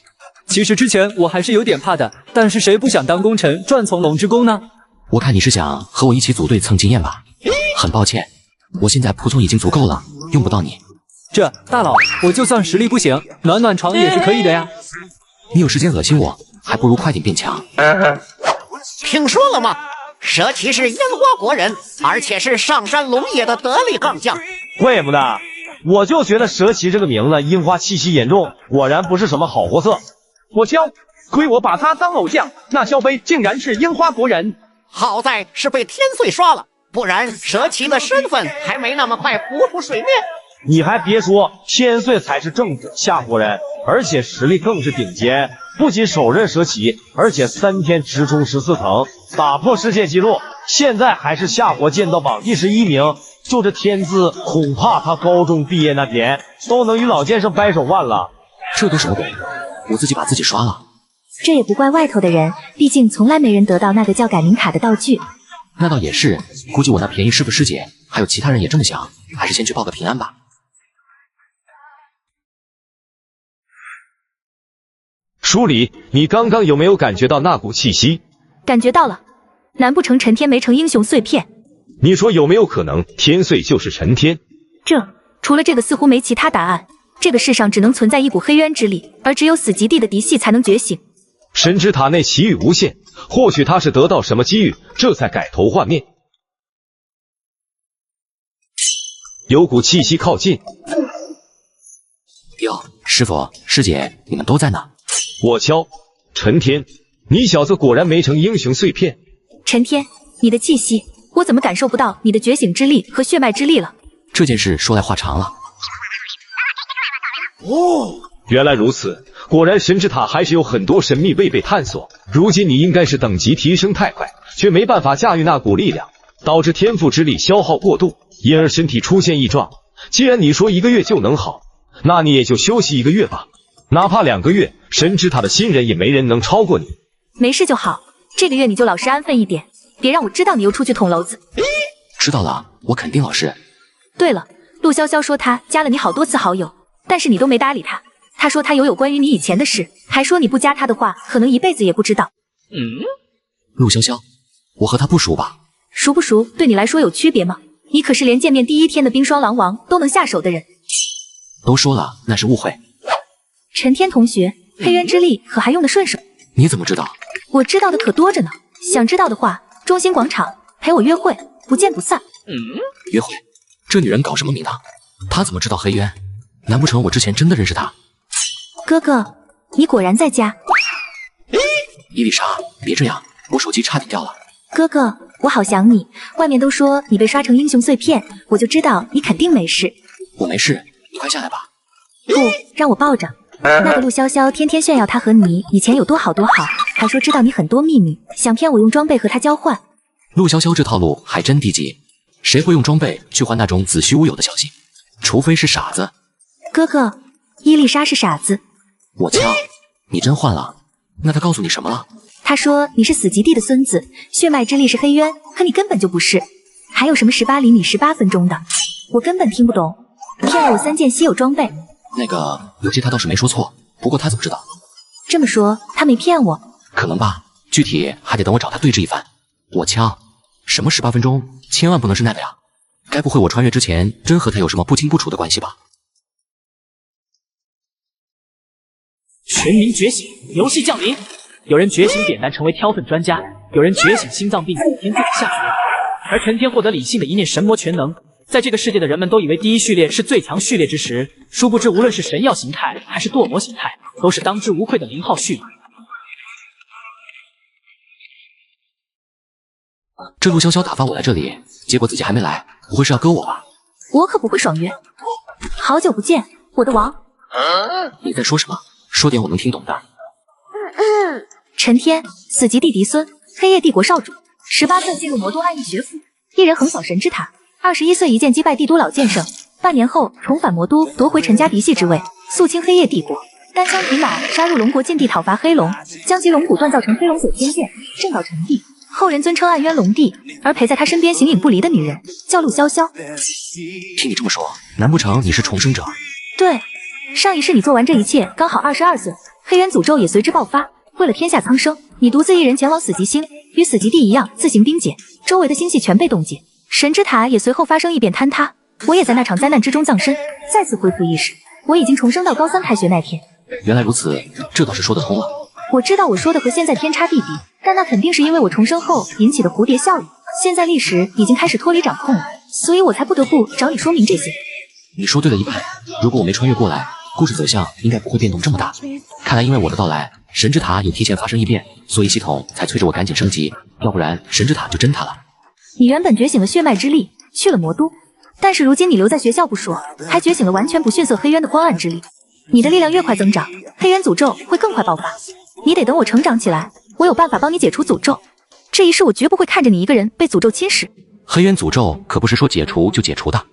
D: 其实之前我还是有点怕的，但是谁不想当功臣赚从龙之功呢？
C: 我看你是想和我一起组队蹭经验吧？很抱歉，我现在仆从已经足够了，用不到你。
D: 大佬，我就算实力不行，暖暖床也是可以的呀。
C: 你有时间恶心我，还不如快点变强。
T: 听说了吗？蛇骑是烟花国人，而且是上山龙野的得力杠将。
E: 怪不得，我就觉得蛇骑这个名字樱花气息严重，果然不是什么好货色。
F: 我敲，亏我把他当偶像，那萧飞竟然是樱花国人。
T: 好在是被天岁刷了，不然蛇骑的身份还没那么快浮出水面。
E: 你还别说，天岁才是正子夏国人，而且实力更是顶尖，不仅首任蛇骑，而且3天直冲14层，打破世界纪录，现在还是夏国剑道榜第11名。就这天资，恐怕他高中毕业那天都能与老剑圣掰手腕了。
C: 这都什么鬼？我自己把自己刷了。
G: 这也不怪外头的人，毕竟从来没人得到那个叫改名卡的道具。
C: 那倒也是，估计我那便宜师傅师姐还有其他人也这么想，还是先去报个平安吧。
E: 书里，你刚刚有没有感觉到那股气息？
G: 感觉到了。难不成陈天没成英雄碎片？
E: 你说有没有可能天岁就是陈天？
G: 除了这个似乎没其他答案。这个世上只能存在一股黑渊之力，而只有死极地的嫡系才能觉醒。
E: 神之塔内奇遇无限，或许他是得到什么机遇，这才改头换面。有股气息靠近。
C: 哟，师傅师姐，你们都在呢。
E: 我敲，陈天，你小子果然没成英雄碎片。
G: 陈天，你的气息，我怎么感受不到你的觉醒之力和血脉之力了？
C: 这件事说来话长了。
E: 原来如此，果然神之塔还是有很多神秘未被探索。如今你应该是等级提升太快，却没办法驾驭那股力量，导致天赋之力消耗过度，因而身体出现异状。既然你说1个月就能好，那你也就休息1个月吧，哪怕2个月，神之塔的新人也没人能超过你。
G: 没事就好，这个月你就老实安分一点，别让我知道你又出去捅娄子。
C: 知道了，我肯定老实。
G: 对了，陆潇潇说他加了你好多次好友，但是你都没搭理他。他说他有关于你以前的事，还说你不加他的话，可能一辈子也不知道。
C: 陆潇潇，我和他不熟吧？
G: 熟不熟对你来说有区别吗？你可是连见面第1天的冰霜狼王都能下手的人。
C: 都说了，那是误会。
G: 陈天同学，黑渊之力可还用得顺手？
C: 你怎么知道？
G: 我知道的可多着呢。想知道的话，中心广场陪我约会，不见不散。
C: 约会？这女人搞什么名堂？她怎么知道黑渊？难不成我之前真的认识她？
G: 哥哥，你果然在家。
C: 伊丽莎，别这样，我手机差点掉了。
G: 哥哥，我好想你。外面都说你被刷成英雄碎片，我就知道你肯定没事。
C: 我没事，你快下来吧。
G: 不，让我抱着。那个陆潇潇天天炫耀他和你以前有多好多好，还说知道你很多秘密，想骗我用装备和他交换。
C: 陆潇潇这套路还真低级，谁会用装备去换那种子虚乌有的消息？除非是傻子。
G: 哥哥，伊丽莎是傻子。
C: 我敲，你真换了？那他告诉你什么了？
G: 他说你是死极地的孙子，血脉之力是黑渊，可你根本就不是。还有什么18厘米18分钟的，我根本听不懂。骗了我3件稀有装备。
C: 那个有些他倒是没说错，不过他怎么知道？
G: 这么说他没骗我？
C: 可能吧，具体还得等我找他对峙一番。我敲，什么18分钟？千万不能是那个呀！该不会我穿越之前真和他有什么不清不楚的关系吧？
I: 全民觉醒，游戏降临。有人觉醒点燃成为挑粪专家，有人觉醒心脏病每天自己下水。而陈天获得理性的一念神魔全能，在这个世界的人们都以为第1序列是最强序列之时，殊不知无论是神药形态还是堕魔形态，都是当之无愧的0号序列。
C: 这陆潇潇打发我来这里，结果自己还没来，不会是要割我吧？
G: 我可不会爽约。好久不见，我的王。
C: 你在说什么？说点我能听懂的。
G: 陈天，死极地嫡孙，黑夜帝国少主，18岁进入魔都暗翼学府，一人横扫神之塔，21岁一剑击败帝都老剑圣，半年后重返魔都，夺回陈家嫡系之位，肃清黑夜帝国。单枪匹马杀入龙国禁地讨伐黑龙，将其龙骨锻造成飞龙九天剑，震倒陈地。后人尊称暗渊龙帝，而陪在他身边形影不离的女人叫陆潇潇。
C: 听你这么说，难不成你是重生者？
G: 对，上一世你做完这一切，刚好22岁，黑渊诅咒也随之爆发。为了天下苍生，你独自一人前往死极星，与死极地一样自行冰解，周围的星系全被冻结，神之塔也随后发生异变坍塌。我也在那场灾难之中葬身，再次恢复意识。我已经重生到高3开学那天。
C: 原来如此，这倒是说得通了。
G: 我知道我说的和现在天差地别，但那肯定是因为我重生后引起的蝴蝶效应。现在历史已经开始脱离掌控了，所以我才不得不找你说明这些。
C: 你说对了一半，如果我没穿越过来，故事走向应该不会变动这么大。看来因为我的到来，神之塔有提前发生异变，所以系统才催着我赶紧升级，要不然神之塔就真塌了。
G: 你原本觉醒了血脉之力，去了魔都，但是如今你留在学校不说，还觉醒了完全不逊色黑渊的昏暗之力。你的力量越快增长，黑渊诅咒会更快爆发。你得等我成长起来，我有办法帮你解除诅咒。这一世我绝不会看着你一个人被诅咒侵蚀。
C: 黑渊诅咒可不是说解除就解除的，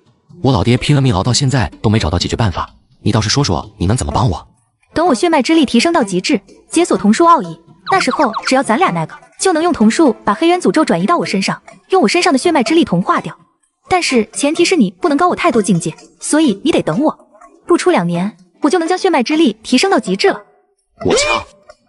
C: 我老爹拼了命熬到现在都没找到解决办法，你倒是说说你能怎么帮我？
G: 等我血脉之力提升到极致，解锁瞳术奥义，那时候只要咱俩那个就能用瞳术把黑渊诅咒转移到我身上，用我身上的血脉之力同化掉。但是前提是你不能高我太多境界，所以你得等我，不出2年我就能将血脉之力提升到极致了。
C: 我操，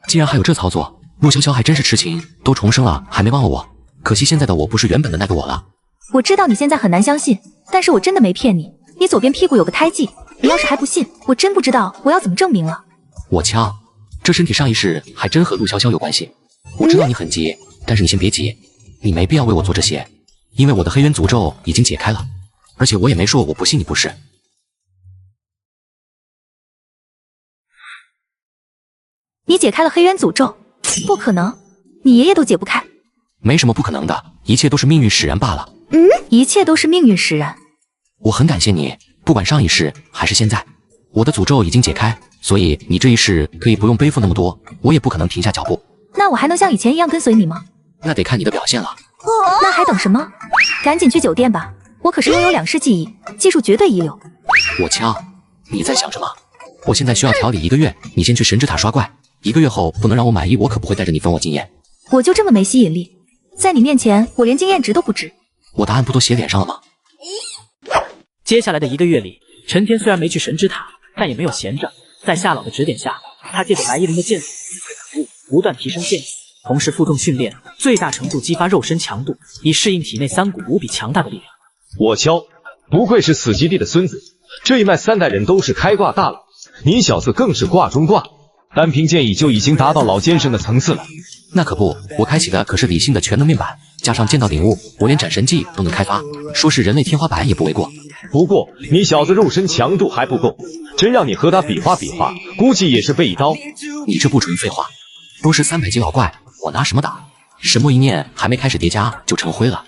C: 竟然还有这操作！陆潇潇还真是痴情，都重生了还没忘了我。可惜现在的我不是原本的那个我了。
G: 我知道你现在很难相信，但是我真的没骗你。你左边屁股有个胎记，你要是还不信，我真不知道我要怎么证明了。
C: 我枪，这身体上一世还真和陆潇潇有关系。我知道你很急，但是你先别急，你没必要为我做这些，因为我的黑渊诅咒已经解开了，而且我也没说我不信你不是。
G: 你解开了黑渊诅咒？不可能，你爷爷都解不开。
C: 没什么不可能的，一切都是命运使然罢了。
G: 一切都是命运使然。
C: 我很感谢你，不管上一世还是现在，我的诅咒已经解开，所以你这一世可以不用背负那么多，我也不可能停下脚步。
G: 那我还能像以前一样跟随你吗？
C: 那得看你的表现了。
G: 那还等什么？赶紧去酒店吧，我可是拥有2世记忆，技术绝对一流。
C: 我枪，你在想什么？我现在需要调理1个月，你先去神之塔刷怪，1个月后不能让我满意，我可不会带着你分我经验。
G: 我就这么没吸引力，在你面前我连经验值都不值。
C: 我答案不都写脸上了吗？
I: 接下来的1个月里，陈天虽然没去神之塔，但也没有闲着。在夏老的指点下，他借着白衣灵的剑术不断提升剑技，同时负重训练，最大程度激发肉身强度，以适应体内3股无比强大的力量。
E: 我敲，不愧是死极地的孙子，这一脉3代人都是开挂大佬，你小子更是挂中挂，单凭剑意就已经达到老剑圣的层次了。
C: 那可不，我开启的可是理性的全能面板，加上剑道领悟，我连斩神技都能开发，说是人类天花板也不为过。
E: 不过你小子肉身强度还不够，真让你和他比划比划，估计也是被一刀。
C: 你这不纯废话，都是300级老怪，我拿什么打？神魔一念还没开始叠加就成灰了。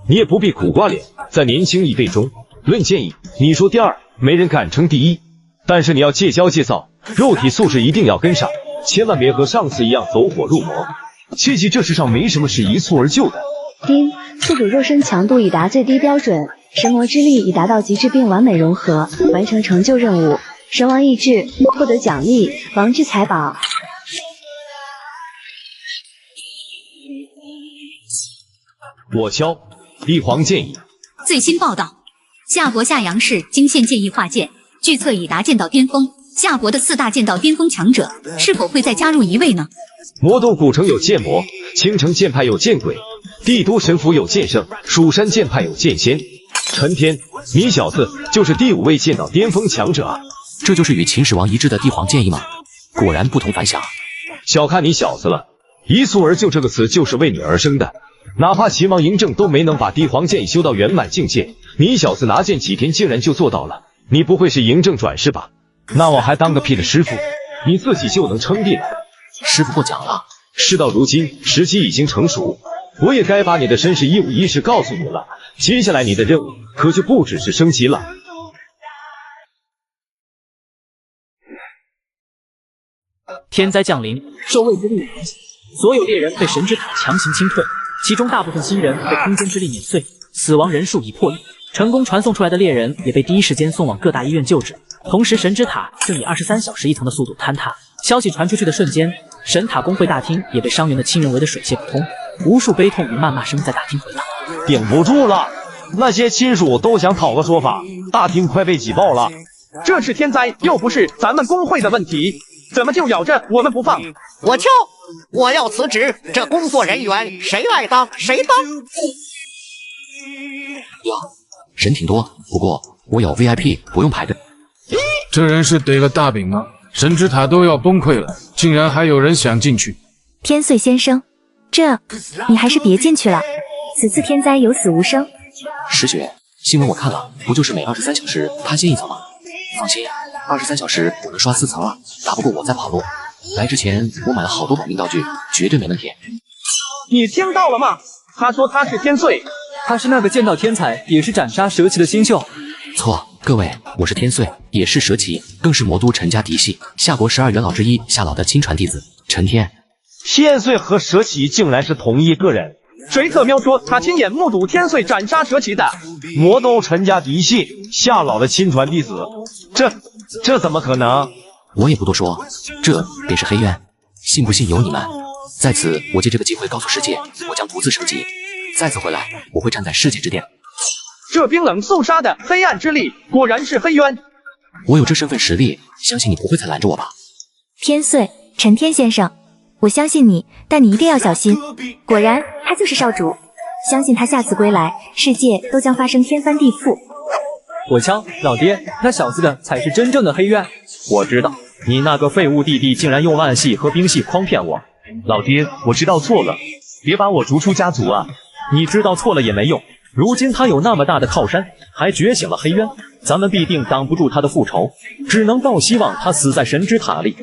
E: 你也不必苦瓜脸，在年轻一辈中，论剑意，你说第2，没人敢称第1。但是你要戒骄戒躁，肉体素质一定要跟上，千万别和上次一样走火入魔。切记，这世上没什么是一蹴而就的。
B: 丁，宿主肉身强度已达最低标准，神魔之力已达到极致并完美融合，完成成就任务。神王意志，获得奖励王之财宝。
E: 我敲，帝皇剑意。
L: 最新报道，夏国夏阳市惊现剑意化剑，据测已达剑道巅峰。夏国的4大剑道巅峰强者，是否会再加入1位呢？
E: 魔都古城有剑魔，青城剑派有剑鬼，帝都神府有剑圣，蜀山剑派有剑仙。陈天，你小子就是第5位剑道巅峰强者啊！
C: 这就是与秦始皇一致的帝皇剑意吗？果然不同凡响。
E: 小看你小子了，一蹴而就这个词就是为你而生的。哪怕秦王嬴政都没能把帝皇剑意修到圆满境界，你小子拿剑几天竟然就做到了。你不会是嬴政转世吧？那我还当个屁的师傅，你自己就能称帝了。
C: 师傅过奖了。
E: 事到如今，时机已经成熟，我也该把你的身世一五一十告诉你了。接下来你的任务可就不只是升级了。
I: 天灾降临，受未知力的影响，所有猎人被神之塔强行清退，其中大部分新人被空间之力碾碎，死亡人数已破亿。成功传送出来的猎人也被第一时间送往各大医院救治。同时，神之塔正以23小时一层的速度坍塌。消息传出去的瞬间，神塔工会大厅也被伤员的亲人围得水泄不通，无数悲痛与谩骂声在大厅回荡。
E: 顶不住了，那些亲属都想讨个说法，大厅快被挤爆了。
F: 这是天灾，又不是咱们工会的问题，怎么就咬着我们不放？
T: 我敲！我要辞职，这工作人员谁爱当谁当。
C: 哟，人挺多，不过我有 VIP， 不用排队。
S: 这人是得了大病吗？神之塔都要崩溃了，竟然还有人想进去。
G: 天穗先生，你还是别进去了。此次天灾有死无生。
C: 石雪，新闻我看了，不就是每23小时塌陷一层吗？放心，23小时我能刷4层了，打不过我再跑路。来之前我买了好多保命道具，绝对没问题。
F: 你听到了吗？他说他是天穗，
D: 他是那个剑道天才，也是斩杀蛇骑的新秀。
C: 错，各位，我是天穗，也是蛇骑，更是魔都陈家嫡系，夏国12元老之一夏老的亲传弟子陈天。
E: 天穗和蛇骑竟然是同一个人。
F: 谁特喵说他亲眼目睹天穗斩杀蛇骑的？
E: 魔都陈家嫡系夏老的亲传弟子，这怎么可能？
C: 我也不多说，这便是黑渊，信不信由你们。在此，我借这个机会告诉世界，我将独自升级，再次回来，我会站在世界之巅。
F: 这冰冷肃杀的黑暗之力，果然是黑渊。
C: 我有这身份实力，相信你不会再拦着我吧？
G: 天穗，陈天先生，我相信你，但你一定要小心。果然，他就是少主，相信他下次归来，世界都将发生天翻地覆。
D: 我敲，老爹，那小子的才是真正的黑渊。
R: 我知道，你那个废物弟弟竟然用暗系和冰系诓骗我。老爹，我知道错了，别把我逐出家族啊！你知道错了也没用，如今他有那么大的靠山，还觉醒了黑渊，咱们必定挡不住他的复仇，只能抱希望他死在神之塔里。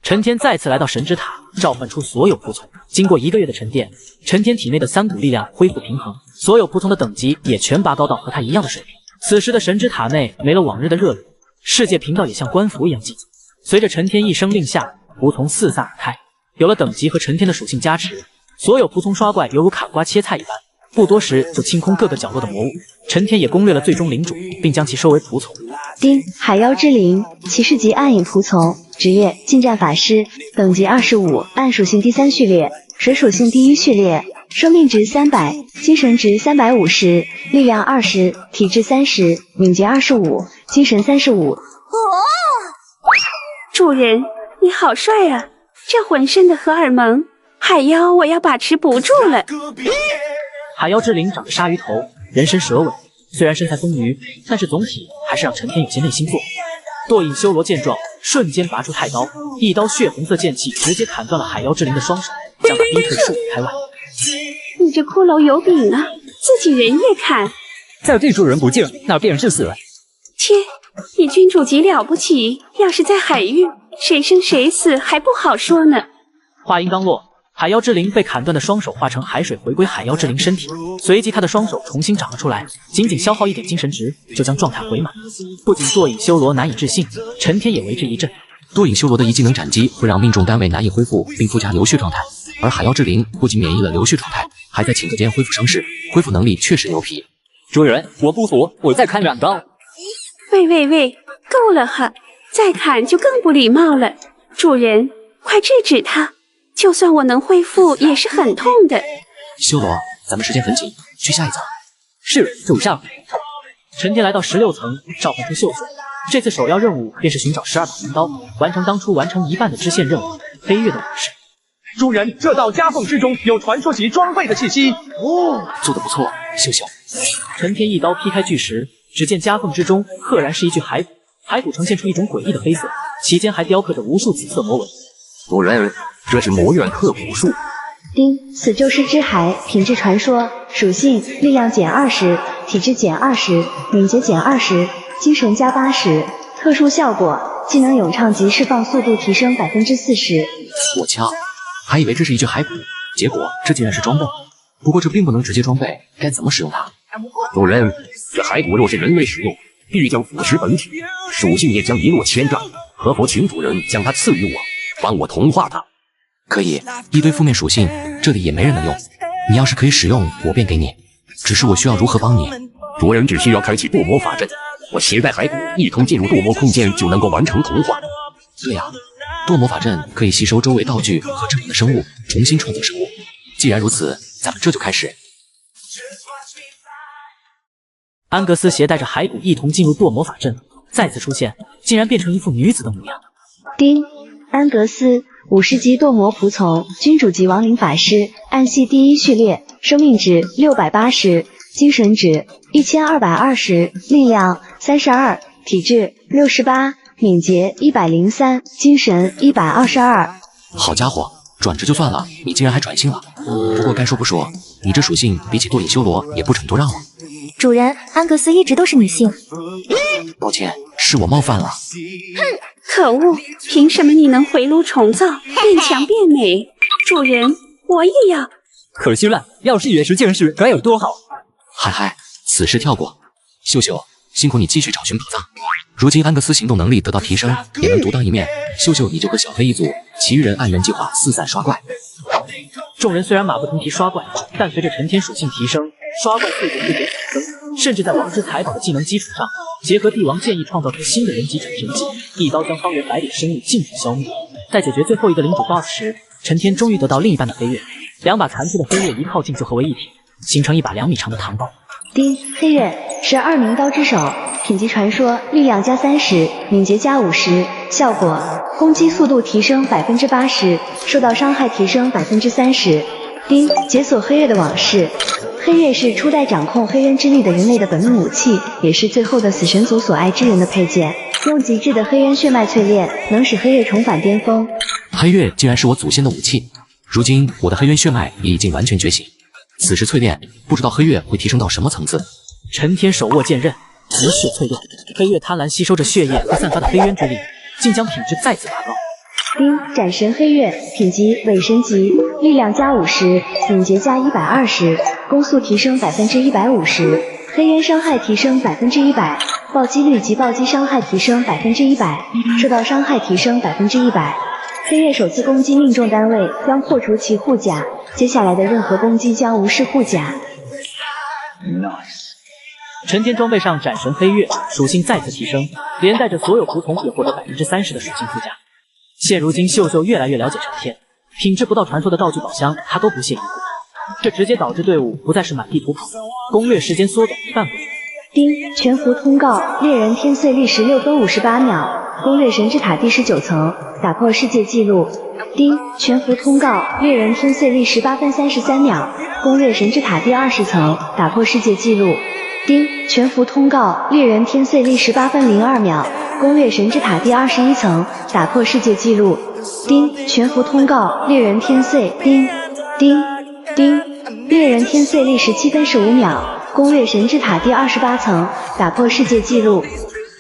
I: 陈天再次来到神之塔，召唤出所有仆从。经过1个月的沉淀，陈天体内的3股力量恢复平衡，所有仆从的等级也全拔高到和他一样的水平。此时的神之塔内没了往日的热烈，世界频道也像官服一样寂静。随着陈天一声令下，仆从四散而开。有了等级和陈天的属性加持，所有仆从刷怪犹如砍瓜切菜一般，不多时就清空各个角落的魔物。陈天也攻略了最终领主，并将其收为仆从。
B: 丁，海妖之灵，骑士级暗影仆从，职业近战法师，等级25，暗属性第3序列，水属性第1序列，生命值300，精神值350，力量20，体质30，敏捷25，精神35。
O: 主人，你好帅啊！这浑身的荷尔蒙，海妖我要把持不住了。
I: 海妖之灵长着鲨鱼头，人身蛇尾，虽然身材丰腴，但是总体还是让陈天有些内心作呕。堕影修罗见状，瞬间拔出太刀，一刀血红色剑气直接砍断了海妖之灵的双手，将他逼退数米开外。
O: 你这骷髅有饼啊，自己人也砍！
D: 再对主人不敬，那便是死了。
O: 切，你君主极了不起，要是在海域，谁生谁死还不好说呢。
I: 话音刚落，海妖之灵被砍断的双手化成海水回归海妖之灵身体，随即他的双手重新长了出来，仅仅消耗1点精神值就将状态回满。不仅堕影修罗难以置信，陈天也为之一振。
C: 堕影修罗的一技能斩击会让命中单位难以恢复，并附加流血状态，而海妖之灵不仅免疫了流血状态，还在顷刻间恢复伤势，恢复能力确实牛皮。
D: 主人，我不服，我再砍2刀。
O: 喂，够了哈，再砍就更不礼貌了。主人，快制止他，就算我能恢复也是很痛的。
C: 修罗，咱们时间很紧，去下一层。
D: 是，主上。
I: 陈天来到16层，召唤出秀水。这次首要任务便是寻找12把名刀，完成当初完成一半的支线任务——飞跃的武士。
F: 主人，这道夹缝之中有传说级装备的气息。
C: 做得不错，秀秀。
I: 陈天一刀劈开巨石，只见夹缝之中赫然是一具骸骨，骸骨呈现出一种诡异的黑色，其间还雕刻着无数紫色魔纹。
N: 主人，这是魔怨刻骨术。
B: 丁，死救尸之骸，品质传说，属性力量减20，体质减20，敏捷减20，精神加80，特殊效果，技能咏唱及释放速度提升40%。
C: 我敲，还以为这是一具骸骨，结果这竟然是装备。不过这并不能直接装备，该怎么使用它？
N: 主人，这骸骨若是人为使用，必将腐蚀本体，属性也将一落千丈，可否请主人将它赐予我，帮我同化它？
C: 可以，一堆负面属性，这里也没人能用。你要是可以使用，我便给你。只是我需要如何帮你？
N: 主人只需要开启堕魔法阵，我携带骸骨一同进入堕魔空间，就能够完成同化。
C: 对呀，堕魔法阵可以吸收周围道具和阵里的生物，重新创造生物。既然如此，咱们这就开始。
I: 安格斯携带着骸骨一同进入堕魔法阵，再次出现，竟然变成一副女子的模样。
B: 丁，安格斯，50级堕魔仆从，君主级亡灵法师，暗系第一序列，生命值680，精神值1220，力量32，体质68，敏捷103，精神122。
C: 好家伙，转职就算了，你竟然还转性了。不过该说不说，你这属性比起堕影修罗也不逞多让了。
G: 主人，安格斯一直都是女性。
C: 抱歉，是我冒犯了。
O: 哼，可恶！凭什么你能回炉重造，变强变美？主人，我也要。
D: 可惜了，要是也是件事，该有多好！
C: 嗨，此事跳过。秀秀，辛苦你继续找寻宝藏。如今安格斯行动能力得到提升，也能独当一面。秀秀，你就和小黑一组，其余人按原计划四散刷怪。
I: 众人虽然马不停蹄刷怪，但随着陈天属性提升，刷怪速度不减反增，甚至在王之财宝的技能基础上，结合帝王建议创造出新的人级转生技，一刀将方圆100里生物尽数消灭。在解决最后一个领主 BOSS 时，陈天终于得到另一半的飞跃，两把残缺的飞跃一靠近就合为一体，形成一把2米长的唐刀。
B: 丁，黑刃，12名刀之首，品级传说，力量加30，敏捷加50，效果攻击速度提升80%，受到伤害提升30%。丁，解锁黑月的往事。黑月是初代掌控黑渊之力的人类的本命武器，也是最后的死神族所爱之人的佩剑。用极致的黑渊血脉淬炼，能使黑月重返巅峰。
C: 黑月竟然是我祖先的武器，如今我的黑渊血脉也已经完全觉醒。此时淬炼，不知道黑月会提升到什么层次。
I: 陈天手握剑刃，急势淬炼，黑月贪婪吸收着血液和散发的黑渊之力，竟将品质再次拔高。
B: 丁，斩神黑月，品级伪神级，力量加50，敏捷加120，攻速提升150%，黑渊伤害提升100%，暴击率及暴击伤害提升100%，受到伤害提升100%。黑月首次攻击命中单位将破除其护甲，接下来的任何攻击将无视护甲。
I: 陈天装备上斩神黑月，属性再次提升，连带着所有仆从也获得30%的属性附加。现如今秀秀越来越了解陈天，品质不到传说的道具宝箱他都不屑一顾，这直接导致队伍不再是满地图跑，攻略时间缩短1半不止。
B: 丁，全服通告，猎人天岁历时6分58秒，攻略神之塔第19层，打破世界纪录。丁，全服通告，猎人天岁历时8分33秒，攻略神之塔第20层，打破世界纪录。丁，全服通告，猎人天岁历时8分02秒，攻略神之塔第21层，打破世界纪录。丁，全服通告，猎人天岁。丁，猎人天岁历时7分15秒，攻略神之塔第28层，打破世界纪录。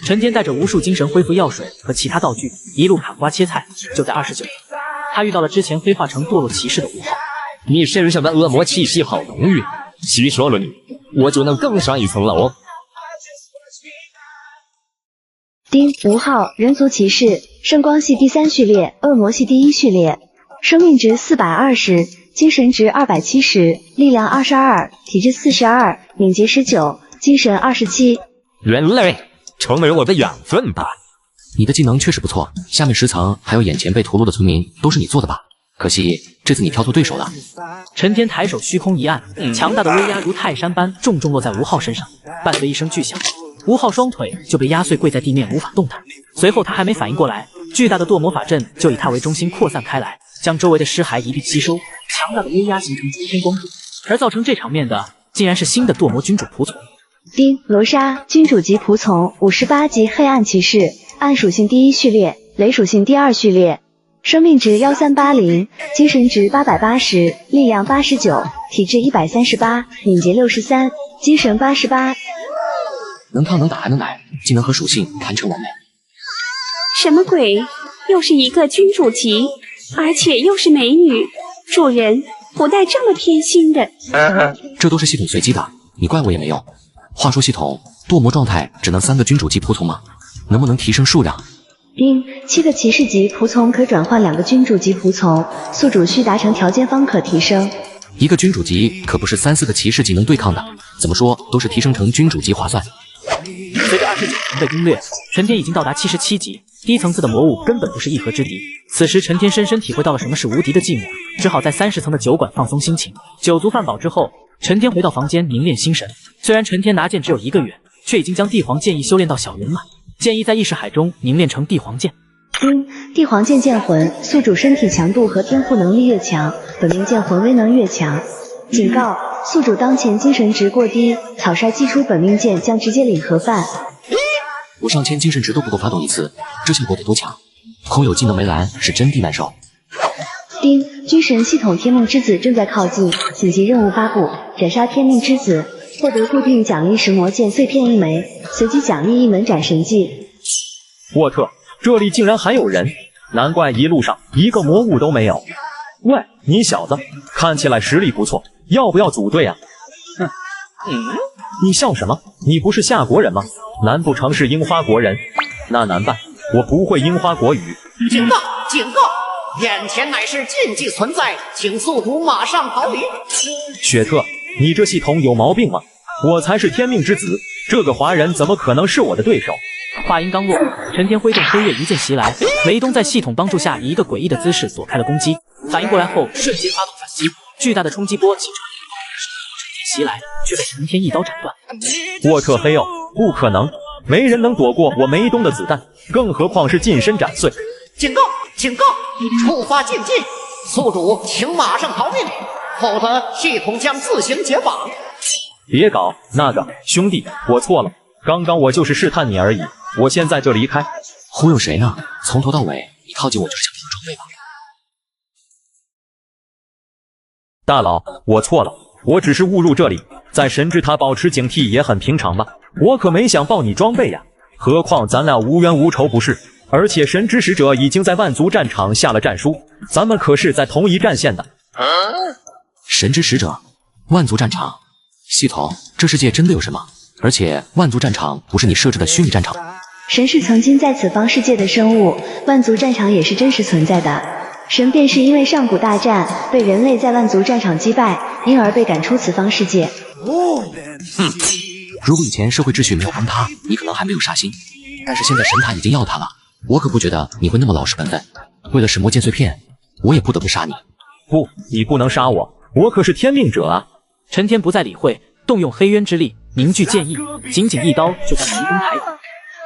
I: 陈天带着无数精神恢复药水和其他道具，一路砍瓜切菜，就在29层，他遇到了之前黑化成堕落骑士的5号。
U: 你身上的恶魔气息好浓郁，吸收了你，我就能更上一层楼。
B: 丁，5号人族骑士，圣光系第3序列，恶魔系第1序列，生命值420，精神值270，力量22，体质42，敏捷19，精神27。
U: 人类，成为我的养分吧。
C: 你的技能确实不错，下面10层还有眼前被屠戮的村民都是你做的吧？可惜这次你挑错对手了。
I: 陈天抬手虚空一按，强大的威压如泰山般重落在吴昊身上，伴随一声巨响，吴昊双腿就被压碎，跪在地面无法动弹。随后他还没反应过来，巨大的堕魔法阵就以他为中心扩散开来，将周围的尸骸一并吸收，强大的威压形成惊天光柱。而造成这场面的，竟然是新的堕魔君主仆从。
B: 丁，罗莎，君主级仆从，58级黑暗骑士，暗属性第1序列，雷属性第2序列，生命值1380，精神值880，力量89，体质138，敏捷63，精神88。
C: 能抗能打还能奶，技能和属性堪称完美。
O: 什么鬼？又是一个君主级，而且又是美女。主人，不带这么偏心的。
C: 这都是系统随机的，你怪我也没用。话说系统，堕魔状态只能3个君主级仆从吗？能不能提升数量？
B: 丁，7个骑士级仆从可转换2个君主级仆从，宿主需达成条件方可提升。
C: 一个君主级可不是3、4个骑士级能对抗的，怎么说都是提升成君主级划算。
I: 随着29层被攻略，陈天已经到达77级，低层次的魔物根本不是一合之敌。此时陈天深深体会到了什么是无敌的寂寞，只好在30层的酒馆放松心情。酒足饭饱之后，陈天回到房间凝练心神。虽然陈天拿剑只有1个月，却已经将帝皇剑意修炼到小圆满。剑意在意识海中凝练成帝皇剑。
B: 帝皇剑剑魂，宿主身体强度和天赋能力越强，本命剑魂威能越强。警告：宿主当前精神值过低，草率祭出本命剑将直接领盒饭。
C: 我上千精神值都不够发动一次，这效果得多强？空有技能没蓝是真地难受。
B: 丁，军神系统天命之子正在靠近，紧急任务发布：斩杀天命之子，获得固定奖励石魔剑碎片1枚，随机奖励1门斩神技。
R: 沃特，这里竟然还有人，难怪一路上一个魔物都没有。喂，你小子看起来实力不错，要不要组队啊？你笑什么？你不是夏国人吗？难不成是樱花国人？那难办，我不会樱花国语。
T: 警告！警告！眼前乃是禁忌存在，请宿主马上逃离。
R: 雪特，你这系统有毛病吗？我才是天命之子，这个华人怎么可能是我的对手？
I: 话音刚落，陈天挥动飞跃一剑袭来，梅东在系统帮助下以一个诡异的姿势躲开了攻击，反应过来后瞬间发动反击，巨大的冲击波形成袭来，却被陈天一刀斩断。
R: 沃特黑哦，不可能，没人能躲过我梅东的子弹，更何况是近身斩碎。
T: 警告！警告！触发禁忌，宿主请马上逃命，否则系统将自行解绑。
R: 别搞那个，兄弟，我错了，刚刚我就是试探你而已，我现在就离开。
C: 忽悠谁呢？从头到尾，你靠近我就是想听装备吧？
R: 大佬，我错了，我只是误入这里，在神之塔保持警惕也很平常吧？我可没想爆你装备呀，何况咱俩无冤无仇不是？而且神之使者已经在万族战场下了战书，咱们可是在同一战线的。
C: 神之使者，万族战场，系统，这世界真的有什么？而且万族战场不是你设置的虚拟战场？
B: 神是曾经在此方世界的生物，万族战场也是真实存在的。神便是因为上古大战被人类在万族战场击败，因而被赶出此方世界。
C: 如果以前社会秩序没有崩塌，你可能还没有杀心，但是现在神塔已经要他了，我可不觉得你会那么老实本分。为了石魔剑碎片，我也不得不杀你。
R: 不，你不能杀我，我可是天命者啊！
I: 陈天不再理会，动用黑渊之力凝聚剑意，仅仅一刀就将迷宫抬倒。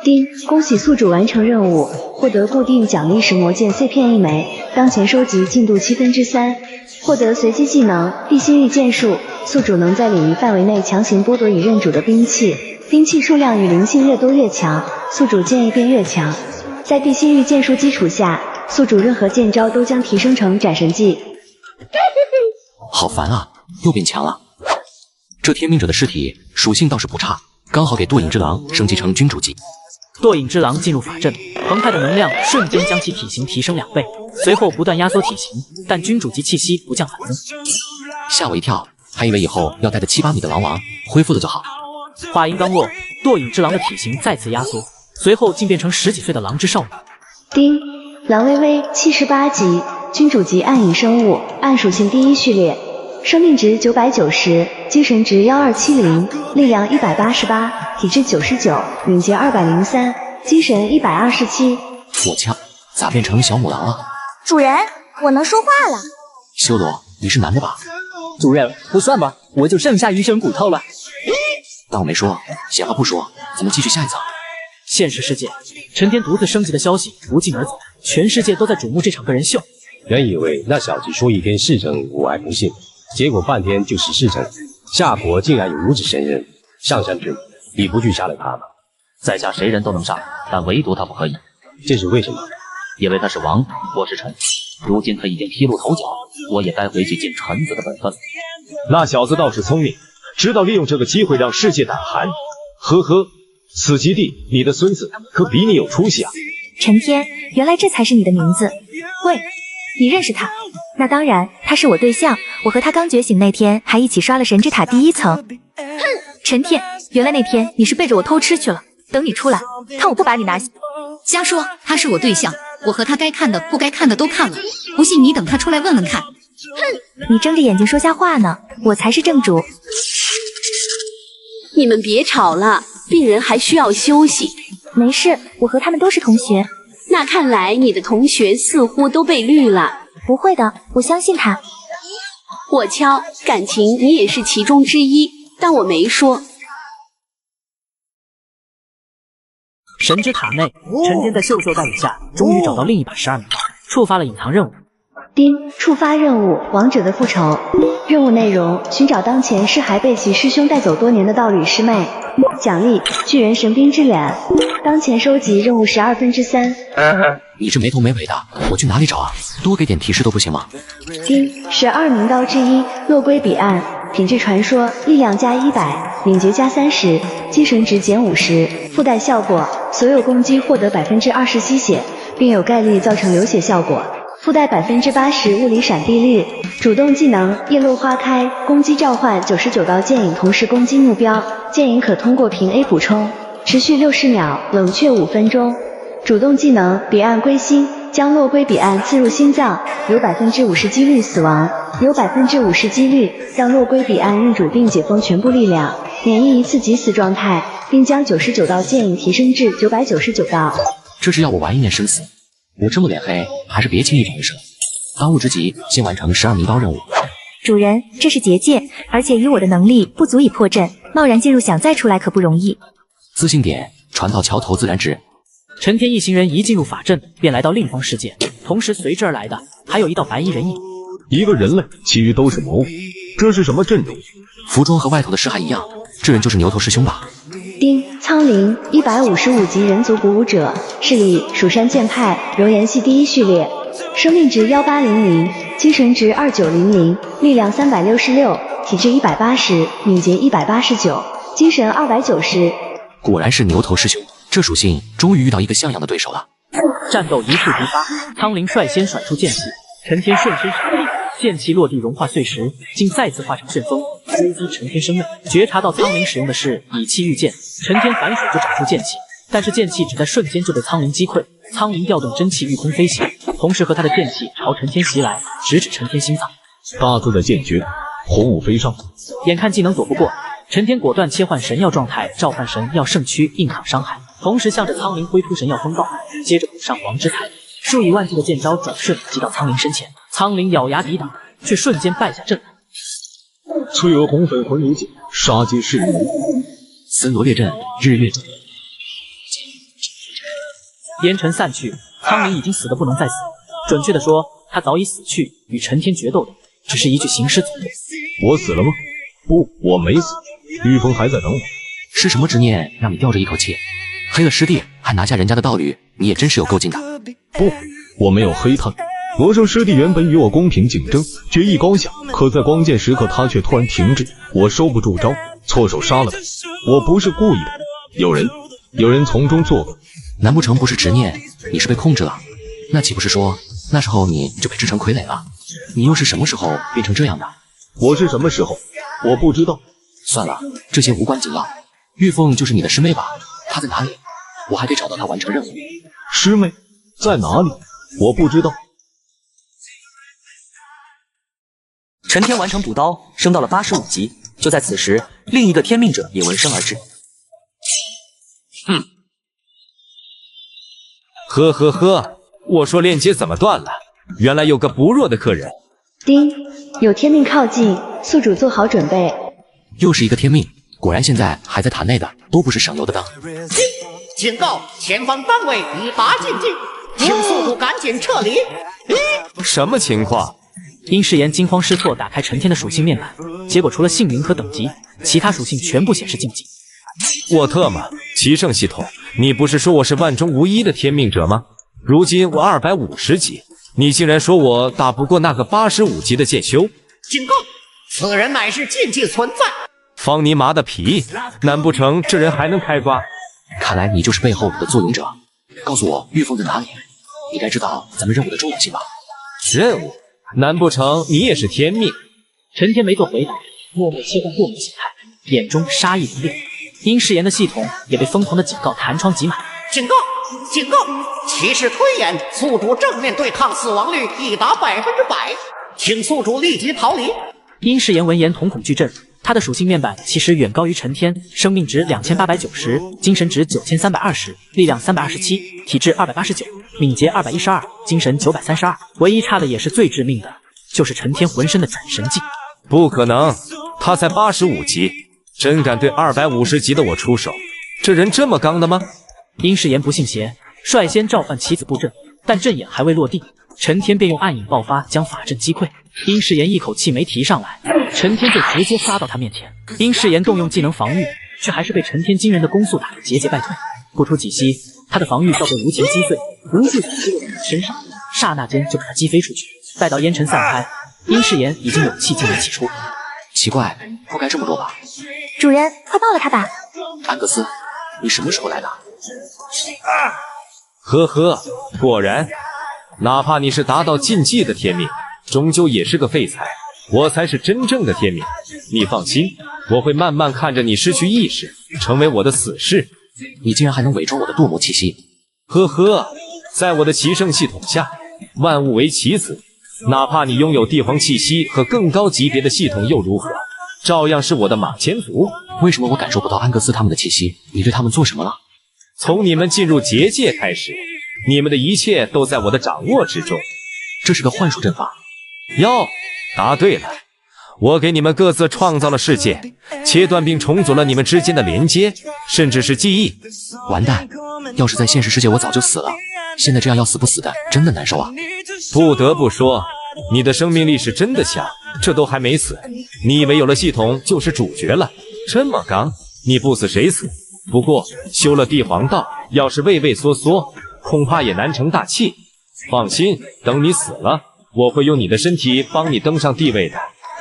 B: 丁，恭喜宿主完成任务，获得固定奖励石魔剑碎片1枚，当前收集进度3/7，获得随机技能地心域剑术，宿主能在领域范围内强行剥夺已认主的兵器，兵器数量与灵性越多越强，宿主剑意便越强。在地心域剑术基础下，宿主任何剑招都将提升成斩神技。
C: 好烦啊，又变强了。这天命者的尸体属性倒是不差，刚好给堕影之狼升级成君主级。
I: 堕影之狼进入法阵，澎湃的能量瞬间将其体型提升2倍，随后不断压缩体型，但君主级气息不降反增。
C: 吓我一跳，还以为以后要带着7、8米的狼王恢复了就好。
I: 话音刚落，堕影之狼的体型再次压缩，随后竟变成10几岁的狼之少女。
B: 丁，狼微微78级，君主级暗影生物，暗属性第1序列，生命值990，精神值1270，力量188，体质99，敏捷203，精神127。
C: 我枪，咋变成小母狼了？
Q: 主人，我能说话了。
C: 修罗，你是男的吧？
D: 主任，不算吧，我就剩下一身骨头了。
C: 当我没说，闲话不说，咱们继续下一层。
I: 现实世界，陈天独自升级的消息不胫而走，全世界都在瞩目这场个人秀。
J: 原以为那小子说1天事成，我还不信，结果半天就10事成。夏国竟然有如此神人，上山之母，你不去杀了他吗？
U: 在下谁人都能杀，但唯独他不可以。
J: 这是为什么？
U: 因为他是王，我是臣。如今他已经披露头角，我也该回去尽臣子的本分。
E: 那小子倒是聪明，知道利用这个机会让世界胆寒。呵呵，此基地，你的孙子可比你有出息啊！
G: 陈天，原来这才是你的名字。喂，你认识他？那当然，他是我对象。我和他刚觉醒那天还一起刷了神之塔第1层。哼，陈天，原来那天你是背着我偷吃去了。等你出来，看我不把你拿下！
L: 瞎说，他是我对象，我和他该看的不该看的都看了，不信你等他出来问问看。
G: 哼，你睁着眼睛说瞎话呢，我才是正主。
O: 你们别吵了，病人还需要休息。
G: 没事，我和他们都是同学。
O: 那看来你的同学似乎都被绿了。
G: 不会的，我相信他。
O: 我敲，感情你也是其中之一，但我没说。
I: 神之塔内，陈天在秀秀带领下，终于找到另一把12名刀，触发了隐藏任务。
B: 丁，触发任务：王者的复仇。任务内容：寻找当前尸骸被其师兄带走多年的道侣师妹。奖励：巨人神兵之脸。当前收集任务3/12。
C: 你这没头没尾的，我去哪里找啊？多给点提示都不行吗？
B: 丁，12名刀之一，落归彼岸。品质传说，力量加100，敏捷加30，精神值减50。附带效果：所有攻击获得20%吸血，并有概率造成流血效果。附带80%物理闪避率。主动技能：叶落花开，攻击召唤99道剑影同时攻击目标，剑影可通过平 A 补充，持续60秒，冷却5分钟。主动技能：彼岸归心，将落归彼岸刺入心脏，有50%几率死亡，有50%几率让落归彼岸认主并解封全部力量，免疫一次即死状态，并将99道剑影提升至999道。
C: 这是要我玩一年生死？我这么脸黑，还是别轻易找人生。当务之急，先完成12名刀任务。
G: 主人，这是结界，而且以我的能力不足以破阵，贸然进入想再出来可不容易。
C: 自信点，传到桥头自然直。
I: 陈天一行人一进入法阵，便来到另一方世界，同时随之而来的还有一道白衣人影。
E: 一个人类，其余都是魔物。这是什么阵容？
C: 服装和外头的尸骸一样，这人就是牛头师兄吧？
B: 丁，苍灵，155级人族鼓舞者，势力蜀山剑派，柔颜系第1序列，生命值1800，精神值2900，力量366，体质180，敏捷189，精神290。
C: 果然是牛头师兄，这属性终于遇到一个像样的对手了。
I: 战斗一触即发，苍灵率先甩出剑气，陈天瞬身闪避，剑气落地融化碎石，竟再次化成旋风，追击陈天生命。觉察到苍灵使用的是以气御剑，陈天反手就斩出剑气，但是剑气只在瞬间就被苍灵击溃。苍灵调动真气御空飞行，同时和他的剑气朝陈天袭来，直指陈天心脏。
E: 大字的剑诀，红舞飞上。
I: 眼看技能躲不过，陈天果断切换神药状态，召唤神药圣躯硬抗伤害，同时向着苍灵挥出神药风暴，接着补上黄之彩。数以万计的剑招转瞬击到苍灵身前，苍灵咬牙抵挡，却瞬间败下阵来。
E: 翠娥红粉魂如剑，杀皆是人。
C: 森罗列阵，日月阵。
I: 烟尘散去，苍灵已经死得不能再死，准确的说，他早已死去，与陈天决斗的只是一具行尸走肉。
E: 我死了吗？不，我没死，玉峰还在等我。
C: 是什么执念让你吊着一口气？黑了师弟还拿下人家的道侣，你也真是有够劲的。
E: 不，我没有黑他。罗生师弟原本与我公平竞争，决意高下，可在关键时刻他却突然停止，我收不住招，错手杀了他。我不是故意的，有人从中作梗。
C: 难不成不是执念，你是被控制了？那岂不是说那时候你就被制成傀儡了？你又是什么时候变成这样的？
E: 我是什么时候？我不知道。
C: 算了，这些无关紧要。玉凤就是你的师妹吧？她在哪里？我还得找到她完成任务。
E: 师妹在哪里？我不知道。
H: 陈天完成补刀，升到了85级。就在此时，另一个天命者也闻声而至。
V: 呵呵呵，我说链接怎么断了？原来有个不弱的客人。
B: 丁，有天命靠近，宿主做好准备。
C: 又是一个天命，果然现在还在塔内的都不是省油的灯。
T: 警告，前方单位以拔禁忌，请宿主赶紧撤离。
V: 什么情况？
I: 殷世言惊慌失措打开陈天的属性面板，结果除了姓名和等级，其他属性全部显示禁忌。
V: 我特么，齐圣系统，你不是说我是万中无一的天命者吗？如今我250级，你竟然说我打不过那个85级的剑修？
T: 警告，此人乃是禁忌存在。
V: 方尼麻的皮，难不成这人还能开挂？
C: 看来你就是背后的作俑者。告诉我玉凤在哪里？你该知道咱们任务的重要性吧？
V: 任务？难不成你也是天命？
I: 陈天没做回答，默默切换过敏形态，眼中杀意不烈。殷世言的系统也被疯狂的警告弹窗挤满。
T: 警告，警告！骑士推演，宿主正面对抗死亡率已达100%，请宿主立即逃离。
I: 殷世言闻言瞳孔巨震，他的属性面板其实远高于陈天，生命值2890，精神值9320，力量327，体质289，敏捷212，精神932，唯一差的也是最致命的，就是陈天浑身的斩神技。
V: 不可能，他才85级，真敢对250级的我出手？这人这么刚的吗？
I: 殷世言不信邪，率先召唤棋子布阵，但阵眼还未落地，陈天便用暗影爆发将法阵击溃。殷世言一口气没提上来，陈天就直接杀到他面前。殷世言动用技能防御，却还是被陈天惊人的攻速打得节节败退。不出几息，他的防御罩被无情击碎，无数血击落在他身上，刹那间就把他击飞出去。待到烟尘散开，殷世言已经有气静然起初。
C: 奇怪，不该这么弱吧？
Q: 主人，快抱了他吧。
C: 安格斯，你什么时候来的？
V: 呵呵，果然，哪怕你是达到禁忌的天命，终究也是个废材。我才是真正的天命，你放心，我会慢慢看着你失去意识，成为我的死士。
C: 你竟然还能伪装我的堕魔气息？
V: 呵呵，在我的骑圣系统下，万物为棋子，哪怕你拥有帝皇气息和更高级别的系统又如何？照样是我的马前卒。
C: 为什么我感受不到安格斯他们的气息？你对他们做什么了？
V: 从你们进入结界开始，你们的一切都在我的掌握之中。
C: 这是个幻术阵法。
V: 哟，答对了，我给你们各自创造了世界，切断并重组了你们之间的连接，甚至是记忆。
C: 完蛋！要是在现实世界，我早就死了。现在这样要死不死的，真的难受啊。
V: 不得不说，你的生命力是真的强，这都还没死，你以为有了系统就是主角了？这么刚，你不死谁死？不过修了帝皇道，要是畏畏缩缩，恐怕也难成大器。放心，等你死了，我会用你的身体帮你登上帝位的。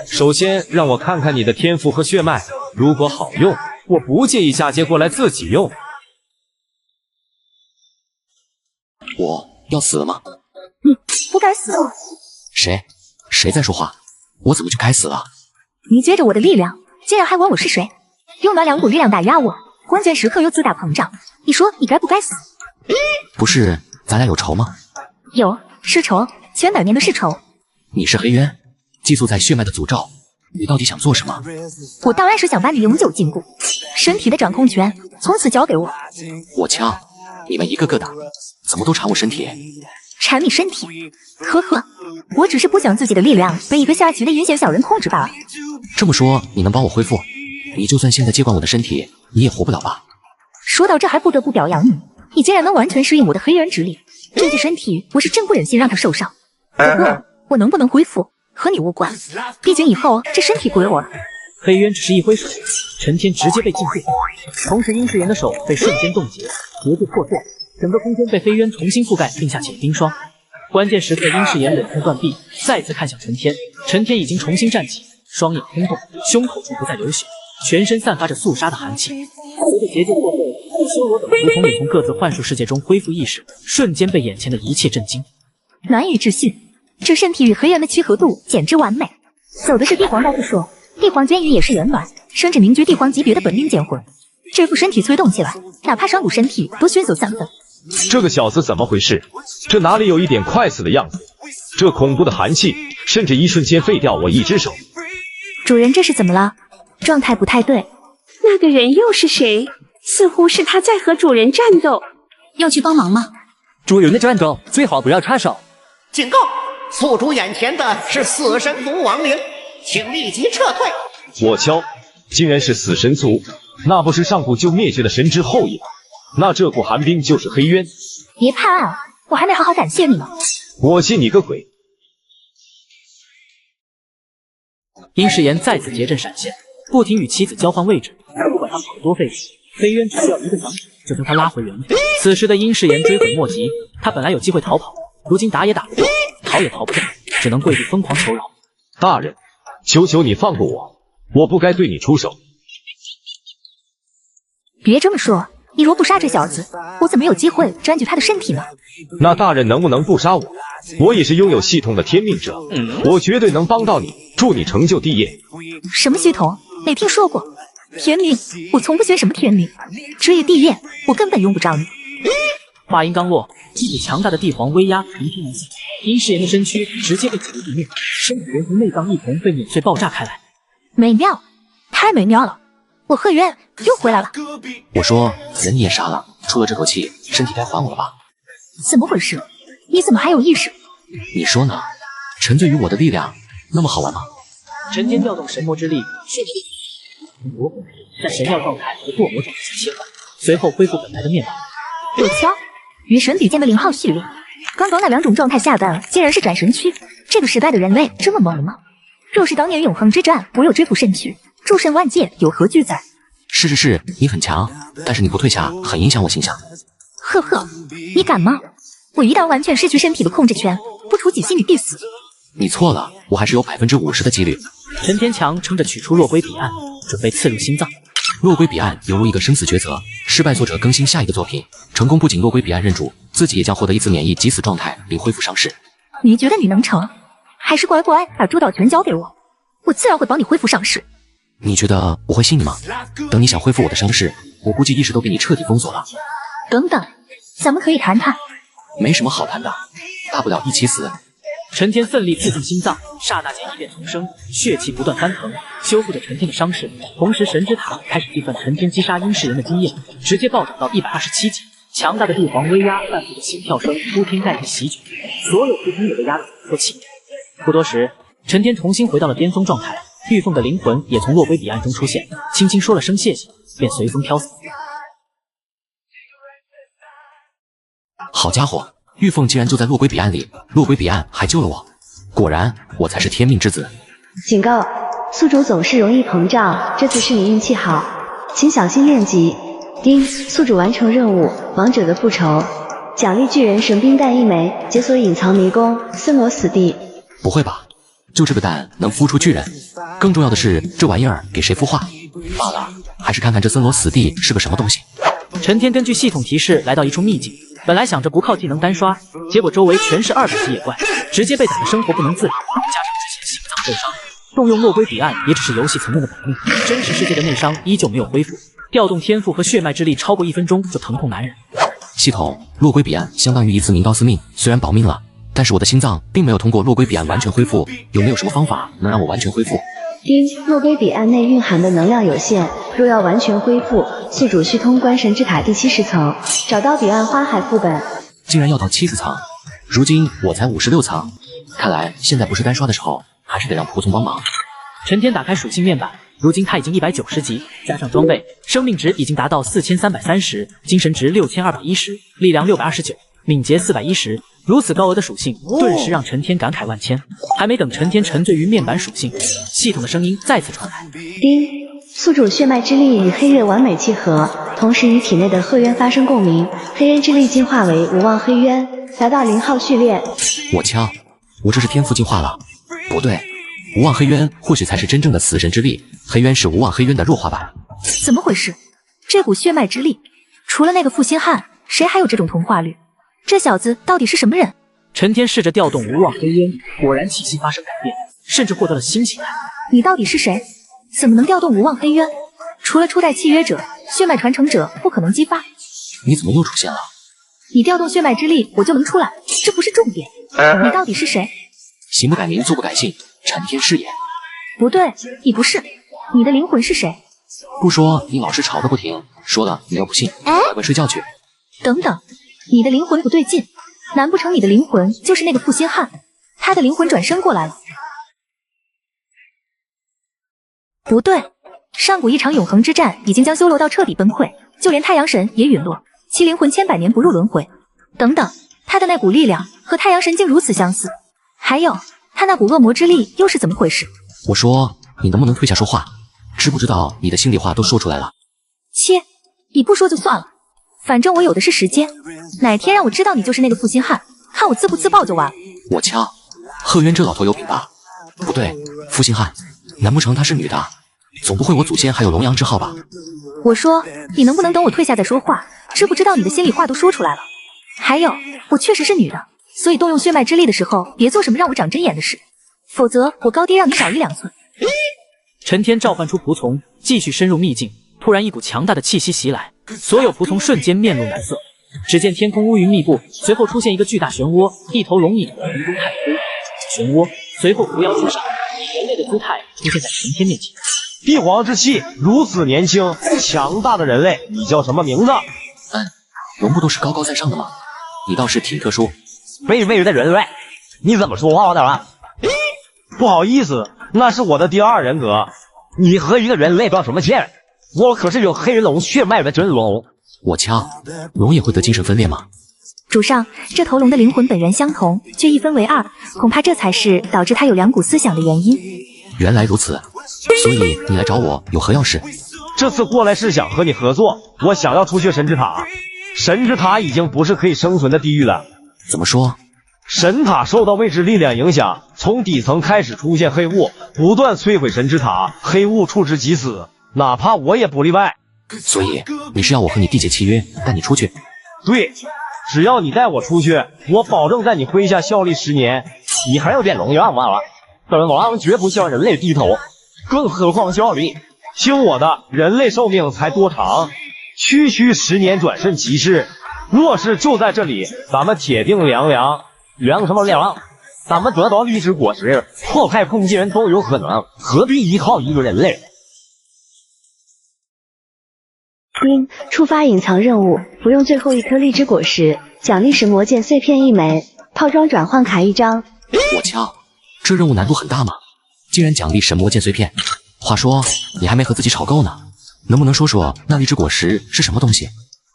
V: 首先让我看看你的天赋和血脉，如果好用，我不介意嫁接过来自己用。
C: 我要死了吗？
Q: 你不该死。
C: 谁在说话？我怎么就该死了？
G: 你借着我的力量，竟然还管我是谁？用那2股力量打压我，关键时刻又自大膨胀，你说你该不该死？
C: 不是咱俩有仇吗？
G: 有，是仇，千百年的是仇。
C: 你是黑渊，寄宿在血脉的诅咒，你到底想做什么？
G: 我当然是想把你永久禁锢，身体的掌控权从此交给我。
C: 我枪，你们一个个的，怎么都缠我身体？
G: 缠你身体？呵呵，我只是不想自己的力量被一个下棋的阴险小人控制罢了。
C: 这么说，你能帮我恢复？你就算现在接管我的身体，你也活不了吧？
G: 说到这，还不得不表扬你，你竟然能完全适应我的黑人之力。这具身体，我是真不忍心让他受伤。不过，我能不能恢复和你无关，毕竟以后这身体归我了。
I: 黑渊只是一挥手，陈天直接被禁锢，同时殷世言的手被瞬间冻结，结界破碎，整个空间被黑渊重新覆盖并下起了冰霜。关键时刻，殷世言冷空断臂，再次看向陈天。陈天已经重新站起，双眼空洞，胸口处不再流血，全身散发着肃杀的寒气。随着结界破碎，修罗等如同也从各自幻术世界中恢复意识，瞬间被眼前的一切震惊。
G: 难以置信，这身体与黑渊的契合度简直完美。走的是帝皇道之说，帝皇监狱也是元卵，甚至名绝帝皇级别的本命剑魂。这副身体催动起来，哪怕上古身体都逊色3分。
E: 这个小子怎么回事？这哪里有一点快死的样子？这恐怖的寒气，甚至一瞬间废掉我一只手。
G: 主人这是怎么了？状态不太对。
O: 那个人又是谁？似乎是他在和主人战斗。
L: 要去帮忙吗？
D: 主人的战斗最好不要插手。
T: 警告！宿主眼前的是死神族亡灵，请立即撤退。
E: 我敲，竟然是死神族，那不是上古就灭绝的神之后裔吗？那这股寒冰就是黑渊。
G: 别判案了，我还没好好感谢你呢。
E: 我信你个鬼！
I: 殷世言再次结阵闪现，不停与妻子交换位置，不管他跑得多费力，黑渊只需要一个响指就将他拉回原位。此时的殷世言追悔莫及，他本来有机会逃跑，如今打也打不过，逃也逃不掉，只能跪地疯狂求饶。
E: 大人，求求你放过我，我不该对你出手。
G: 别这么说，你若不杀这小子，我怎么有机会占据他的身体呢？
E: 那大人能不能不杀我？我也是拥有系统的天命者，我绝对能帮到你，助你成就帝业。
G: 什么系统？没听说过。天命？我从不学什么天命，职业帝业，我根本用不着你。
I: 话音刚落，一股强大的地皇威压从天而下，殷世妍的身躯直接被挤入地面，身体连同内脏一同被碾碎爆炸开来。
G: 美妙，太美妙了！我贺渊又回来了。
C: 我说人你也杀了，出了这口气，身体该还我了吧？
G: 怎么回事？你怎么还有意识？
C: 你说呢？沉醉于我的力量，那么好玩吗？
I: 陈天调动神魔之力，魔魂在神耀状态和堕魔状态下切换，随后恢复本来的面貌。
G: 我敲，与神比剑的0号序列，刚刚那2种状态下的竟然是转神躯。这个时代的人类这么猛了吗？若是当年永恒之战不有追捕神躯，诸神万界有何惧哉？
C: 是，你很强，但是你不退下，很影响我形象。
G: 呵呵，你敢吗？我一旦完全失去身体的控制权，不出几息你必死。
C: 你错了，我还是有50%的几率。
I: 陈天强撑着取出落龟彼岸，准备刺入心脏。
C: 落龟彼岸犹如一个生死抉择，失败作者更新下一个作品，成功不仅落龟彼岸认主，自己也将获得一次免疫即死状态并恢复伤势。
G: 你觉得你能成？还是乖乖把主导权交给我，我自然会帮你恢复伤势。
C: 你觉得我会信你吗？等你想恢复我的伤势，我估计意识都被你彻底封锁了。
G: 等等，咱们可以谈谈。
C: 没什么好谈的，大不了一起死。
I: 陈天奋力刺进心脏，刹那间异变丛生，血气不断翻腾，修复着陈天的伤势。同时，神之塔开始计算陈天击杀殷世人的经验，直接暴涨到127级。强大的地皇威压伴随着心跳声铺天盖地席卷，所有不曾有的压力脱气。不多时，陈天重新回到了巅峰状态，玉凤的灵魂也从落龟彼岸中出现，轻轻说了声谢谢，便随风飘走。
C: 好家伙，玉凤竟然就在落龟彼岸里，落龟彼岸还救了我，果然我才是天命之子。
B: 警告：宿主总是容易膨胀，这次是你运气好，请小心练级。丁，宿主完成任务，王者的复仇，奖励巨人神兵蛋1枚，解锁隐藏迷宫，森罗死地。
C: 不会吧？就这个蛋能孵出巨人？更重要的是，这玩意儿给谁孵化？罢了，还是看看这森罗死地是个什么东西。
I: 陈天根据系统提示来到一处秘境，本来想着不靠技能单刷，结果周围全是200级野怪，直接被打得生活不能自理，加上之前心脏受伤，动用落龟彼岸也只是游戏层面的本命，真实世界的内伤依旧没有恢复，调动天赋和血脉之力超过1分钟就疼痛难忍。
C: 系统，落龟彼岸相当于一次明刀司命，虽然保命了，但是我的心脏并没有通过落龟彼岸完全恢复，有没有什么方法能让我完全恢复？
B: 丁，落龟彼岸内蕴含的能量有限，若要完全恢复，宿主需通关神之塔第70层，找到彼岸花海副本。
C: 竟然要到70层，如今我才56层，看来现在不是单刷的时候，还是得让仆从帮忙。
I: 陈天打开属性面板，如今他已经190级，加上装备，生命值已经达到4330，精神值6210，力量629，敏捷410。如此高额的属性，顿时让陈天感慨万千。还没等陈天沉醉于面板属性，系统的声音再次传来：
B: 丁，宿主血脉之力与黑刃完美契合，同时与体内的鹤渊发生共鸣，黑刃之力进化为无望黑渊，达到0号序列。
C: 我敲，我这是天赋进化了？不对，无望黑渊或许才是真正的死神之力，黑渊是无望黑渊的弱化版。
G: 怎么回事？这股血脉之力，除了那个负心汉，谁还有这种同化率？这小子到底是什么人？
I: 陈天试着调动无望黑渊，果然气息发生改变，甚至获得了新形态。
G: 你到底是谁？怎么能调动无望黑渊？除了初代契约者、血脉传承者，不可能激发。
C: 你怎么又出现了？
G: 你调动血脉之力，我就能出来，这不是重点。你到底是谁？
C: 行不改名，坐不改姓，陈天是也。
G: 不对，你不是。你的灵魂是谁？
C: 不说你老是吵个不停，说了你又不信，乖乖睡觉去。
G: 等等，你的灵魂不对劲，难不成你的灵魂就是那个负心汉？他的灵魂转身过来了？不对，上古一场永恒之战已经将修罗道彻底崩溃，就连太阳神也陨落，其灵魂千百年不入轮回。等等，他的那股力量和太阳神竟如此相似，还有他那股恶魔之力又是怎么回事？
C: 我说你能不能退下说话？知不知道你的心里话都说出来了？
G: 切，你不说就算了，反正我有的是时间，哪天让我知道你就是那个负心汉，看我自不自爆就完。
C: 我敲，贺渊这老头有病吧？不对，负心汉，难不成她是女的？总不会我祖先还有龙阳之好吧？
G: 我说你能不能等我退下再说话？知不知道你的心里话都说出来了？还有，我确实是女的，所以动用血脉之力的时候，别做什么让我长针眼的事，否则我高低让你少1-2寸。
I: 陈天召唤出仆从，继续深入秘境。突然，一股强大的气息袭来，所有仆从瞬间面露难色，只见天空乌云密布，随后出现一个巨大漩涡，一头龙一头鱼中太夫。漩涡随后扶摇直上，以人类的姿态出现在陈天面前。
E: 帝皇之气，如此年轻强大的人类，你叫什么名字？
C: 龙不都是高高在上的吗？你倒是挺特殊。
E: 为的人类，你怎么说话的？不好意思，那是我的第二人格。你和一个人类装什么贱？我可是有黑人龙血脉的真龙。
C: 我敲，龙也会得精神分裂吗？
G: 主上，这头龙的灵魂本然相同，却一分为二，恐怕这才是导致它有两股思想的原因。
C: 原来如此，所以你来找我有何要事？
E: 这次过来是想和你合作，我想要出血神之塔。神之塔已经不是可以生存的地狱了。
C: 怎么说？
E: 神塔受到未知力量影响，从底层开始出现黑雾，不断摧毁神之塔，黑雾触之即死，哪怕我也不例外。
C: 所以你是要我和你缔结契约，带你出去？
E: 对，只要你带我出去，我保证在你麾下效力10年。你还要变龙样吗？本王绝不向人类低头，更何况效力。听我的，人类寿命才多长？区10年转瞬即逝。若是就在这里，咱们铁定凉什么凉？咱们得到荔枝果实，破坏空间都有可能，何必依靠一个人类？
B: 丁，触发隐藏任务，不用最后一颗荔枝果实，奖励神魔剑碎片1枚，套装转换卡1张。
C: 我敲，这任务难度很大吗？竟然奖励神魔剑碎片。话说，你还没和自己吵够呢，能不能说说那荔枝果实是什么东西？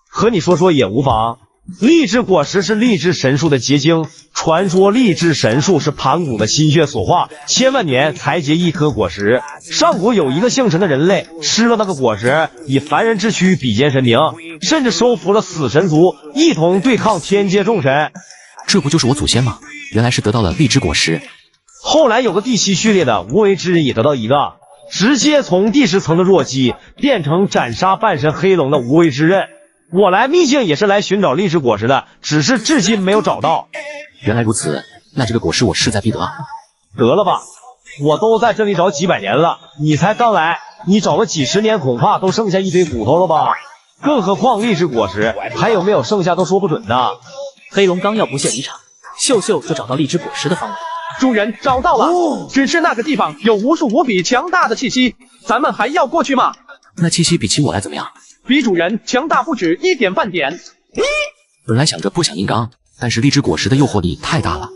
E: 和你说也无妨。荔枝果实是荔枝神树的结晶，传说荔枝神树是盘古的心血所化，千万年才结一颗果实。上古有一个姓陈的人类，吃了那个果实，以凡人之躯比肩神明，甚至收服了死神族，一同对抗天界众神。
C: 这不就是我祖先吗？原来是得到了荔枝果实。
E: 后来有个第7序列的无为之人也得到一个，直接从第10层的弱鸡变成斩杀半神黑龙的无为之刃。我来秘境也是来寻找荔枝果实的，只是至今没有找到。
C: 原来如此，那这个果实我势在必得。
E: 得了吧，我都在这里找几百年了，你才刚来，你找了几10年，恐怕都剩下一堆骨头了吧？更何况荔枝果实还有没有剩下都说不准呢。
I: 黑龙刚要不屑离场，秀秀就找到荔枝果实的方位。
F: 主人找到了，只是那个地方有无数无比强大的气息，咱们还要过去吗？
C: 那气息比起我来怎么样？
F: 比主人强大不止1点半点。
C: 本来想着不想硬刚，但是荔枝果实的诱惑力太大了。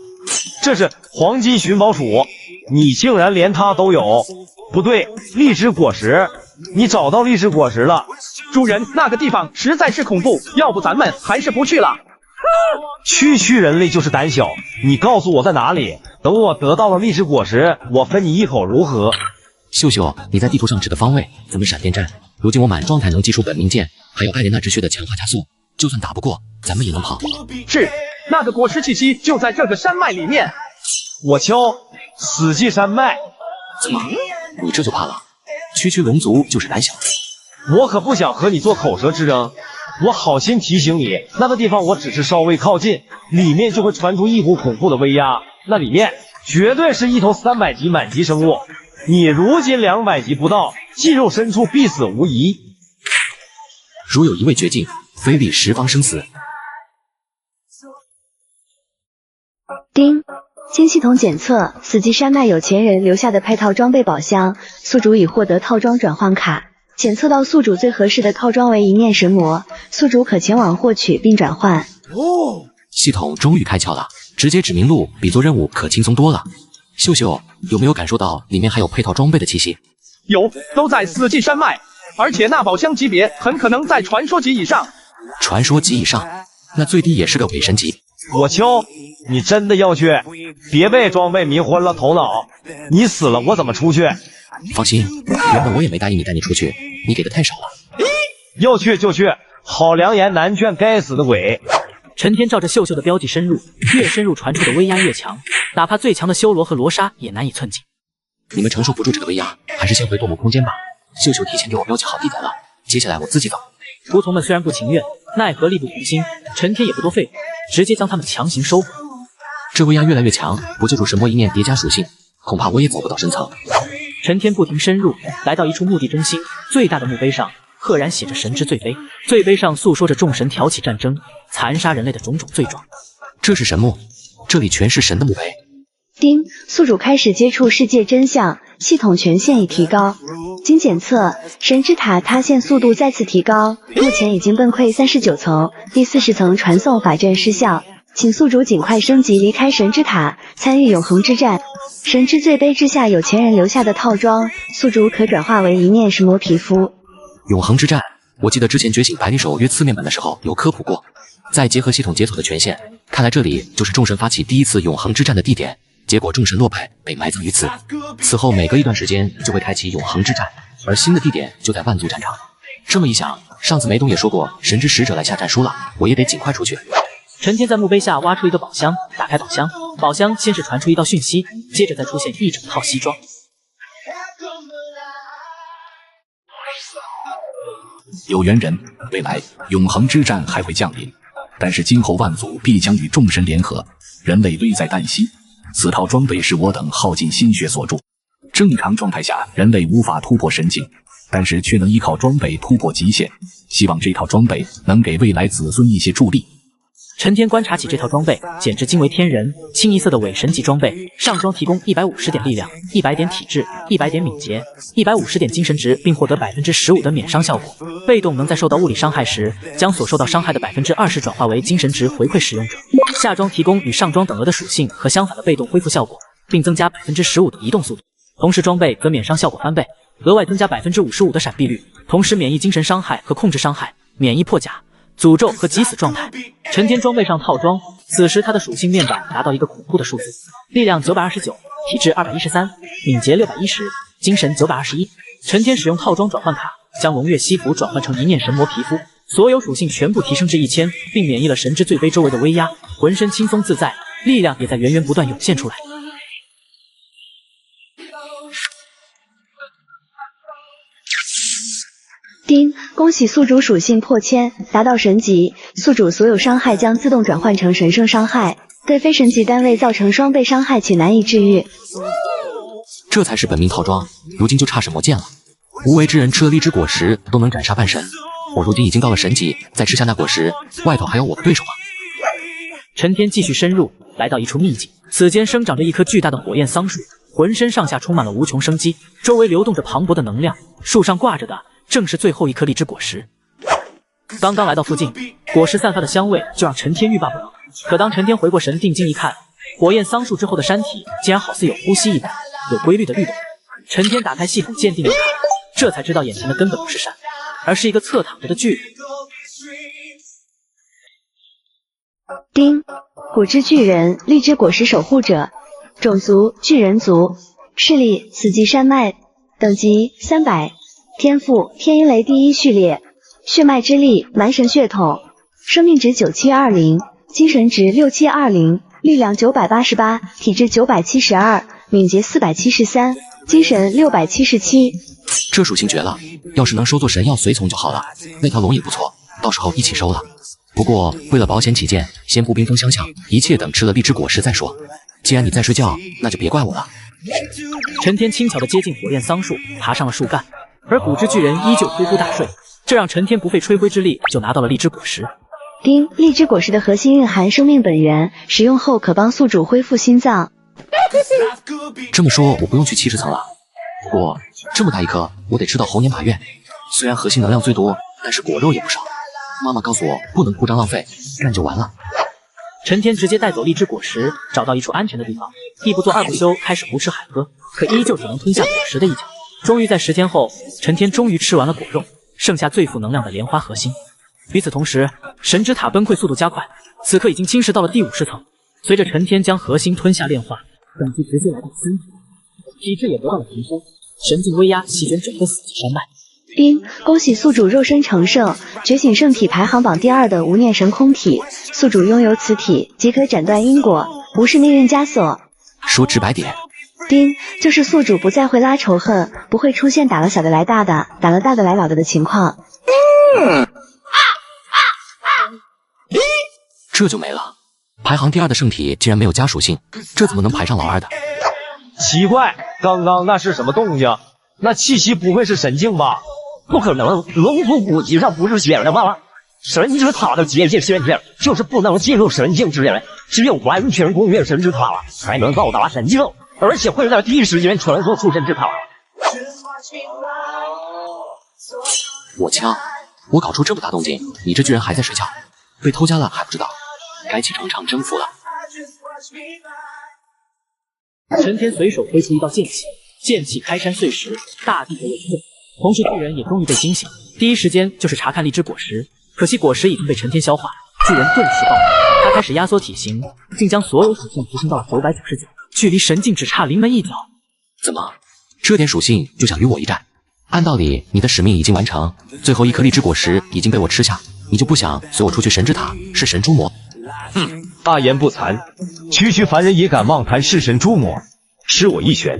E: 这是黄金寻宝鼠，你竟然连它都有？不对，荔枝果实，你找到荔枝果实了。
F: 主人，那个地方实在是恐怖，要不咱们还是不去了。
E: 区人类就是胆小，你告诉我在哪里，等我得到了荔枝果实，我分你一口如何？
C: 秀秀，你在地图上指的方位怎么闪电战？如今我满状态能击出本命剑，还有艾莲娜之血的强化加速，就算打不过，咱们也能跑。
F: 是，那个果实气息就在这个山脉里面。
E: 我敲死寂山脉。
C: 怎么，你这就怕了？区龙族就是胆小。
E: 我可不想和你做口舌之争。我好心提醒你，那个地方我只是稍微靠近，里面就会传出一股恐怖的威压，那里面绝对是一头300级满级生物。你如今200级不到，进入深处必死无疑。
C: 如有一位绝境，非历10方生死。
B: 丁，经系统检测，死寂山脉有钱人留下的配套装备宝箱，宿主已获得套装转换卡。检测到宿主最合适的套装为一念神魔，宿主可前往获取并转换。
C: 系统终于开窍了，直接指明路比做任务可轻松多了。秀秀，有没有感受到里面还有配套装备的气息？
F: 有，都在死寂山脉，而且那宝箱级别很可能在传说级以上。
C: 传说级以上，那最低也是个伪神级。
E: 我敲，你真的要去？别被装备迷昏了头脑，你死了我怎么出去？
C: 放心，原本我也没答应你带你出去，你给的太少了。
E: 要去就去，好良言难劝该死的鬼。
I: 陈天照着秀秀的标记深入，越深入传出的威压越强，哪怕最强的修罗和罗刹也难以寸进。
C: 你们承受不住这个威压，还是先回夺魔空间吧。秀秀提前给我标记好地点了，接下来我自己走。
I: 仆从们虽然不情愿，奈何力不从心，陈天也不多废话，直接将他们强行收服。
C: 这威压越来越强，不借助神魔一念叠加属性，恐怕我也走不到深层。
I: 陈天不停深入，来到一处墓地中心最大的墓碑上，赫然写着神之罪碑，罪碑上诉说着众神挑起战争，残杀人类的种种罪状。
C: 这是神墓，这里全是神的墓碑。
B: 丁，宿主开始接触世界真相，系统权限已提高。经检测，神之塔塌陷速度再次提高，目前已经崩溃39层，第40层传送法阵失效，请宿主尽快升级离开神之塔，参与永恒之战。神之罪碑之下有前人留下的套装，宿主可转化为一面神魔皮肤。
C: 永恒之战，我记得之前觉醒百里手约次面板的时候有科普过。再结合系统解锁的权限，看来这里就是众神发起第一次永恒之战的地点。结果众神落败，被埋葬于此。此后每隔一段时间就会开启永恒之战，而新的地点就在万族战场。这么一想，上次梅东也说过神之使者来下战书了，我也得尽快出去。
I: 陈天在墓碑下挖出一个宝箱，打开宝箱，宝箱先是传出一道讯息，接着再出现一整套西装。
A: 有缘人，未来永恒之战还会降临，但是今后万族必将与众神联合，人类危在旦夕。此套装备是我等耗尽心血所铸，正常状态下人类无法突破神境，但是却能依靠装备突破极限。希望这套装备能给未来子孙一些助力。
I: 陈天观察起这套装备，简直惊为天人，清一色的伪神级装备。上装提供150点力量、100点体质、100点敏捷、150点精神值，并获得15%的免伤效果。被动能在受到物理伤害时，将所受到伤害的20%转化为精神值回馈使用者。下装提供与上装等额的属性和相反的被动恢复效果，并增加15%的移动速度。同时装备则免伤效果翻倍，额外增加55%的闪避率，同时免疫精神伤害和控制伤害，免疫破甲、诅咒和急死状态。陈天装备上套装，此时他的属性面板达到一个恐怖的数字：力量929，体质213，敏捷610，精神921。陈天使用套装转换卡，将龙月西服转换成一面神魔皮肤，所有属性全部提升至1000，并免疫了神之罪碑周围的威压，浑身轻松自在，力量也在源源不断涌现出来。
B: 丁，恭喜宿主属性破千，达到神级，宿主所有伤害将自动转换成神圣伤害，对非神级单位造成双倍伤害且难以治愈。
C: 这才是本命套装，如今就差神魔剑了。无为之人吃了荔枝果实都能斩杀半神，我如今已经到了神级，再吃下那果实，外头还有我的对手吗？
I: 陈天继续深入，来到一处秘境，此间生长着一棵巨大的火焰桑树，浑身上下充满了无穷生机，周围流动着磅礴的能量，树上挂着的正是最后一颗荔枝果实。刚刚来到附近，果实散发的香味就让陈天欲罢不能。可当陈天回过神，定睛一看，火焰桑树之后的山体竟然好似有呼吸一般，有规律的律动。陈天打开系统鉴定一看，这才知道眼前的根本不是山，而是一个侧躺着的巨人。
B: 丁，骨之巨人，荔枝果实守护者，种族巨人族，势力死寂山脉，等级300。天赋天鹰雷第一序列，血脉之力蛮神血统，生命值9720，精神值6720，力量988，体质972，敏捷473，精神677。
C: 这属性绝了，要是能收作神药随从就好了。那条龙也不错，到时候一起收了。不过为了保险起见，先不冰封相向，一切等吃了荔枝果实再说。既然你在睡觉，那就别怪我了。
I: 陈天轻巧地接近火焰桑树，爬上了树干。而骨之巨人依旧呼呼大睡，这让陈天不费吹灰之力就拿到了荔枝果实。
B: 丁，荔枝果实的核心蕴含生命本源，使用后可帮宿主恢复心脏。
C: 这么说我不用去70层了，不过这么大一颗，我得吃到猴年马月。虽然核心能量最多，但是果肉也不少。妈妈告诉我不能铺张浪费，干就完了。
I: 陈天直接带走荔枝果实，找到一处安全的地方，一不做二不休，开始胡吃海喝，可依旧只能吞下果实的一角。终于在10天后，陈天终于吃完了果肉，剩下最负能量的莲花核心。与此同时，神之塔崩溃速度加快，此刻已经侵蚀到了第50层。随着陈天将核心吞下炼化，等级直接来到3级，体质也得到了提升，神境威压席卷整个死寂山脉。
B: 丁，恭喜宿主肉身成圣，觉醒圣体排行榜第2的无念神空体，宿主拥有此体即可斩断因果，无视命运枷锁。
C: 说直白点，
B: 丁，就是宿主不再会拉仇恨，不会出现打了小的来大的，打了大的来老的情况。
C: 这就没了。排行第2的圣体竟然没有加属性，这怎么能排上老2的？
E: 奇怪，刚刚那是什么动静？那气息不会是神境吧？
K: 不可能，龙族古籍上不是写了吗？神之塔的结界限制就是不能进入神境之人，只有完全攻略神之塔才能到达神境，而且会在第一时间传送出神之塔。
C: 我敲，我搞出这么大动静，你这巨人还在睡觉，被偷家了还不知道，该启程场征服了。
I: 陈天随手挥出一道剑气，剑气开山碎石，大地被震动。同时巨人也终于被惊醒，第一时间就是查看荔枝果实，可惜果实已经被陈天消化，巨人顿时爆发，他开始压缩体型，竟将所有属性提升到了999，距离神境只差临门一脚。
C: 怎么，这点属性就想与我一战？按道理你的使命已经完成，最后一颗荔枝果实已经被我吃下，你就不想随我出去神之塔弑神诛魔？
E: 大言不惭，区区凡人也敢妄谈弑神诛魔，吃我一拳！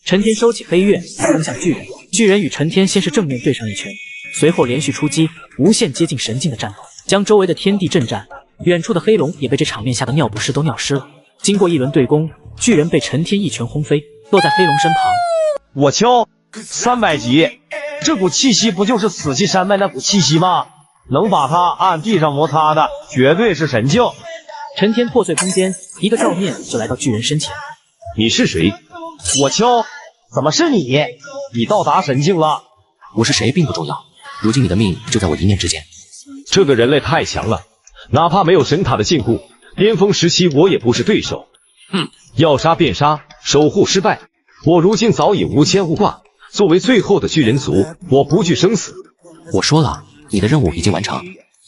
I: 陈天收起飞跃，攻向巨人。巨人与陈天先是正面对上一拳，随后连续出击，无限接近神境的战斗，将周围的天地震颤。远处的黑龙也被这场面吓得尿不湿都尿湿了。经过一轮对攻，巨人被陈天一拳轰飞，落在黑龙身旁。
E: 我敲300级，这股气息不就是死气山脉那股气息吗？能把它按地上摩擦的，绝对是神境。
I: 陈天破碎空间，一个照面就来到巨人身前。
E: 你是谁？我敲，怎么是你？你到达神境了？
C: 我是谁并不重要，如今你的命就在我一念之间。
E: 这个人类太强了，哪怕没有神塔的禁锢，巅峰时期我也不是对手。要杀便杀，守护失败，我如今早已无牵无挂。作为最后的巨人族，我不惧生死。
C: 我说了，你的任务已经完成，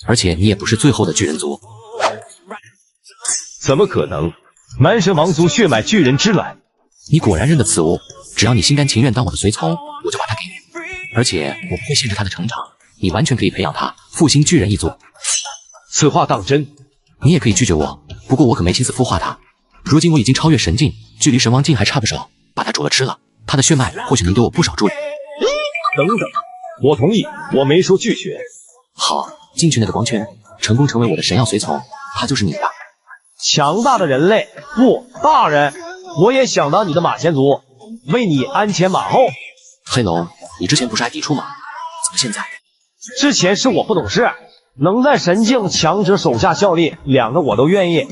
C: 而且你也不是最后的巨人族。
E: 怎么可能？蛮神王族血脉巨人之卵。
C: 你果然认得此物，只要你心甘情愿当我的随从，我就把它给你。而且我不会限制他的成长，你完全可以培养他，复兴巨人一族。
E: 此话当真？
C: 你也可以拒绝我，不过我可没心思孵化他。如今我已经超越神境，距离神王境还差不少，把他煮了吃了，他的血脉或许能给我不少助力。
E: 等等，我同意，我没说拒绝。
C: 好，进去那个光圈，成功成为我的神药随从，他就是你的。
E: 强大的人类，不，大人，我也想当你的马前卒，为你鞍前马后。
C: 黑龙，你之前不是还抵触吗？怎么现在？
E: 之前是我不懂事，能在神境强者手下效力，2个我都愿意。